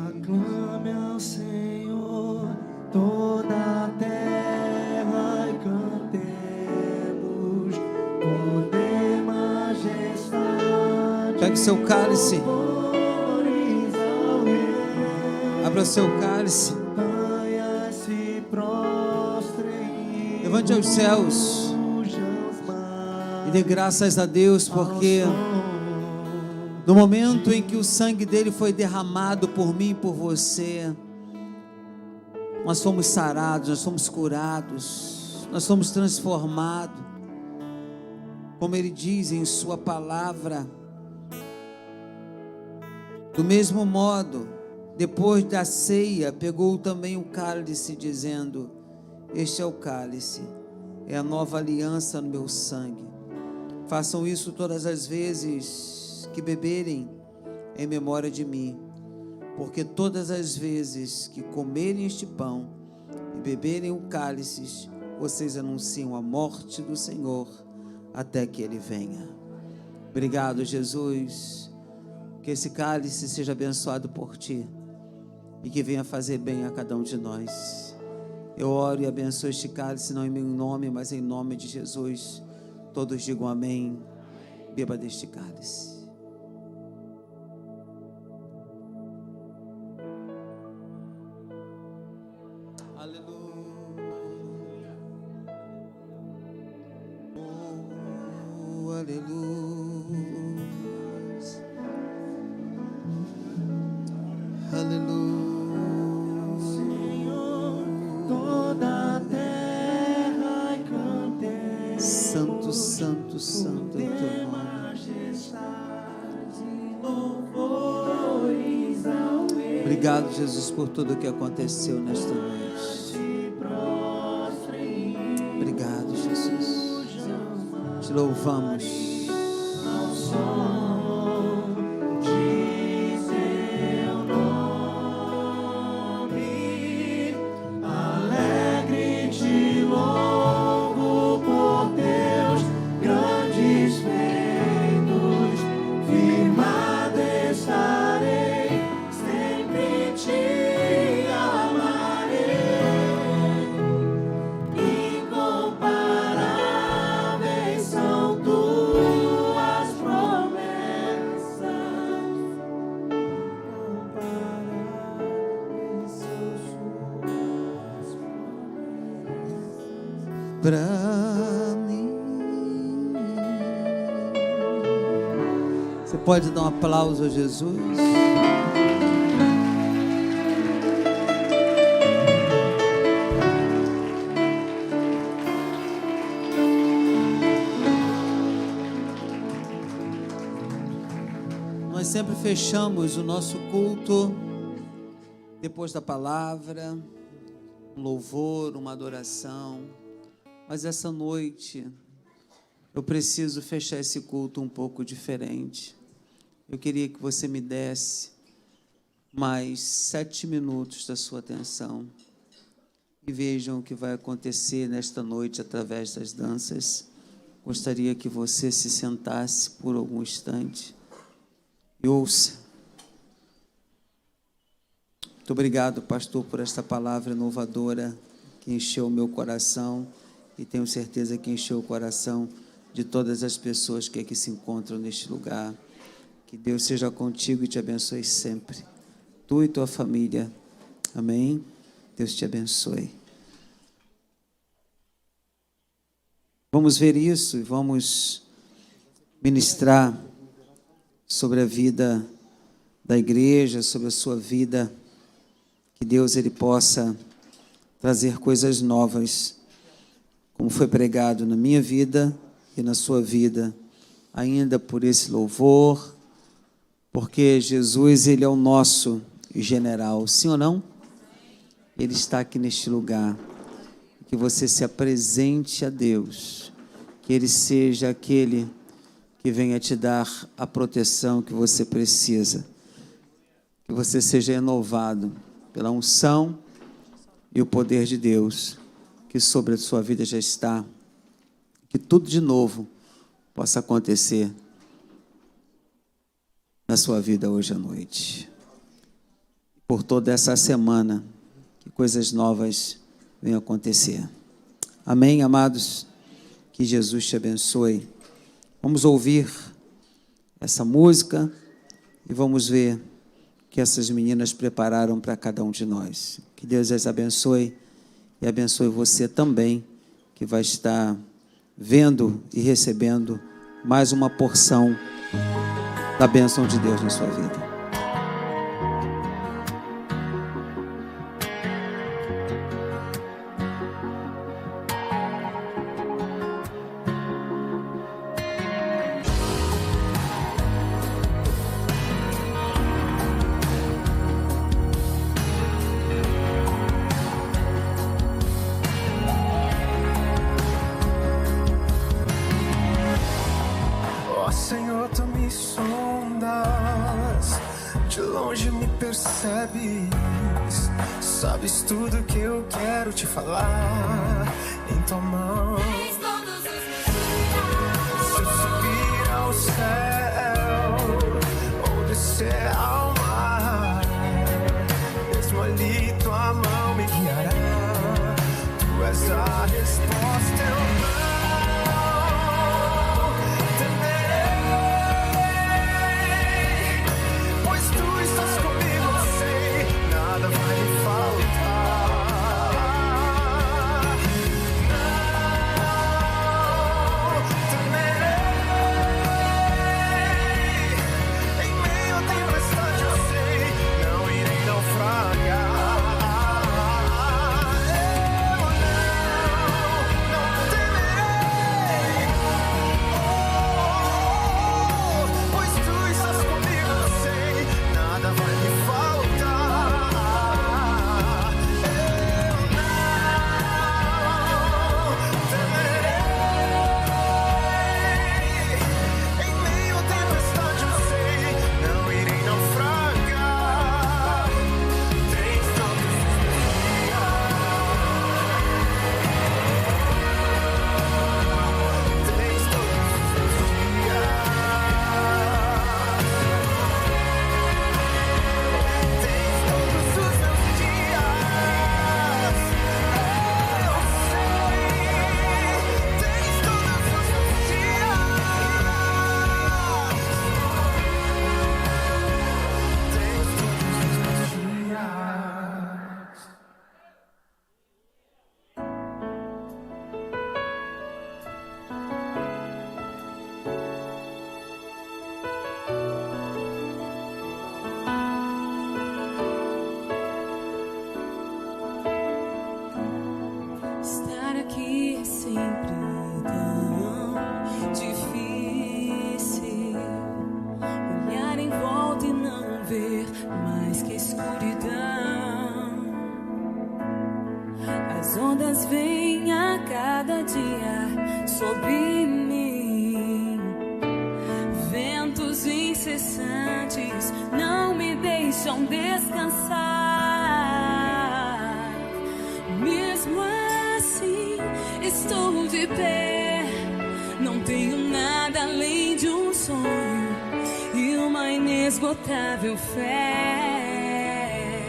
Aclame ao Senhor toda a terra e cantemos poder, majestade. Pegue seu cálice. Abra o seu cálice. Levante aos céus e dê graças a Deus, porque no momento em que o sangue dele foi derramado por mim e por você, nós fomos sarados, nós fomos curados, nós fomos transformados. Como ele diz em sua palavra, do mesmo modo, depois da ceia, pegou também o cálice, dizendo: este é o cálice, é a nova aliança no meu sangue. Façam isso todas as vezes que beberem em memória de mim, porque todas as vezes que comerem este pão e beberem o cálice, vocês anunciam a morte do Senhor até que ele venha. Obrigado, Jesus, que esse cálice seja abençoado por ti e que venha fazer bem a cada um de nós. Eu oro e abençoo este cálice, não em meu nome, mas em nome de Jesus. Todos digam amém. Beba deste cálice. Santo, santo, santo é o teu nome. Obrigado, Jesus, por tudo que aconteceu nesta noite. Obrigado, Jesus. Te louvamos. Ao som de seu nome, alegre te louvo por teus grandes feitos, firmado estarei, sempre te amarei. Incomparáveis são tuas promessas, incomparáveis são suas promessas Pra mim. Você pode dar um aplauso a Jesus? Nós sempre fechamos o nosso culto depois da palavra, um louvor, uma adoração. Mas essa noite eu preciso fechar esse culto um pouco diferente. Eu queria que você me desse mais 7 minutos da sua atenção e vejam o que vai acontecer nesta noite através das danças. Gostaria que você se sentasse por algum instante e ouça. Muito obrigado, pastor, por esta palavra inovadora que encheu o meu coração e tenho certeza que encheu o coração de todas as pessoas que aqui se encontram neste lugar. Que Deus seja contigo e te abençoe sempre. Tu e tua família. Amém? Deus te abençoe. Vamos ver isso e vamos ministrar sobre a vida da igreja, sobre a sua vida. Que Deus ele possa trazer coisas novas, como foi pregado na minha vida e na sua vida, ainda por esse louvor, porque Jesus ele é o nosso general, sim ou não? Ele está aqui neste lugar. Que você se apresente a Deus, que Ele seja aquele que venha te dar a proteção que você precisa, que você seja renovado pela unção e o poder de Deus, que sobre a sua vida já está, que tudo de novo possa acontecer na sua vida hoje à noite. Por toda essa semana, que coisas novas venham acontecer. Amém, amados? Que Jesus te abençoe. Vamos ouvir essa música e vamos ver o que essas meninas prepararam para cada um de nós. Que Deus as abençoe e abençoe você também, que vai estar vendo e recebendo mais uma porção da bênção de Deus na sua vida. Ó Senhor, tu me sondas, de longe me percebes, sabes tudo que eu quero te falar em tua mão. Se eu subir ao céu ou descer ao mar, mesmo ali tua mão me guiará. Tu és a resposta, eu não temerei, pois tu estás comigo, eu sei, nada vai me faltar. Nada incessantes não me deixam descansar. Mesmo assim, estou de pé. Não tenho nada além de um sonho e uma inesgotável fé.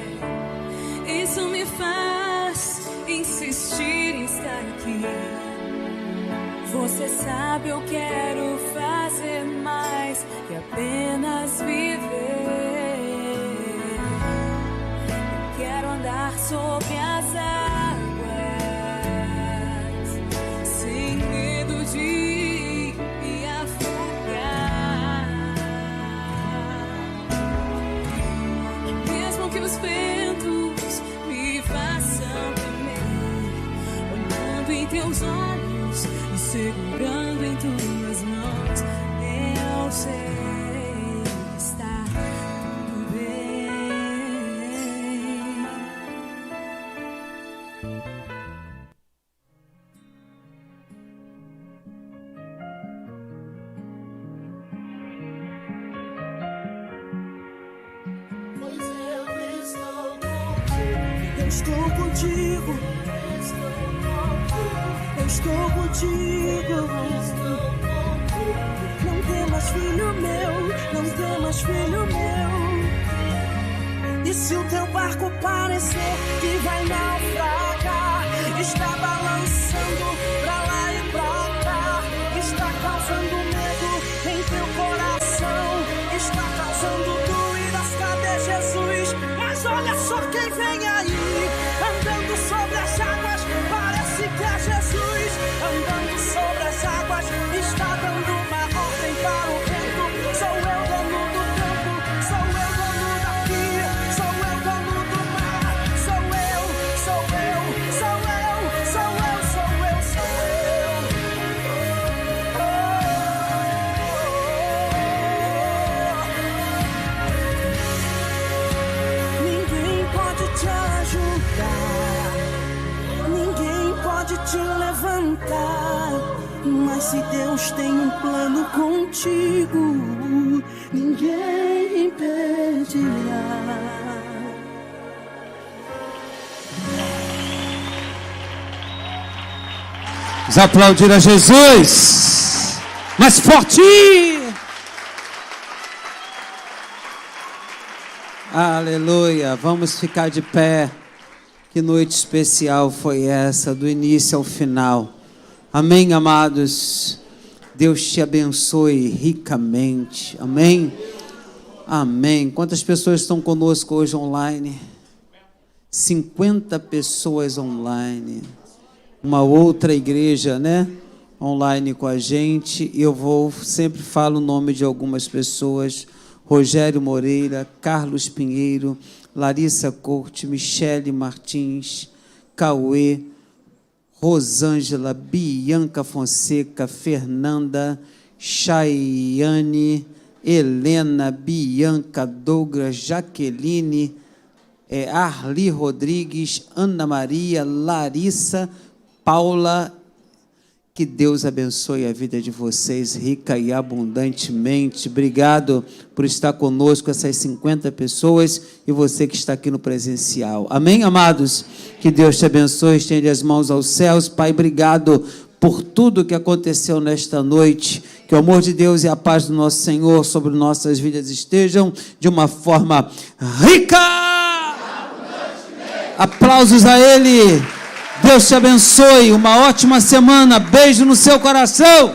Isso me faz insistir em estar aqui. Você sabe, eu quero fazer mais que apenas viver. Eu quero andar sobre as águas, sem medo de me afogar. Mesmo que os ventos me façam tremer, olhando em teus olhos e segurando em tuas mãos, eu sei que está tudo bem. Pois eu estou contigo. Eu estou contigo. Não temas, filho meu, não temas, filho meu. E se o teu barco parecer que vai naufragar, está balançando pra lá e pra cá, está causando medo em teu coração, está causando dúvidas, cadê Jesus? Mas olha só quem vem aí, andando sobre as águas, parece que é Jesus. Andando sobre as águas, está dando uma ordem para o vento. Sou eu dono do campo, sou eu dono daqui, sou eu dono do mar. Sou eu, sou eu, sou eu, sou eu, sou eu, sou eu. Ninguém pode te ajudar, ninguém pode te levantar, mas se Deus tem um plano contigo, ninguém impedirá. Vamos aplaudir a Jesus. Mais forte! Aleluia. Vamos ficar de pé. Que noite especial foi essa, do início ao final. Amém, amados? Deus te abençoe ricamente. Amém? Amém. Quantas pessoas estão conosco hoje online? 50 pessoas online. Uma outra igreja, né? Online com a gente. Eu sempre falo o nome de algumas pessoas. Rogério Moreira, Carlos Pinheiro, Larissa Corte, Michele Martins, Cauê, Rosângela, Bianca Fonseca, Fernanda, Chaiane, Helena, Bianca, Douglas, Jaqueline, Arli Rodrigues, Ana Maria, Larissa, Paula. Que Deus abençoe a vida de vocês rica e abundantemente. Obrigado por estar conosco, essas 50 pessoas, e você que está aqui no presencial. Amém, amados? Que Deus te abençoe, estende as mãos aos céus. Pai, obrigado por tudo que aconteceu nesta noite. Que o amor de Deus e a paz do nosso Senhor sobre nossas vidas estejam de uma forma rica. Aplausos a Ele. Deus te abençoe, uma ótima semana, beijo no seu coração.